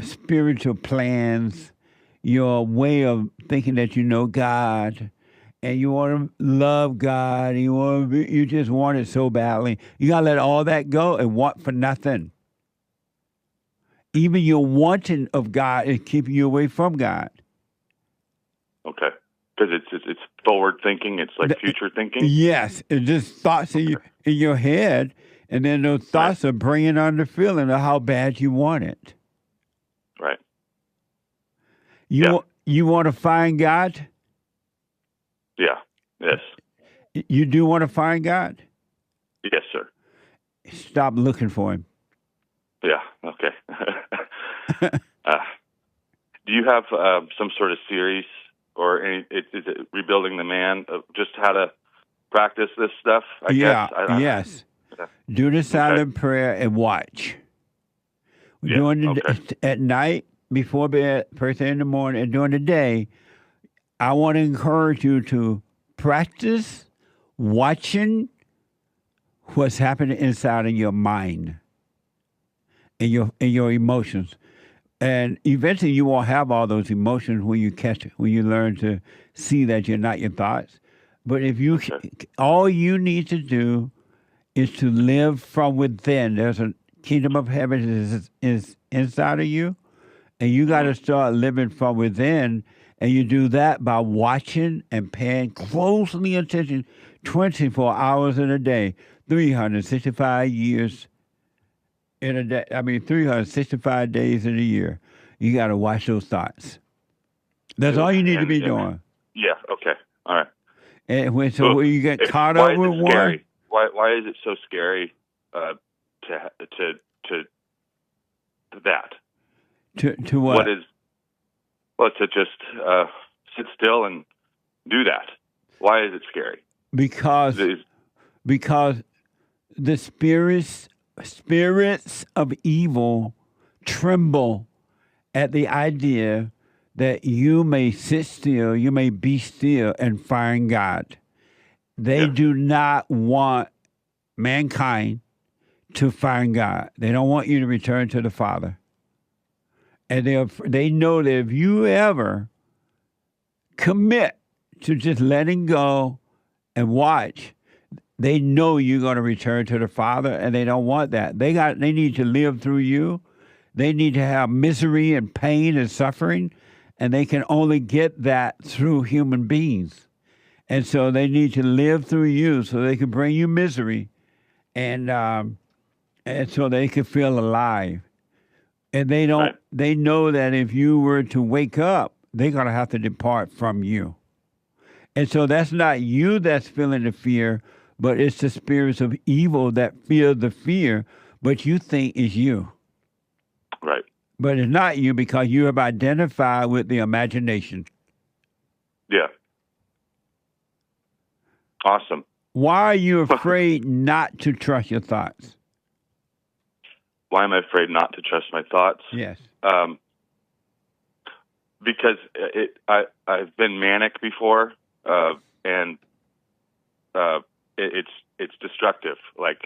spiritual plans, your way of thinking that you know God, and you want to love God. You just want it so badly. You gotta let all that go and want for nothing. Even your wanting of God is keeping you away from God. Okay. Because it's forward thinking. It's like future thinking. Yes. It's just thoughts in your head, and then those thoughts are bringing on the feeling of how bad you want it. Right. You want to find God? Yeah. Yes. You do want to find God? Yes, sir. Stop looking for him. Yeah. Okay. Do you have some sort of series or is it Rebuilding the Man of just how to practice this stuff? I guess. Yes. Do the silent prayer and watch. At night, before bed, first thing in the morning, and during the day, I want to encourage you to practice watching what's happening inside of your mind and your emotions. And eventually you won't have all those emotions when you learn to see that you're not your thoughts. But if all you need to do is to live from within. There's a kingdom of heaven is inside of you, and you got to start living from within And you do that by watching and paying closely attention 24 hours in a day, 365 years in a day. 365 days in a year. You got to watch those thoughts. That's all you need to be doing. Yeah. Okay. All right. And when you get caught up with one, why is it so scary to that? To what? To just sit still and do that. Why is it scary? Because the spirits of evil tremble at the idea that you may sit still, you may be still and find God. They do not want mankind to find God. They don't want you to return to the Father. And they know that if you ever commit to just letting go and watch, they know you're going to return to the Father, and they don't want that. They need to live through you. They need to have misery and pain and suffering, and they can only get that through human beings. And so they need to live through you so they can bring you misery, and so they can feel alive. And they don't. Right. They know that if you were to wake up, they're going to have to depart from you. And so that's not you that's feeling the fear, but it's the spirits of evil that feel the fear, but you think it's you. Right. But it's not you because you have identified with the imagination. Yeah. Awesome. Why are you afraid not to trust your thoughts? Why am I afraid not to trust my thoughts? Yes. Because I've been manic before, and it's destructive. Like,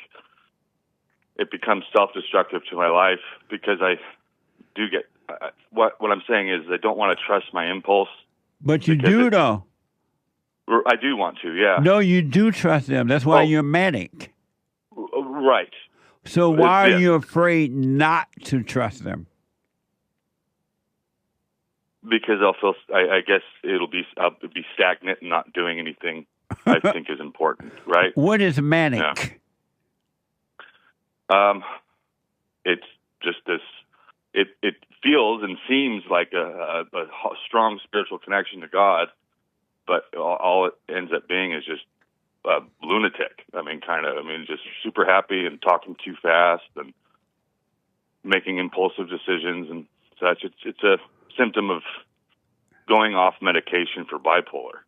it becomes self-destructive to my life because I do get what I'm saying is I don't want to trust my impulse. But you do, though. I do want to, yeah. No, you do trust them. That's why you're manic. Right. So why are you afraid not to trust them? Because I guess I'll be stagnant and not doing anything I think is important, right? What is manic? Yeah. It's just this. It feels and seems like a strong spiritual connection to God, but all it ends up being is just lunatic. Just super happy and talking too fast and making impulsive decisions and such. It's a symptom of going off medication for bipolar.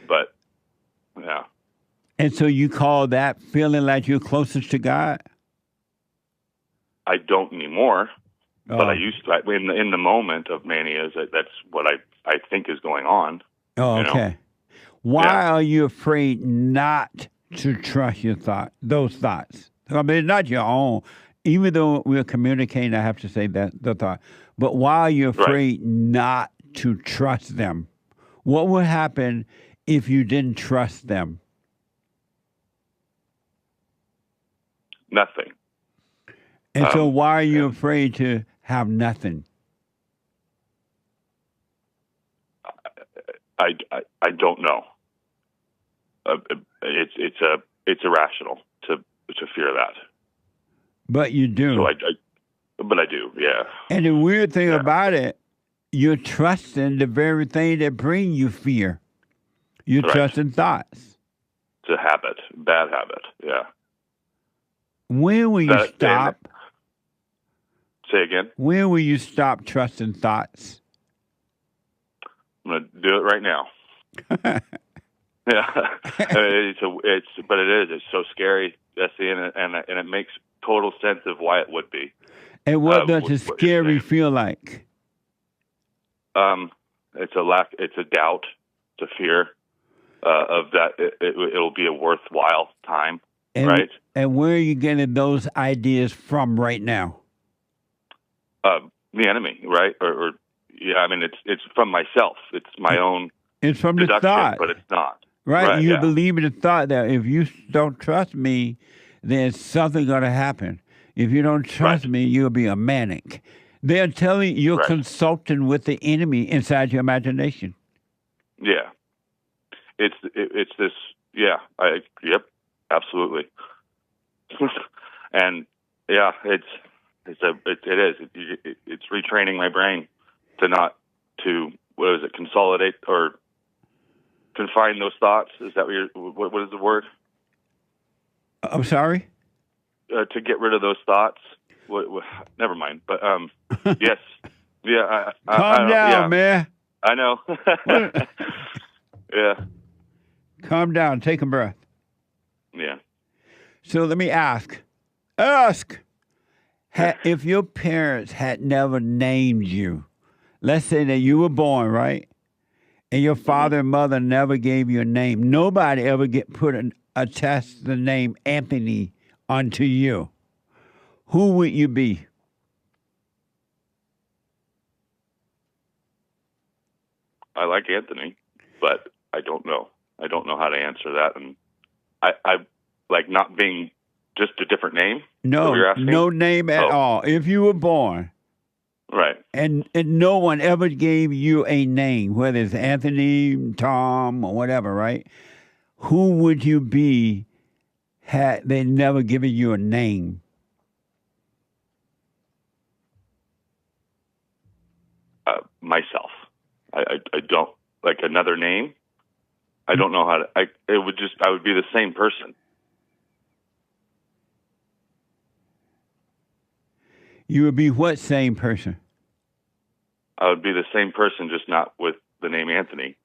But, yeah. And so you call that feeling like you're closest to God? I don't anymore, but I used to. In the moment of mania, that's what I think is going on. Oh, okay. Why are you afraid not to trust those thoughts? Not your own. Even though we're communicating, I have to say that the thought. But why are you afraid not to trust them? What would happen if you didn't trust them? Nothing. And so why are you afraid to have nothing? I don't know. It's irrational to fear that. But you do. So but I do, yeah. And the weird thing about it, you're trusting the very thing that brings you fear. You're trusting thoughts. It's a habit, bad habit, yeah. When will you stop? Say again? When will you stop trusting thoughts? I'm going to do it right now. Yeah, but it's so scary, Jesse, and it makes total sense of why it would be. And what does the scary feel like? It's a doubt, it's a fear of that it'll be a worthwhile time, right? And where are you getting those ideas from right now? The enemy, right? Or it's from myself. It's my own. It's from the thought, but it's not. Right? You believe in the thought that if you don't trust me, then something's going to happen. If you don't trust me, you'll be a manic. They're telling you're consulting with the enemy inside your imagination. Yeah. It's this. Yeah. Yep. Absolutely. And yeah, it is. It's retraining my brain to not to consolidate or confine those thoughts. Is that what is the word? I'm sorry. To get rid of those thoughts. Never mind. But yes, yeah. Calm down, man. I know. Yeah. Calm down. Take a breath. Yeah. So let me ask. If your parents had never named you, let's say that you were born, right? And your father and mother never gave you a name. Nobody ever attached the name Anthony onto you. Who would you be? I like Anthony, but I don't know. I don't know how to answer that. And I like not being just a different name. No, no name at all. If you were born. Right. And no one ever gave you a name, whether it's Anthony, Tom, or whatever, right? Who would you be had they never given you a name? Myself. I don't like another name. I don't know how to. I would be the same person. You would be what same person? I would be the same person, just not with the name Anthony.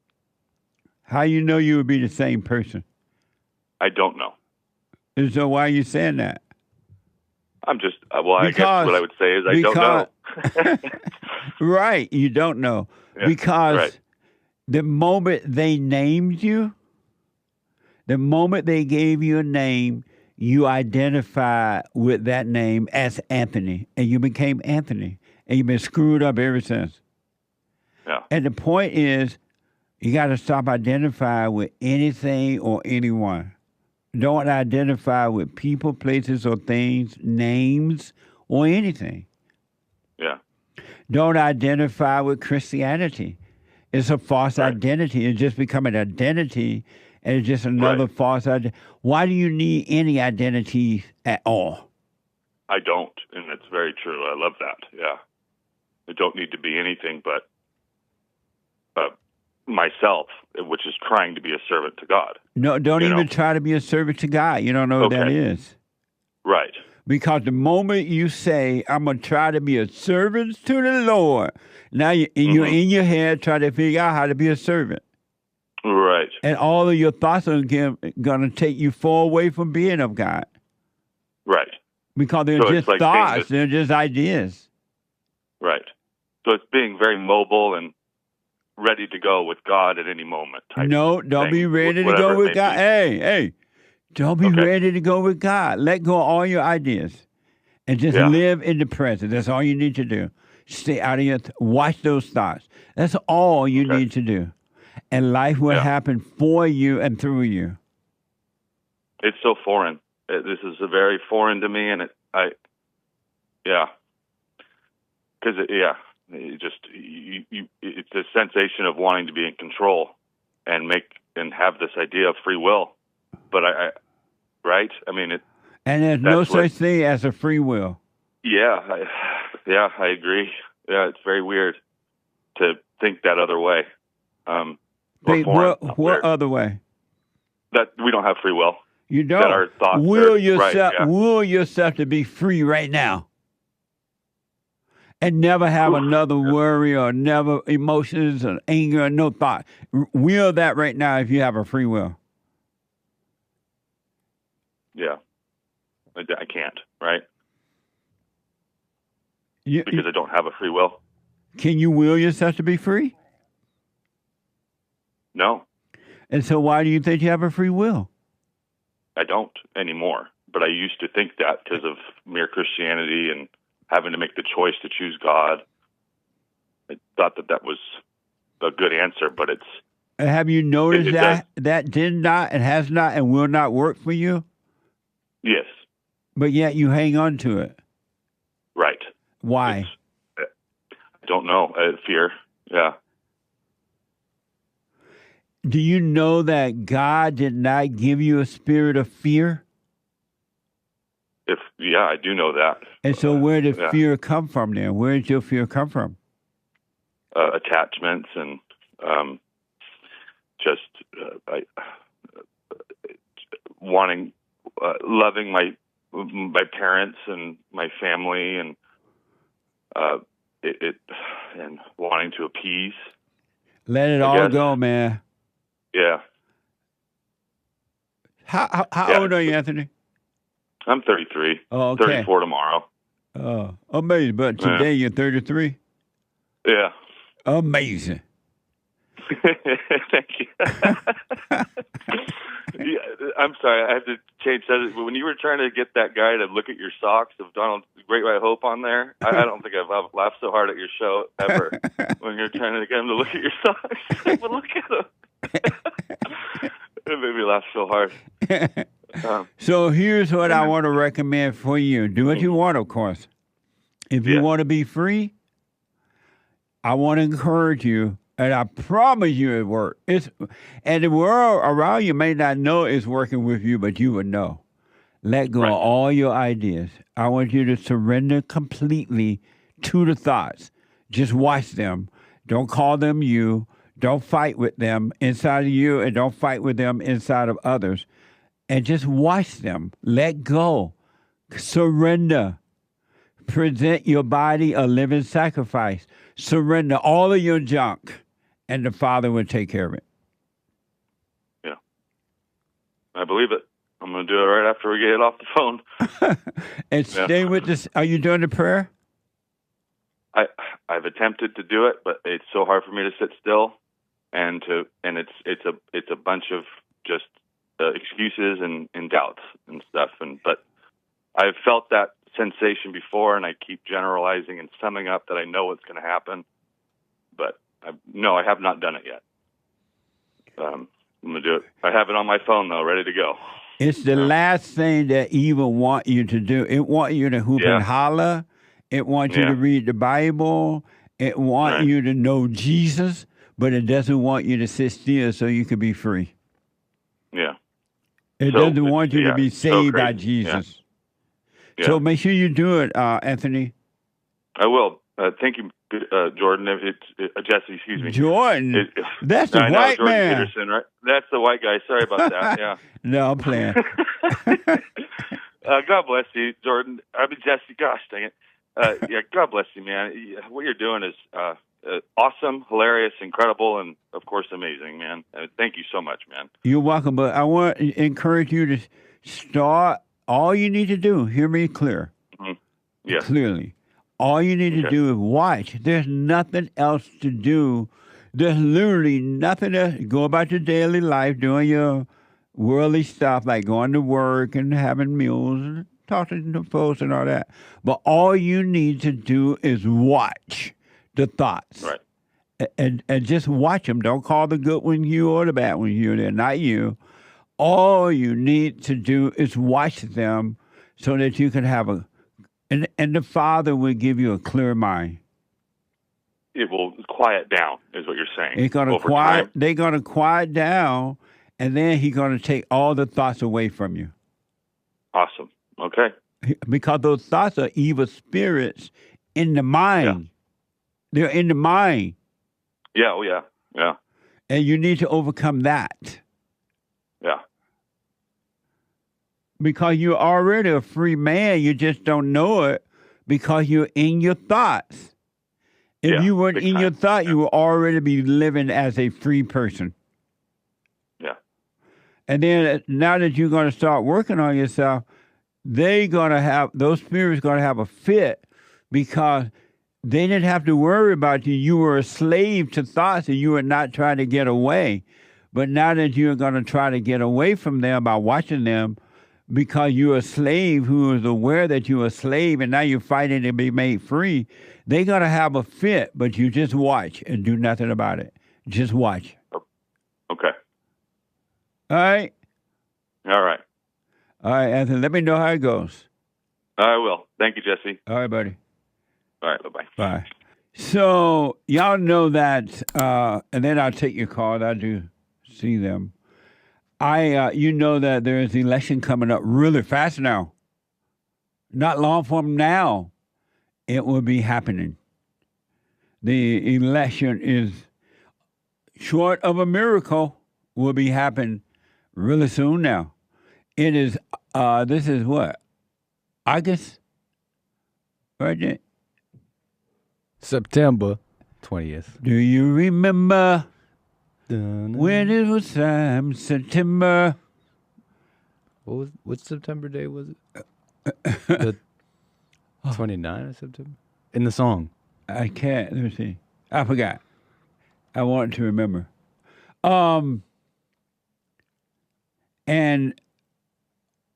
How you know you would be the same person? I don't know. And so why are you saying that? I'm just, I guess what I would say is I don't know. Right, you don't know. Yeah, because the moment they named you, the moment they gave you a name, you identify with that name as Anthony, and you became Anthony, and you've been screwed up ever since. Yeah. And the point is, you got to stop identifying with anything or anyone. Don't identify with people, places, or things, names, or anything. Yeah. Don't identify with Christianity. It's a false identity. It's just become an identity, and it's just another false identity. Why do you need any identity at all? I don't, and it's very true. I love that. Yeah. I don't need to be anything but myself, which is trying to be a servant to God. No, don't even try to be a servant to God. You don't know what that is. Right. Because the moment you say, I'm going to try to be a servant to the Lord, now you're in your head trying to figure out how to be a servant. Right. And all of your thoughts are going to take you far away from being of God. Right. Because they're just like thoughts. They're just ideas. Right. So it's being very mobile and ready to go with God at any moment. No, don't be ready to go with God. Hey, don't be ready to go with God. Let go of all your ideas and just live in the present. That's all you need to do. Stay out of your, watch those thoughts. That's all you need to do. And life will happen for you and through you. It's so foreign. This is very foreign to me, and because it's a sensation of wanting to be in control and have this idea of free will. But I mean, and there's no such thing as a free will. Yeah, I agree. Yeah, it's very weird to think that other way. What other way? That we don't have free will. You don't. That our thoughts will yourself to be free right now. And never have another worry or never emotions or anger or no thought. Will that right now if you have a free will. Yeah. I can't, right? Because I don't have a free will. Can you will yourself to be free? No. And so why do you think you have a free will? I don't anymore. But I used to think that because of mere Christianity and having to make the choice to choose God. I thought that was a good answer, but it's... Have you noticed that did not and has not and will not work for you? Yes. But yet you hang on to it. Right. Why? don't know. Fear. Yeah. Do you know that God did not give you a spirit of fear? I do know that. And so where did fear come from then? Where did your fear come from? Attachments and wanting, loving my parents and my family, and and wanting to appease. Let it all go, man. Yeah. How old are you, Anthony? I'm 33. Oh, okay. 34 tomorrow. Oh, amazing. But today you're 33? Yeah. Amazing. Thank you. I'm sorry, I have to change that. When you were trying to get that guy to look at your socks of Donald Great White Hope on there, I don't think I've laughed so hard at your show ever. When you're trying to get him to look at your socks, but look at him. It made me laugh so hard. So here's what I want to recommend for you. Do what you want, of course. If you want to be free, I want to encourage you, and I promise you it works. And the world around you may not know it's working with you, but you would know. Let go of all your ideas. I want you to surrender completely to the thoughts. Just watch them. Don't call them you. Don't fight with them inside of you, and don't fight with them inside of others. And just watch them. Let go. Surrender. Present your body a living sacrifice. Surrender all of your junk, and the Father will take care of it. Yeah. I believe it. I'm going to do it right after we get off the phone. And stay with this. Are you doing the prayer? I've attempted to do it, but it's so hard for me to sit still, and it's a bunch of just excuses and doubts and stuff. But I've felt that sensation before, and I keep generalizing and summing up that I know what's going to happen. But I have not done it yet. I'm going to do it. I have it on my phone, though, ready to go. It's the last thing that evil want you to do. It want you to hoop and holler. It wants you to read the Bible. It want you to know Jesus, but it doesn't want you to sit still so you can be free. Yeah. It doesn't want you to be saved by Jesus. Yeah. So make sure you do it, Anthony. I will. Thank you, Jordan. Jesse, excuse me. Jordan? That's the white Jordan man. Peterson, right? That's the white guy. Sorry about that. Yeah. No, I'm playing. God bless you, Jordan. I mean, Jesse, gosh dang it. God bless you, man. What you're doing is awesome, hilarious, incredible, and, of course, amazing, man. Thank you so much, man. You're welcome, but I want to encourage you to start. All you need to do, hear me clear. Yeah. Clearly. All you need to do is watch. There's nothing else to do. There's literally nothing else. Go about your daily life, doing your worldly stuff, like going to work and having meals and talking to folks and all that. But all you need to do is watch the thoughts. Right. And just watch them. Don't call the good one you or the bad one you. They're not you. All you need to do is watch them so that you can have and the Father will give you a clear mind. It will quiet down, is what you're saying. They're going to quiet down, and then He's going to take all the thoughts away from you. Awesome. Okay. Because those thoughts are evil spirits in the mind. Yeah. They're in the mind. Yeah, oh yeah, yeah. And you need to overcome that. Yeah. Because you're already a free man. You just don't know it because you're in your thoughts. If you weren't in your thought, you would already be living as a free person. Yeah. And then now that you're going to start working on yourself, those spirits going to have a fit because they didn't have to worry about you. You were a slave to thoughts and you were not trying to get away. But now that you're going to try to get away from them by watching them, because you're a slave who is aware that you're a slave and now you're fighting to be made free, they're going to have a fit, but you just watch and do nothing about it. Just watch. Okay. All right? All right. All right, Anthony, let me know how it goes. I will. Thank you, Jesse. All right, buddy. All right, bye-bye. Bye. So y'all know that, and then I'll take your call. I do see them. You know that there is an election coming up really fast now. Not long from now, it will be happening. The election is short of a miracle. Will be happening really soon now. It is. This is what? August, right there. September 20th. Do you remember when it was time? September. What September day was it? The 29th of September? In the song. I can't. Let me see. I forgot. I wanted to remember. And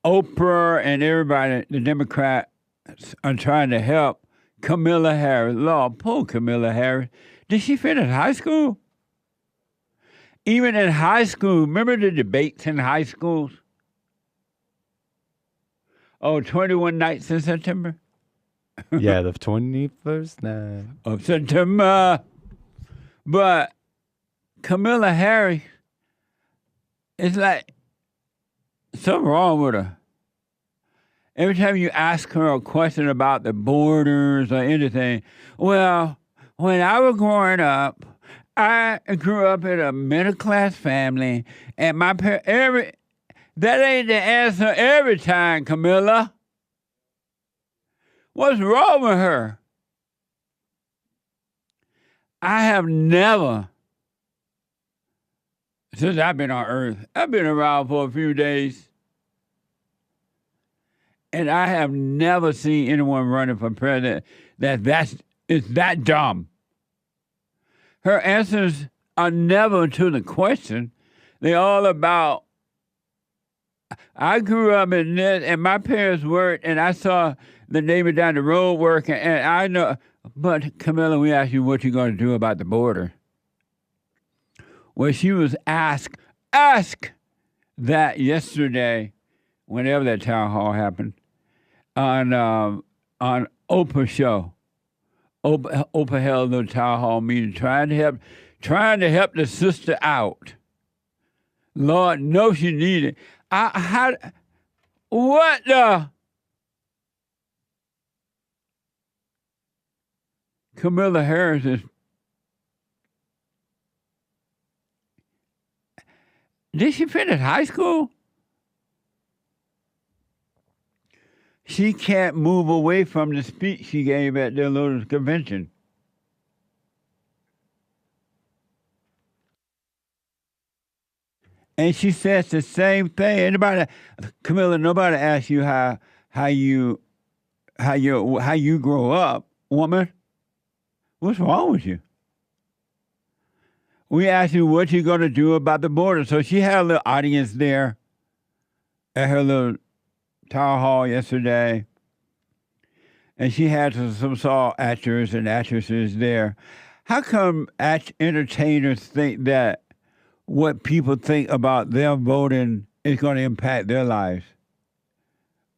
Oprah and everybody, the Democrats, are trying to help Kamala Harris. Lord, poor Kamala Harris. Did she finish high school? Even in high school, remember the debates in high schools? 21 nights in September? Yeah, the 21st night of September. But Kamala Harris, it's like something wrong with her. Every time you ask her a question about the borders or anything, well, when I was growing up, I grew up in a middle-class family, and my parents, that ain't the answer every time, Camilla. What's wrong with her? I have never, since I've been on Earth, I've been around for a few days, and I have never seen anyone running for president is that dumb. Her answers are never to the question. They're all about, I grew up in this, and my parents worked, and I saw the neighbor down the road working, and I know. But, Camilla, we asked you what you're going to do about the border. Well, she was asked that yesterday, whenever that town hall happened, on Oprah show. Oprah held a little town hall meeting, trying to help the sister out. Lord knows she needed. What the? Kamala Harris is. Did she finish high school? She can't move away from the speech she gave at their little convention. And she says the same thing. Camilla, nobody asked you how you grow up, woman. What's wrong with you? We asked you what you're going to do about the border. So she had a little audience there at her little town hall yesterday. And she had some actors and actresses there. How come entertainers think that what people think about them voting is going to impact their lives?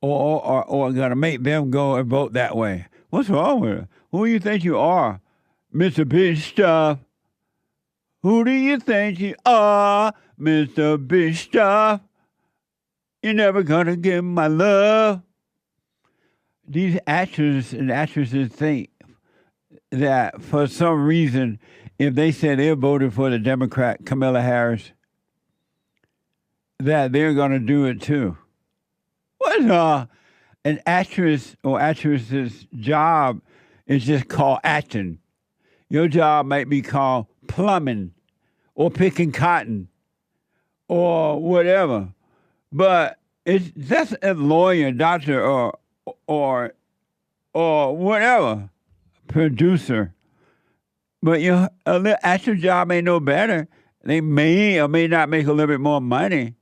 Or going to make them go and vote that way? What's wrong with her? Who do you think you are? Mr. Big Stuff. Who do you think you are, Mr. Big Stuff? You're never gonna get my love. These actors and actresses think that for some reason, if they said they voted for the Democrat Kamala Harris, that they're gonna do it too. What an actress or actress's job is just called acting. Your job might be called plumbing or picking cotton or whatever. But that's a lawyer, doctor, or whatever, producer. But your actor job ain't no better. They may or may not make a little bit more money,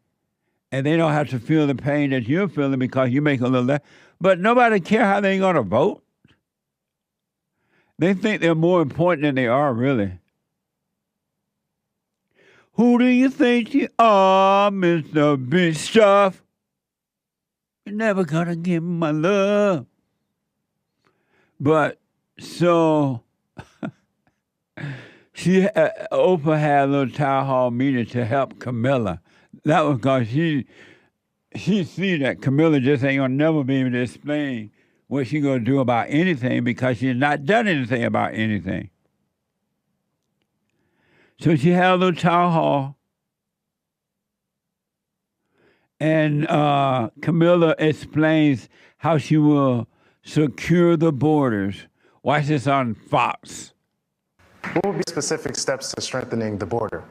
and they don't have to feel the pain that you're feeling because you make a little less. But nobody care how they're going to vote. They think they're more important than they are, really. Who do you think you are, Mr. Big Stuff? You're never gonna give my love. But so Oprah had a little town hall meeting to help Kamala. That was because she see that Kamala just ain't gonna never be able to explain what she gonna do about anything because she's not done anything about anything. So she had a little town hall, and Kamala explains how she will secure the borders. Watch this on Fox. What would be specific steps to strengthening the border?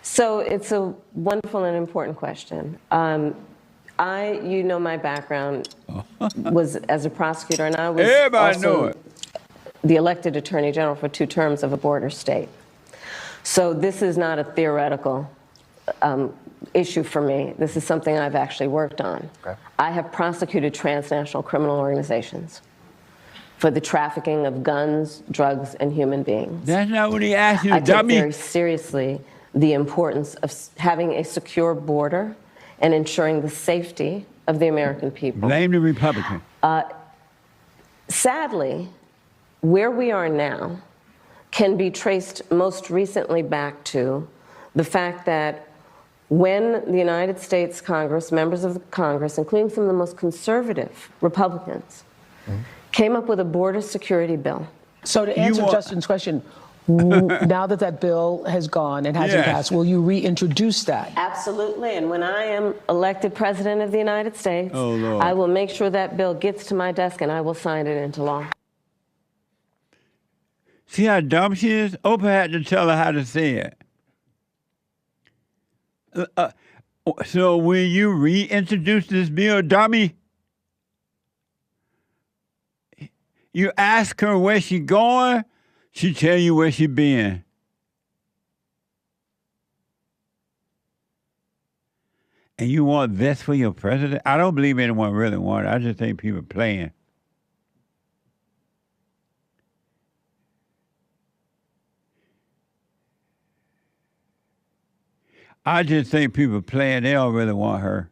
So it's a wonderful and important question. You know, my background was as a prosecutor, and I was also the elected attorney general for 2 terms of a border state. So this is not a theoretical issue for me. This is something I've actually worked on. Okay. I have prosecuted transnational criminal organizations for the trafficking of guns, drugs, and human beings. That's not what he asked you, I dummy. take very seriously the importance of having a secure border and ensuring the safety of the American people. Blame the Republican. Sadly, where we are now can be traced most recently back to the fact that when the United States Congress, members of the Congress, including some of the most conservative Republicans, came up with a border security bill. So to answer Justin's question, now that that bill has gone and hasn't passed, will you reintroduce that? Absolutely, and when I am elected President of the United States, I will make sure that bill gets to my desk and I will sign it into law. See how dumb she is? Oprah had to tell her how to say it. So will you reintroduce this bill, dummy? You ask her where she going, she tell you where she been. And you want this for your president? I don't believe anyone really wants it. I just think people playing. I just think people playing. They don't really want her.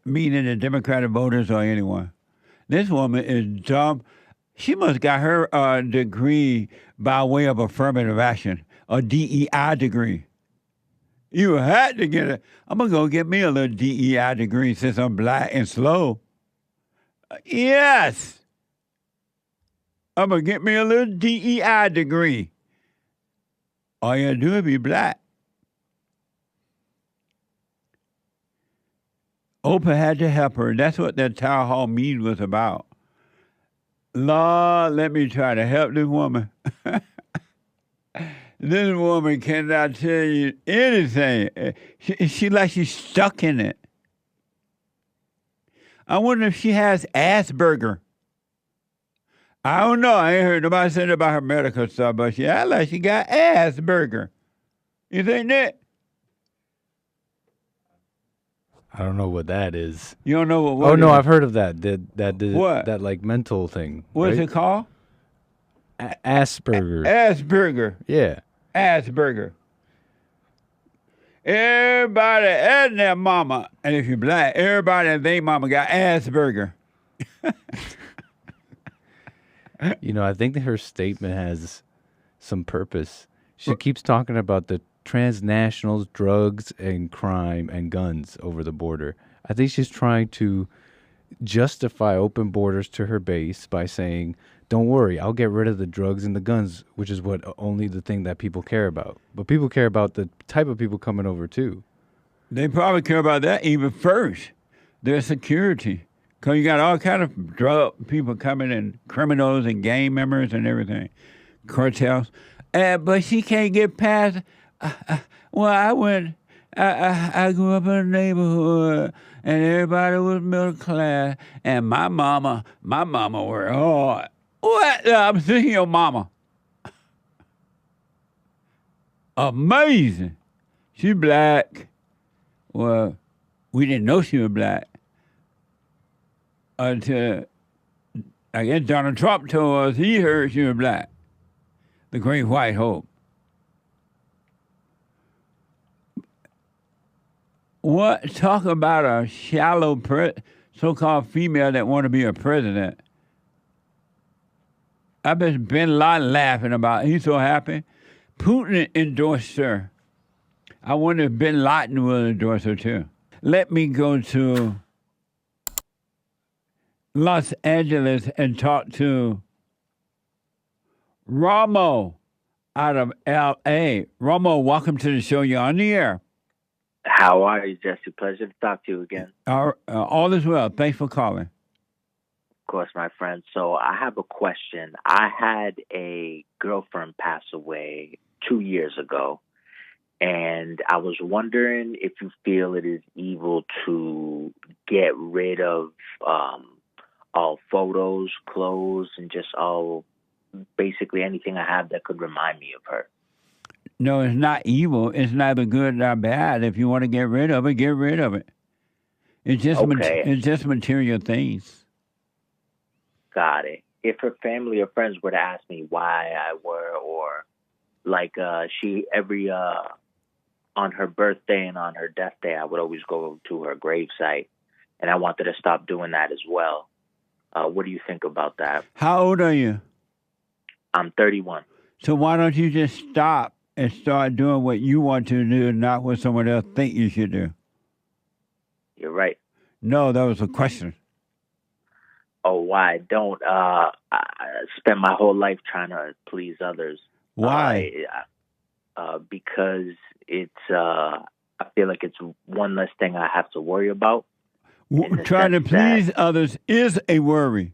Meaning the Democratic voters or anyone. This woman is dumb. She must got her degree by way of affirmative action, a DEI degree. You had to get it. I'm going to go get me a little DEI degree since I'm black and slow. Yes. I'm going to get me a little DEI degree. All you got to do is be black. Oprah had to help her. That's what that town hall meeting was about. Lord, let me try to help this woman. This woman cannot tell you anything. She like she's stuck in it. I wonder if she has Asperger. I don't know. I ain't heard nobody say about her medical stuff, but she acts like she got Asperger. You think that? I don't know what that is. You don't know what? Oh no, I've heard of that. What? That like mental thing. What's it called? Aspergers. Asperger. Yeah. Asperger. Everybody and their mama, and if you're black, everybody and their mama got Asperger. You know, I think that her statement has some purpose. She keeps talking about the transnationals, drugs, and crime and guns over the border. I think she's trying to justify open borders to her base by saying, don't worry, I'll get rid of the drugs and the guns, which is what only the thing that people care about. But people care about the type of people coming over too. They probably care about that even first, their security. Because you got all kind of drug people coming and criminals and gang members and everything, cartels. But she can't get past... well, I grew up in a neighborhood, and everybody was middle class, and my mama worked hard. What? I'm thinking your mama. Amazing. She black. Well, we didn't know she was black until, I guess Donald Trump told us he heard she was black. The great white hope. What? Talk about a shallow so-called female that want to be a president. I bet Bin Laden laughing about it. He's so happy. Putin endorsed her. I wonder if Bin Laden will endorse her too. Let me go to Los Angeles and talk to Ramo out of L.A. Ramo, welcome to the show. You're on the air. How are you, Jesse? Pleasure to talk to you again. All is well. Thanks for calling. Of course, my friend. So I have a question. I had a girlfriend pass away 2 years ago, and I was wondering if you feel it is evil to get rid of all photos, clothes, and just all basically anything I have that could remind me of her. No, it's not evil. It's neither good nor bad. If you want to get rid of it, get rid of it. It's just it's just material things. Got it. If her family or friends were to ask me why I were, or like she every on her birthday and on her death day, I would always go to her gravesite, and I wanted to stop doing that as well. What do you think about that? How old are you? I'm 31. So why don't you just stop and start doing what you want to do, not what someone else think you should do? You're right. No, that was a question. Oh, why? Don't I spend my whole life trying to please others. Why? Because it's I feel like it's one less thing I have to worry about. Trying to please others is a worry.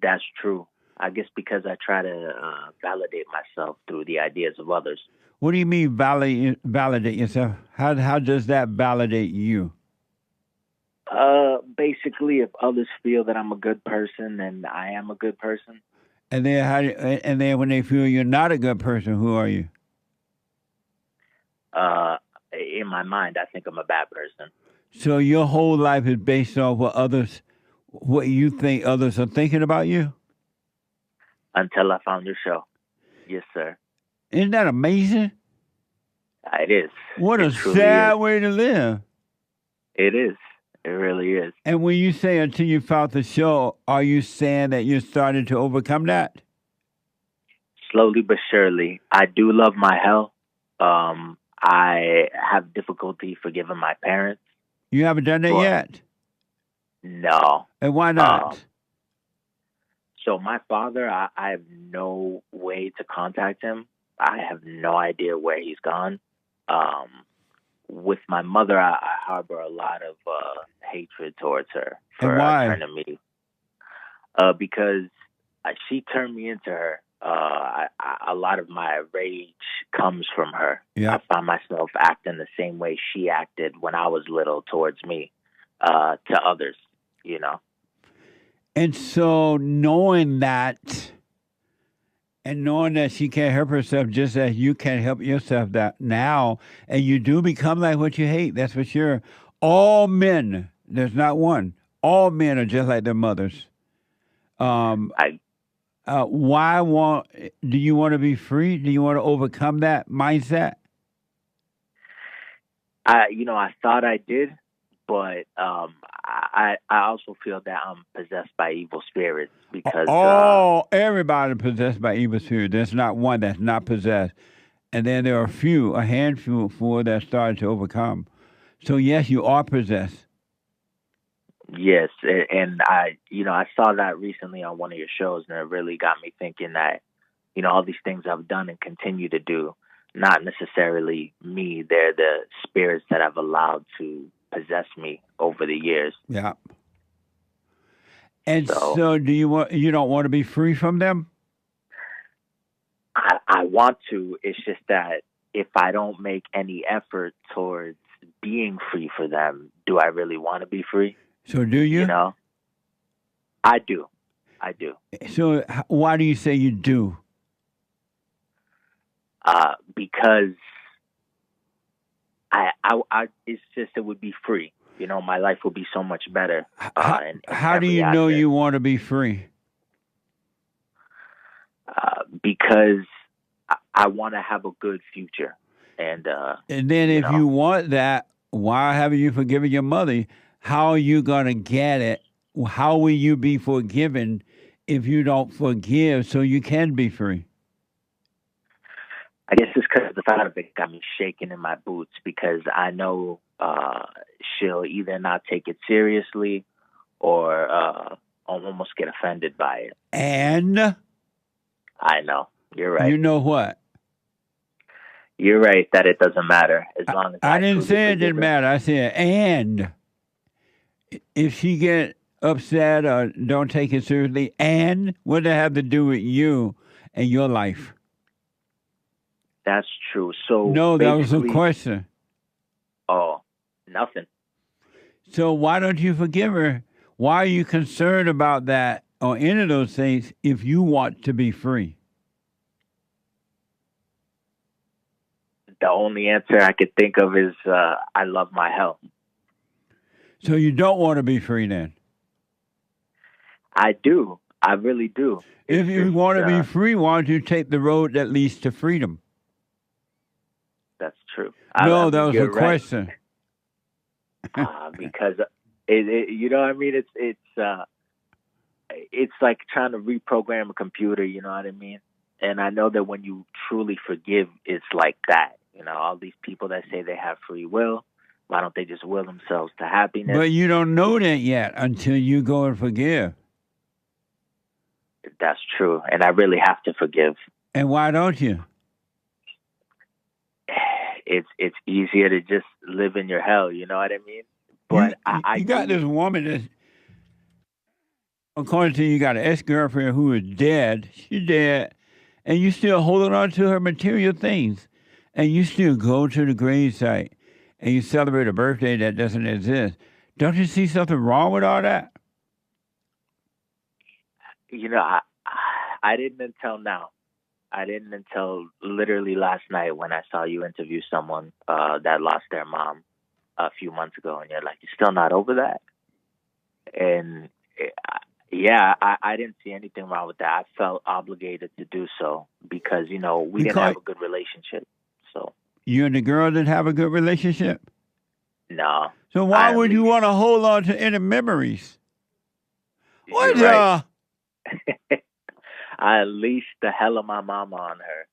That's true. I guess because I try to validate myself through the ideas of others. What do you mean validate yourself? How does that validate you? Basically, if others feel that I'm a good person, then I am a good person. And then when they feel you're not a good person, who are you? In my mind, I think I'm a bad person. So your whole life is based on what you think others are thinking about you? Until I found your show. Yes, sir. Isn't that amazing? It is. What a sad way to live. It is. It really is. And when you say until you found the show, are you saying that you're starting to overcome that? Slowly but surely. I do love my health. I have difficulty forgiving my parents. You haven't done that yet? No. And why not? So my father, I have no way to contact him. I have no idea where he's gone. With my mother, I harbor a lot of hatred towards her for turning me. Because she turned me into her. A lot of my rage comes from her. Yeah. I find myself acting the same way she acted when I was little towards me, to others, you know. And so knowing that, and knowing that she can't help herself just as you can't help yourself that now, and you do become like what you hate, that's for sure. All men, there's not one, all men are just like their mothers. Do you want to be free? Do you want to overcome that mindset? I thought I did, but I also feel that I'm possessed by evil spirits because everybody possessed by evil spirits. There's not one that's not possessed, and then there are a handful that started to overcome. So yes, you are possessed. Yes, and I saw that recently on one of your shows, and it really got me thinking that, all these things I've done and continue to do, not necessarily me, they're the spirits that I've allowed to possess me over the years. Yeah. And so you don't want to be free from them? I want to. It's just that if I don't make any effort towards being free for them, do I really want to be free? So do you? I do. So why do you say you do? Because it's just it would be free. My life would be so much better. How do you know you want to be free? Because I want to have a good future. And then if you want that, why haven't you forgiven your mother? How are you going to get it? How will you be forgiven if you don't forgive so you can be free? I guess it's because the thought of it got me shaking in my boots because I know she'll either not take it seriously or almost get offended by it. And? I know. You're right. You know what? You're right that it doesn't matter as long as I didn't say it didn't her. matter. I said, and if she get upset or don't take it seriously, and what does it have to do with you and your life? That's true. So no, that was a question. Oh, nothing. So why don't you forgive her? Why are you concerned about that or any of those things if you want to be free? The only answer I could think of is I love my health. So you don't want to be free then? I do. I really do. If you want to be free, why don't you take the road that leads to freedom? That's true. No, that was a question. Because you know what I mean? It's like trying to reprogram a computer. You know what I mean? And I know that when you truly forgive, it's like that. You know, all these people that say they have free will, why don't they just will themselves to happiness? But you don't know that yet until you go and forgive. That's true. And I really have to forgive. And why don't you? It's easier to just live in your hell, you know what I mean? But you got this woman that, according to you, got an ex-girlfriend who is dead. She's dead. And you still holding on to her material things. And you still go to the gravesite and you celebrate a birthday that doesn't exist. Don't you see something wrong with all that? You know, I didn't until now. I didn't until literally last night when I saw you interview someone that lost their mom a few months ago. And you're like, you're still not over that? And yeah, I didn't see anything wrong with that. I felt obligated to do so because, you know, we didn't have a good relationship. So you and the girl didn't have a good relationship? No. So why would you want to hold on to any memories? What right. I unleashed the hell of my mama on her.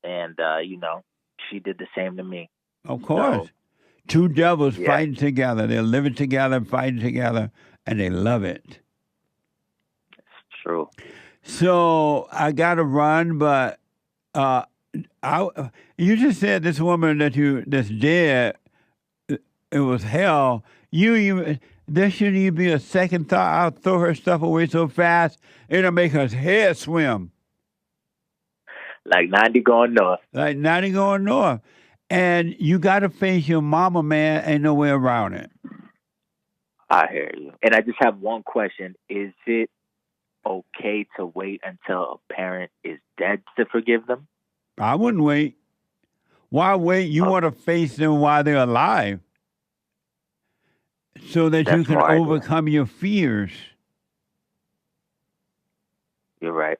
And you know, she did the same to me. Of course. So, two devils fighting together. They're living together, fighting together, and they love it. It's true. So I got to run, but you just said this woman that's dead, it was hell. There shouldn't even be a second thought. I'll throw her stuff away so fast, it'll make her head swim. Like 90 going north. Like 90 going north. And you got to face your mama, man. Ain't no way around it. I hear you. And I just have one question. Is it okay to wait until a parent is dead to forgive them? I wouldn't wait. Why wait? You want to face them while they're alive so that you can overcome your fears. You're right.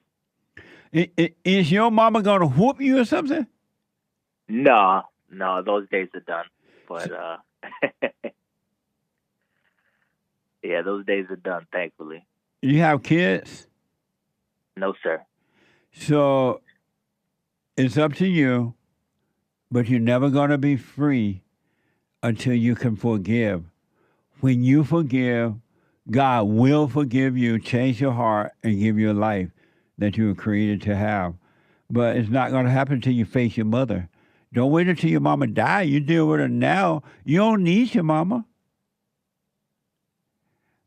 Is your mama going to whoop you or something? No, those days are done. But, yeah, those days are done, thankfully. You have kids? No, sir. So it's up to you, but you're never going to be free until you can forgive. When you forgive, God will forgive you, change your heart, and give you a life that you were created to have. But it's not going to happen until you face your mother. Don't wait until your mama die. You deal with her now. You don't need your mama.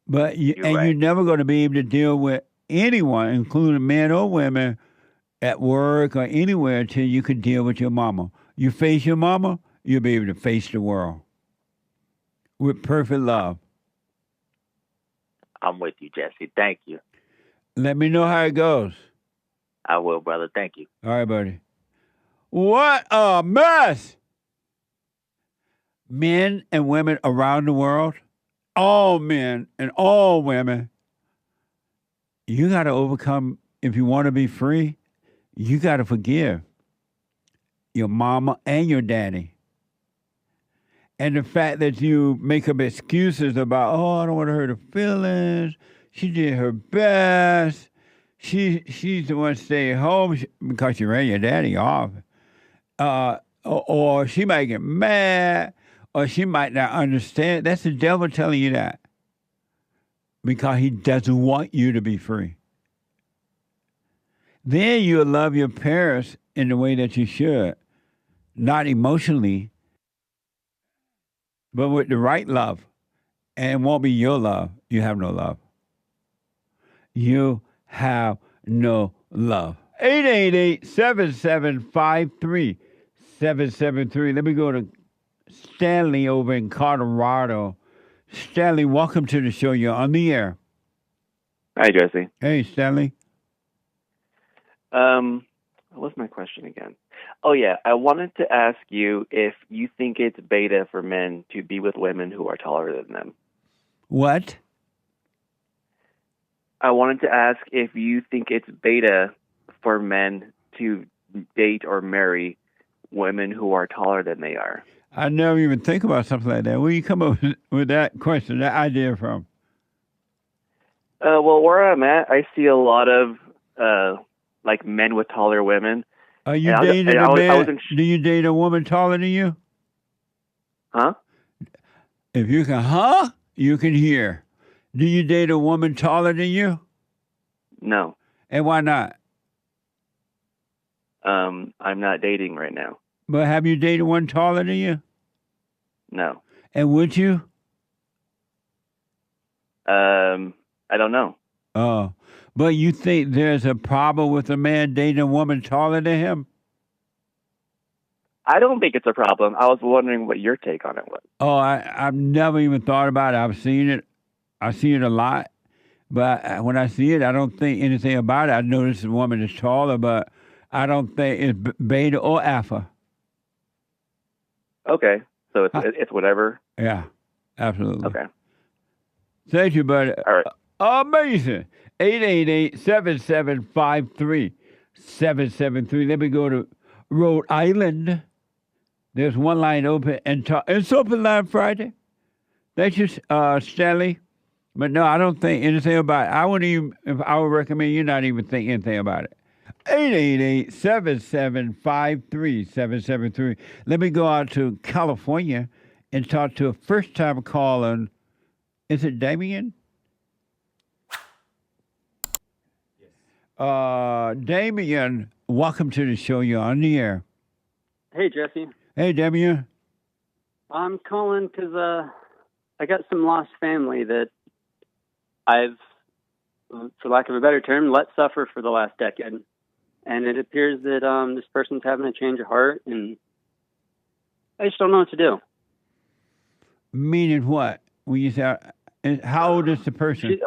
But you're never going to be able to deal with anyone, including men or women, at work or anywhere until you can deal with your mama. You face your mama, you'll be able to face the world with perfect love. I'm with you, Jesse. Thank you. Let me know how it goes. I will, brother. Thank you. All right, buddy. What a mess! Men and women around the world, all men and all women, you got to overcome, if you want to be free, you got to forgive your mama and your daddy. And the fact that you make up excuses about, I don't want to hurt her feelings. She did her best. She's the one staying home because she ran your daddy off. Or she might get mad, or she might not understand. That's the devil telling you that. Because he doesn't want you to be free. Then you'll love your parents in the way that you should. Not emotionally, but with the right love. And it won't be your love. You have no love. You have no love. 888-7753-773. Let me go to Stanley over in Colorado. Stanley, welcome to the show. You're on the air. Hi, Jesse. Hey, Stanley. What's my question again? Oh, yeah. I wanted to ask you if you think it's beta for men to be with women who are taller than them. What? I wanted to ask if you think it's beta for men to date or marry women who are taller than they are. I never even think about something like that. Where you come up with that question, that idea from? Well, where I'm at, I see a lot of like men with taller women. Are you dating a man? Do you date a woman taller than you? Huh? If you can, you can hear. Do you date a woman taller than you? No. And why not? I'm not dating right now. But have you dated one taller than you? No. And would you? I don't know. Oh. But you think there's a problem with a man dating a woman taller than him? I don't think it's a problem. I was wondering what your take on it was. Oh, I've never even thought about it. I've seen it. I see it a lot. But when I see it, I don't think anything about it. I notice the woman is taller, but I don't think it's beta or alpha. Okay. So it's whatever? Yeah, absolutely. Okay. Thank you, buddy. All right. Amazing. 888-775-3773. Let me go to Rhode Island. There's one line open and it's open line Friday. Thank you, Stanley. But no, I don't think anything about it. I would recommend you not even think anything about it. 888-7753-773. Let me go out to California and talk to a first-time caller. Is it Damian? Damian, welcome to the show. You're on the air. Hey, Jesse. Hey, Damian. I'm calling because I got some lost family that I've, for lack of a better term, let suffer for the last decade. And it appears that this person's having a change of heart, and I just don't know what to do. Meaning what? When you say, how old is the person? She's,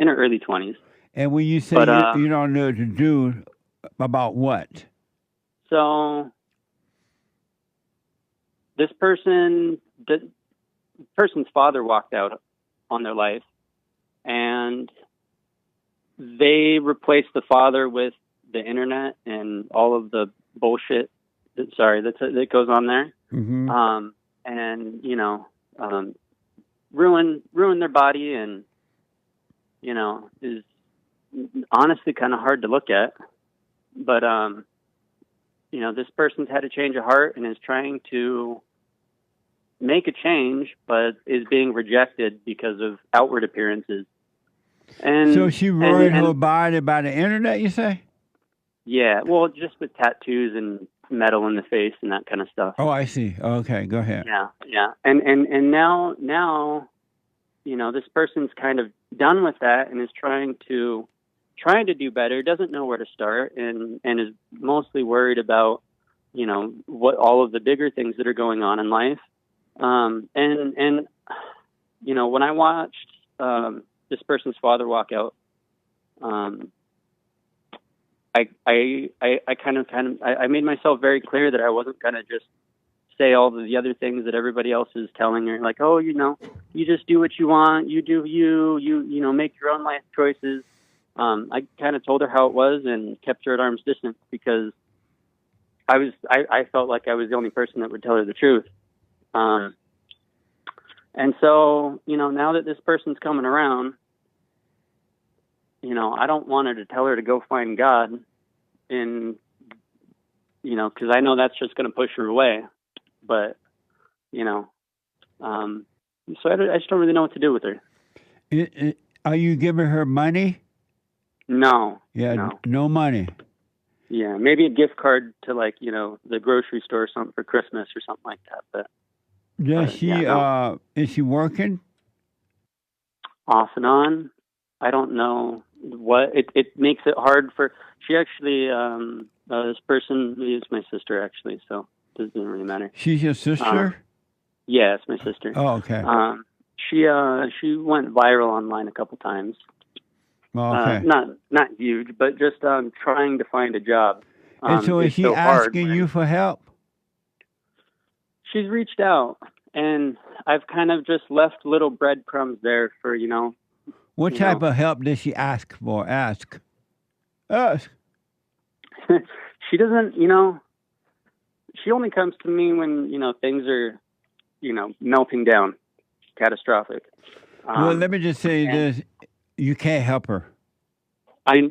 in her early 20s. And when you say you don't know what to do, about what? So this person's father walked out on their life, and they replaced the father with the internet and all of the bullshit that goes on there. Mm-hmm. And ruin their body, and is honestly kind of hard to look at. But this person's had a change of heart and is trying to make a change, but is being rejected because of outward appearances. And so she ruined her body by the internet, you say? Yeah, well, just with tattoos and metal in the face and that kind of stuff. Oh, I see. Okay, go ahead. Yeah. And now, this person's kind of done with that and is trying to do better, doesn't know where to start, and is mostly worried about, what all of the bigger things that are going on in life. And when I watched this person's father walk out, I made myself very clear that I wasn't going to just say all the other things that everybody else is telling her, like, oh, you just do what you want, you do you make your own life choices. I kind of told her how it was and kept her at arm's distance because I felt like I was the only person that would tell her the truth. And so, now that this person's coming around, I don't want her to tell her to go find God, and because I know that's just going to push her away. But so I just don't really know what to do with her. Are you giving her money? No. Yeah, no money. Yeah, maybe a gift card to the grocery store or something for Christmas or something like that. But is she working? Off and on. I don't know what it makes it hard for. She actually, this person is my sister actually, so it doesn't really matter. She's your sister? Yeah, it's my sister. Oh, okay. She went viral online a couple times. Oh, okay. Not huge, but just trying to find a job. And so is she asking you for help? She's reached out, and I've kind of just left little breadcrumbs there for, What type of help did she ask for? Ask. She doesn't, she only comes to me when, things are, melting down, catastrophic. Well, let me just say this. You can't help her.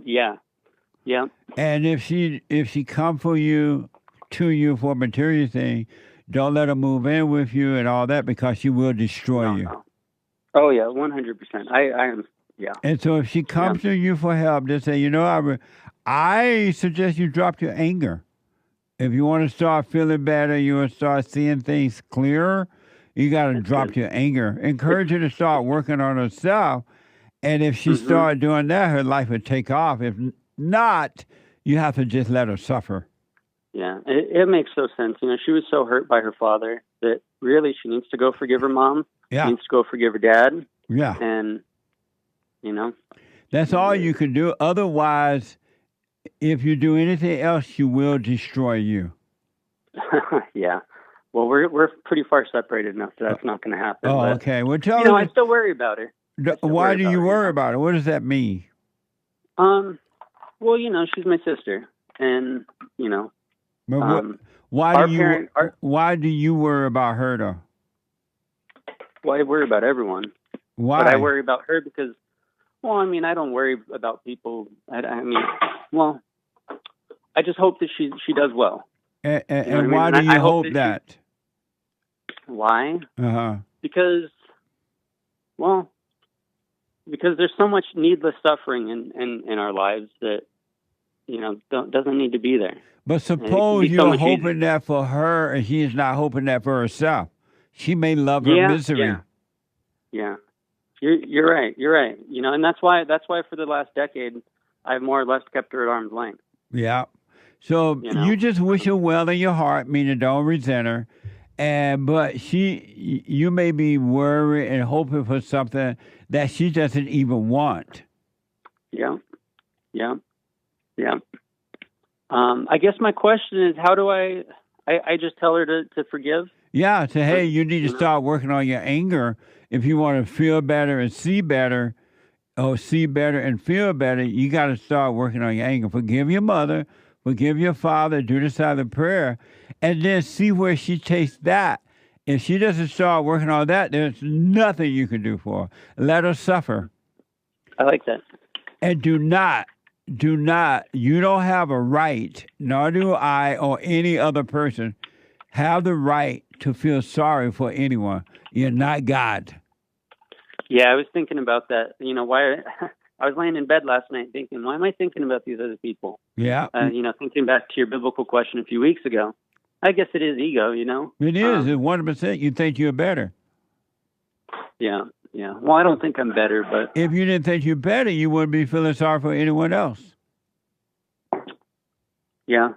Yeah. And if she come to you for a material thing, don't let her move in with you and all that, because she will destroy you. No. Oh yeah, 100%. I am. Yeah. And so if she comes to you for help, just say, I suggest you drop your anger. If you want to start feeling better, you want to start seeing things clearer, you got to drop your anger. Encourage her to start working on herself. And if she started doing that, her life would take off. If not, you have to just let her suffer. Yeah, it makes so sense. She was so hurt by her father that really she needs to go forgive her mom. Yeah. She needs to go forgive her dad. Yeah. And, that's all you can do. Otherwise, if you do anything else, she will destroy you. Yeah. Well, we're pretty far separated enough that that's not going to happen. Oh, but, okay. Well, tell her. I still worry about her. Why do you worry about her? What does that mean? Well, she's my sister, and why do you worry about her though? Well, I worry about everyone. Why? But I worry about her because, I don't worry about people. I just hope that she does well. And why do you hope that? Why? Uh-huh. Because there's so much needless suffering in our lives that doesn't need to be there. But suppose you're hoping that for her, and she's not hoping that for herself. She may love her misery. Yeah. You're right. And that's why for the last decade, I've more or less kept her at arm's length. Yeah. So you just wish her well in your heart, meaning don't resent her. But you may be worried and hoping for something that she doesn't even want. Yeah. I guess my question is, how do I just tell her to forgive? Yeah, say, hey, you need to start working on your anger. If you want to feel better and see better, or see better and feel better, you got to start working on your anger. Forgive your mother, forgive your father, do the silent prayer, and then see where she takes that. If she doesn't start working on that, there's nothing you can do for her. Let her suffer. I like that. And do not, you don't have a right, nor do I or any other person, have the right to feel sorry for anyone. You're not God. Yeah, I was thinking about that. Why I was laying in bed last night thinking, why am I thinking about these other people? Yeah. Thinking back to your biblical question a few weeks ago. I guess it is ego, It is. 100%. You think you're better. Yeah. Well, I don't think I'm better, but... If you didn't think you're better, you wouldn't be feeling sorry for anyone else. Yeah.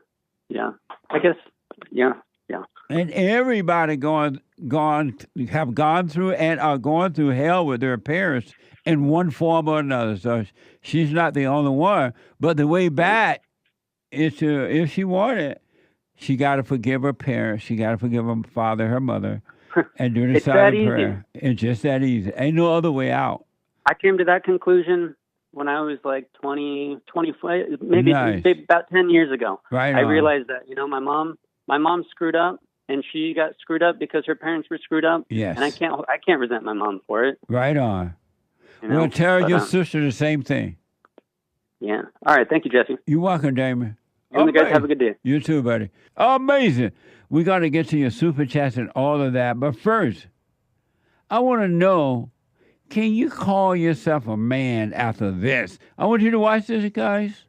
I guess, yeah. And everybody have gone through and are going through hell with their parents in one form or another. So she's not the only one. But the way back is to, if she wanted, she got to forgive her parents. She got to forgive her father, her mother, and do the silent prayer. It's just that easy. Ain't no other way out. I came to that conclusion when I was like 20, 25, maybe about 10 years ago. Right. I realized that, my mom screwed up, and she got screwed up because her parents were screwed up. Yes. And I can't resent my mom for it. Right on. You know? Well, tell your But, sister the same thing. Yeah. All right. Thank you, Jesse. You're welcome, Damon. You and the guys have a good day. You too, buddy. Amazing. We got to get to your super chats and all of that. But first, I want to know, can you call yourself a man after this? I want you to watch this, guys.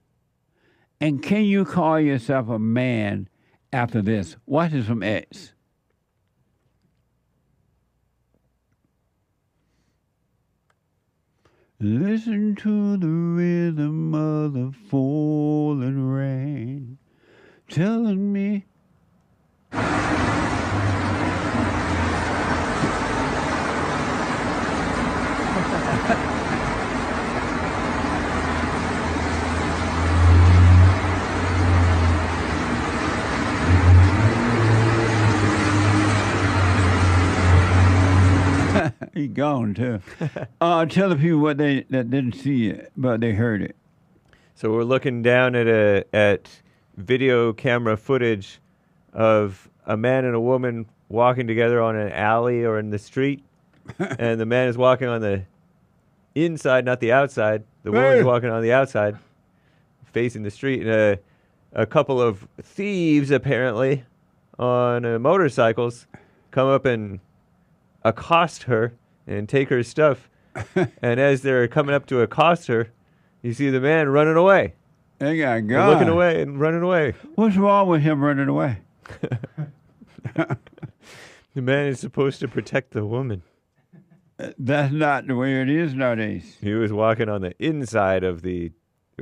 And can you call yourself a man after this? Watch this from X. Listen to the rhythm of the falling rain, telling me. He gone too. Tell the people what that didn't see it, but they heard it. So we're looking down at video camera footage of a man and a woman walking together on an alley or in the street, and the man is walking on the inside, not the outside. The woman's walking on the outside, facing the street, and a couple of thieves apparently on motorcycles come up and accost her and take her stuff. And as they're coming up to accost her, you see the man running away. They got And gone. looking away and running away. What's wrong with him running away? The man is supposed to protect the woman. That's not the way it is nowadays. He was walking on the inside of the.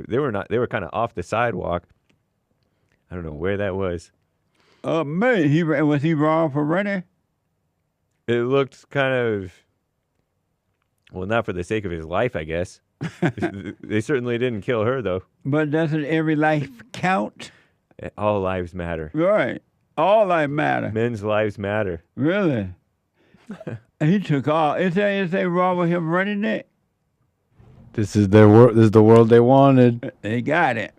They were kind of off the sidewalk. I don't know where that was. Oh man, was he wrong for running? It looked kind of. Well, not for the sake of his life, I guess. They certainly didn't kill her, though. But doesn't every life count? All lives matter. Right. All lives matter. Men's lives matter. Really? He took all. Is there wrong with him running it? This is their world. This is the world they wanted. They got it.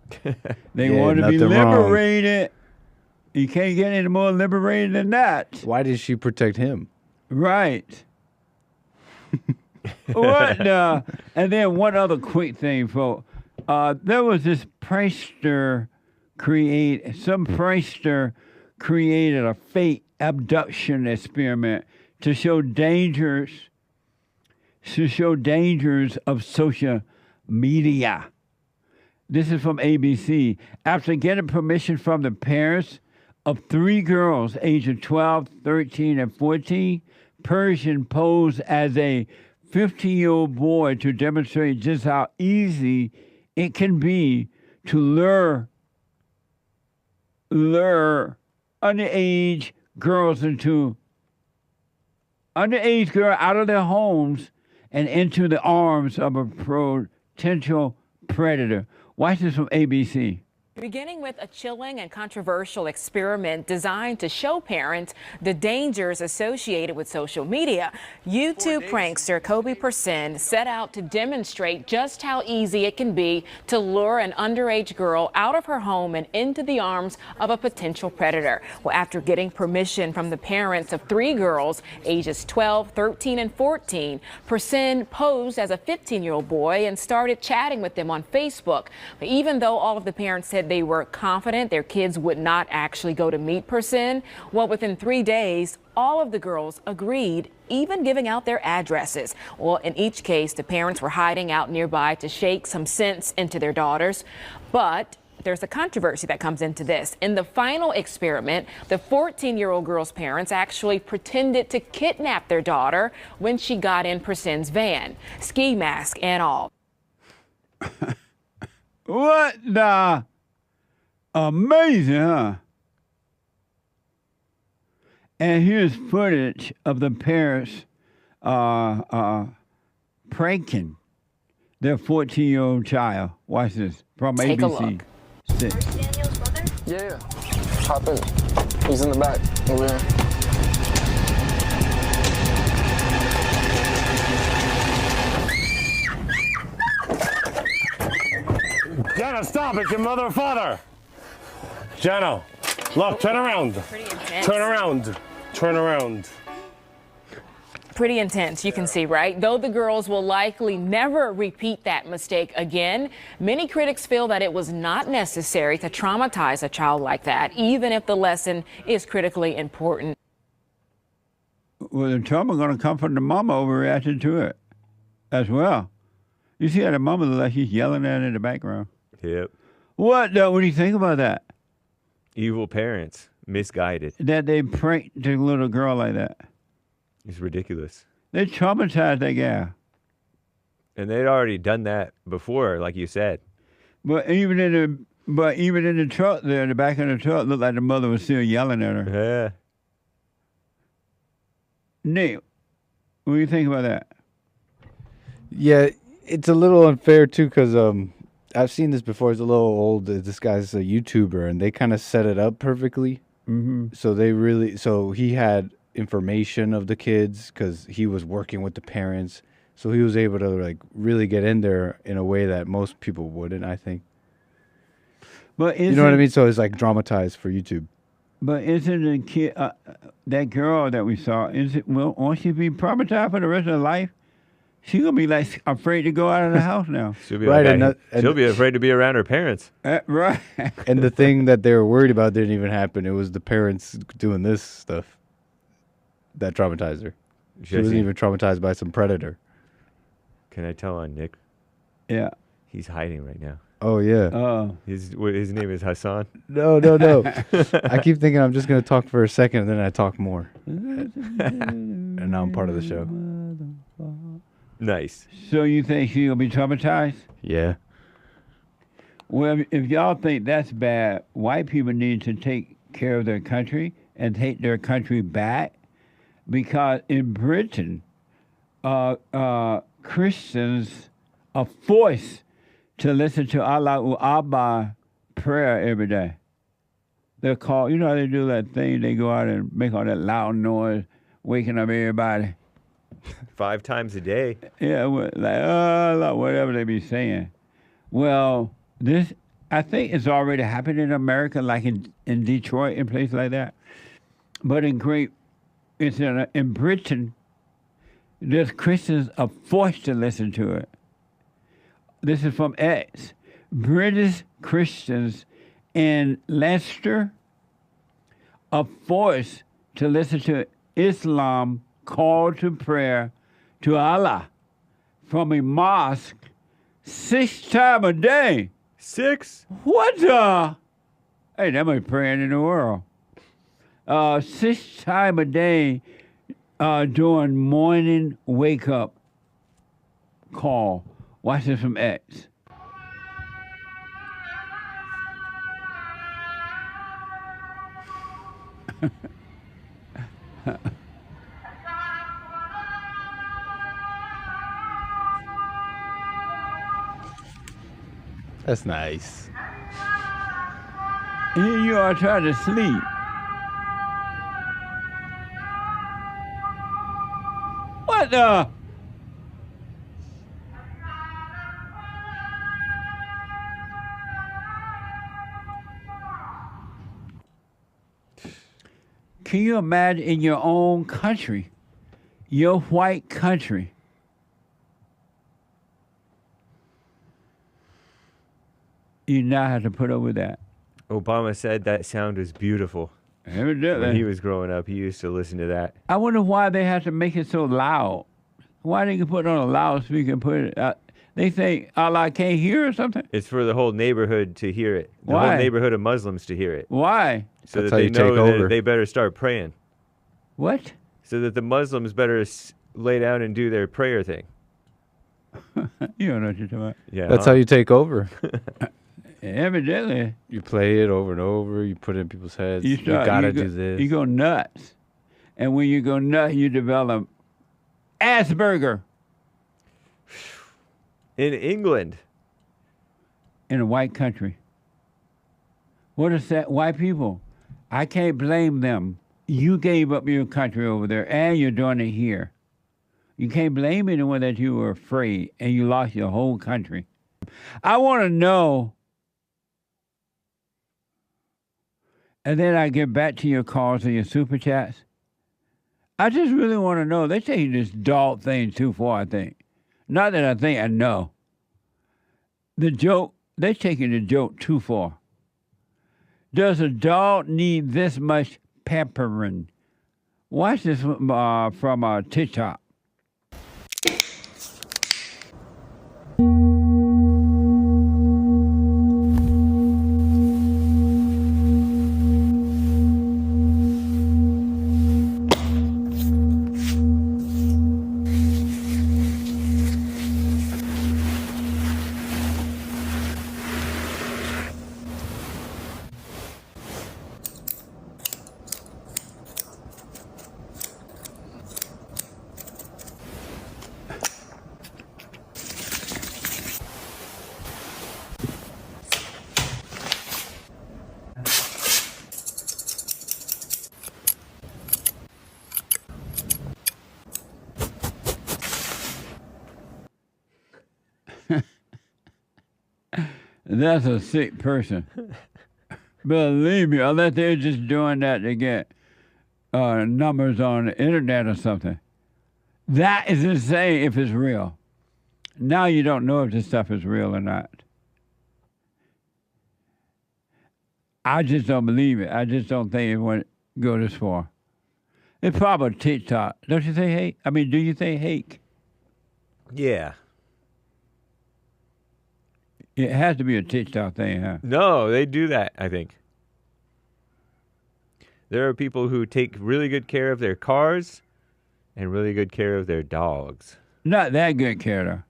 They want to be liberated. You can't get any more liberated than that. Why did she protect him? Right. What? And then one other quick thing, folks. There was this prankster created a fake abduction experiment to show dangers of social media. This is from ABC. After getting permission from the parents of 3 girls aged 12, 13, and 14, Persian posed as a 15-year-old boy to demonstrate just how easy it can be to lure underage girls out of their homes and into the arms of a potential predator. Watch this from ABC. Beginning with a chilling and controversial experiment designed to show parents the dangers associated with social media, YouTube prankster Kobe Persin set out to demonstrate just how easy it can be to lure an underage girl out of her home and into the arms of a potential predator. Well, after getting permission from the parents of 3 girls, ages 12, 13, and 14, Persin posed as a 15-year-old boy and started chatting with them on Facebook. But even though all of the parents said they were confident their kids would not actually go to meet Persin, well, within 3 days, all of the girls agreed, even giving out their addresses. Well, in each case, the parents were hiding out nearby to shake some sense into their daughters. But there's a controversy that comes into this. In the final experiment, the 14-year-old girl's parents actually pretended to kidnap their daughter when she got in Persin's van, ski mask and all. What the? Amazing, huh? And here's footage of the parents pranking their 14-year-old child. Watch this from Take ABC. a look. Yeah. Hop in. He's in the back. Over here. Jenna, stop it, your mother and father. Jenna. Look, turn around. Turn around. Turn around. Pretty intense, you can see, right? Though the girls will likely never repeat that mistake again, many critics feel that it was not necessary to traumatize a child like that, even if the lesson is critically important. Well, the trauma going to come from the mama overreacting to it as well. You see how the mama looks like she's yelling at it in the background. Yep. What do you think about that? Evil parents, misguided. That they pranked the little girl like that. It's ridiculous. They traumatized that gal. And they'd already done that before, like you said. But even in the truck there, the back of the truck, looked like the mother was still yelling at her. Yeah. Nick, what do you think about that? Yeah, it's a little unfair too, because I've seen this before. It's a little old. This guy's a YouTuber, and they kind of set it up perfectly. Mm-hmm. So he had information of the kids because he was working with the parents, so he was able to like really get in there in a way that most people wouldn't, I think. But you know what I mean? So it's like dramatized for YouTube. But isn't the kid that girl that we saw? Won't she be traumatized for the rest of her life? She's gonna be like afraid to go out of the house now. She'll be right, she'll be afraid to be around her parents. Right. And the thing that they were worried about didn't even happen. It was the parents doing this stuff that traumatized her. She wasn't even traumatized by some predator. Can I tell on Nick? Yeah. He's hiding right now. Oh, yeah. Oh. His name is Hassan. No. I keep thinking I'm just going to talk for a second, and then I talk more. And now I'm part of the show. Nice. So you think she'll be traumatized? Yeah. Well, if y'all think that's bad, white people need to take care of their country and take their country back. Because in Britain, Christians are forced to listen to Allahu Akbar prayer every day. They're called, you know how they do that thing? They go out and make all that loud noise, waking up everybody. 5 times a day. Yeah, like, whatever they be saying. Well, I think it's already happened in America, like in Detroit and places like that. But in Britain, there's Christians are forced to listen to it. This is from X. British Christians in Leicester are forced to listen to Islam call to prayer to Allah from a mosque 6 times a day. 6? What the? Hey, that might be praying in the world. 6 times a day during morning wake up call. Watch this from X. That's nice. Here you are trying to sleep. What the? Can you imagine in your own country, your white country, you now have to put up with that? Obama said that sound was beautiful. Evidently. When he was growing up, he used to listen to that. I wonder why they have to make it so loud. Why they can put it on a loudspeaker and put it they think Allah can't hear or something? It's for the whole neighborhood to hear it. The Why? whole neighborhood of Muslims to hear it. Why? So that they know that they better start praying. What? So that the Muslims better lay down and do their prayer thing. You don't know what you're talking about. Yeah. That's how you take over. Evidently. You play it over and over. You put it in people's heads. You gotta do this. You go nuts. And when you go nuts, you develop Asperger. In England. In a white country. What is that? White people. I can't blame them. You gave up your country over there, and you're doing it here. You can't blame anyone that you were afraid, and you lost your whole country. I want to know and then I get back to your calls and your super chats. I just really want to know. They're taking this dog thing too far, I think. Not that I think I know. The joke, they're taking the joke too far. Does a dog need this much pampering? Watch this from TikTok. That's a sick person. Believe me, unless they're just doing that to get numbers on the internet or something. That is insane if it's real. Now you don't know if this stuff is real or not. I just don't believe it. I just don't think it would go this far. It's probably TikTok. Don't you think hate? I mean, do you think hate? Yeah. It has to be a TikTok thing, huh? No, they do that, I think. There are people who take really good care of their cars and really good care of their dogs. Not that good care, though.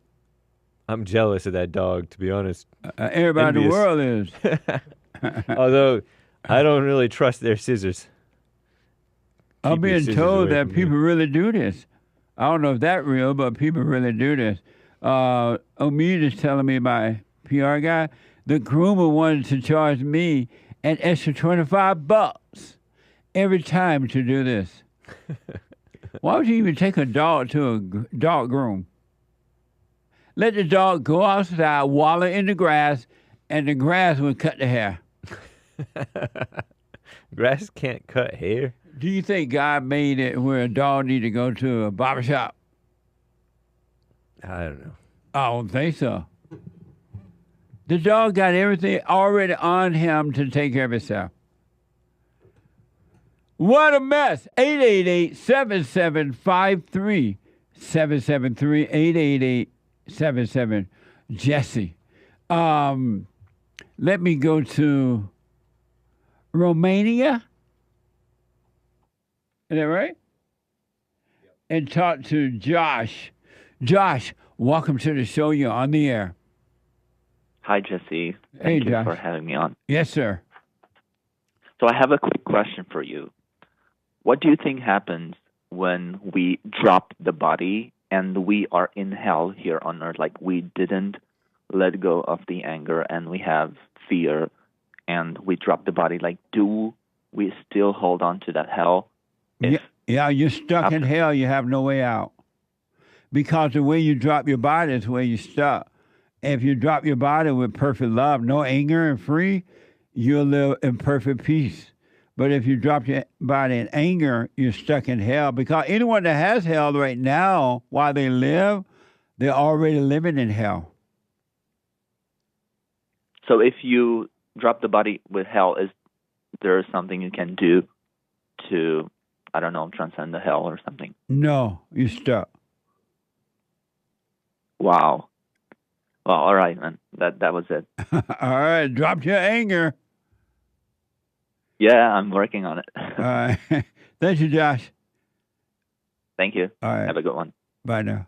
I'm jealous of that dog, to be honest. Everybody in the world is. Although, I don't really trust their scissors. I'm being told that people really do this. I don't know if that's real, but people really do this. Omid is telling me, my PR guy, the groomer wanted to charge me an extra $25 every time to do this. Why would you even take a dog to a dog groom? Let the dog go outside, wallow in the grass, and the grass will cut the hair. Grass can't cut hair. Do you think God made it where a dog need to go to a barbershop? I don't know. I don't think so. The dog got everything already on him to take care of himself. What a mess. 888-7753. 773-888-77. Jesse. Let me go to Romania. Is that right? Yep. And talk to Josh. Josh, welcome to the show. You're on the air. Hi, Jesse. Thank you Josh. for having me on. Yes, sir. So I have a quick question for you. What do you think happens when we drop the body and we are in hell here on earth? Like, we didn't let go of the anger and we have fear and we drop the body. Like, do we still hold on to that hell? Yeah, you're stuck in hell. You have no way out. Because the way you drop your body is where you're stuck. If you drop your body with perfect love, no anger and free, you'll live in perfect peace. But if you drop your body in anger, you're stuck in hell. Because anyone that has hell right now, while they live, they're already living in hell. So if you drop the body with hell, is there something you can do to, I don't know, transcend the hell or something? No, you're stuck. Wow. Well, all right, man. That was it. All right, drop your anger. Yeah, I'm working on it. All right. Thank you, Josh. Thank you. All right. Have a good one. Bye now.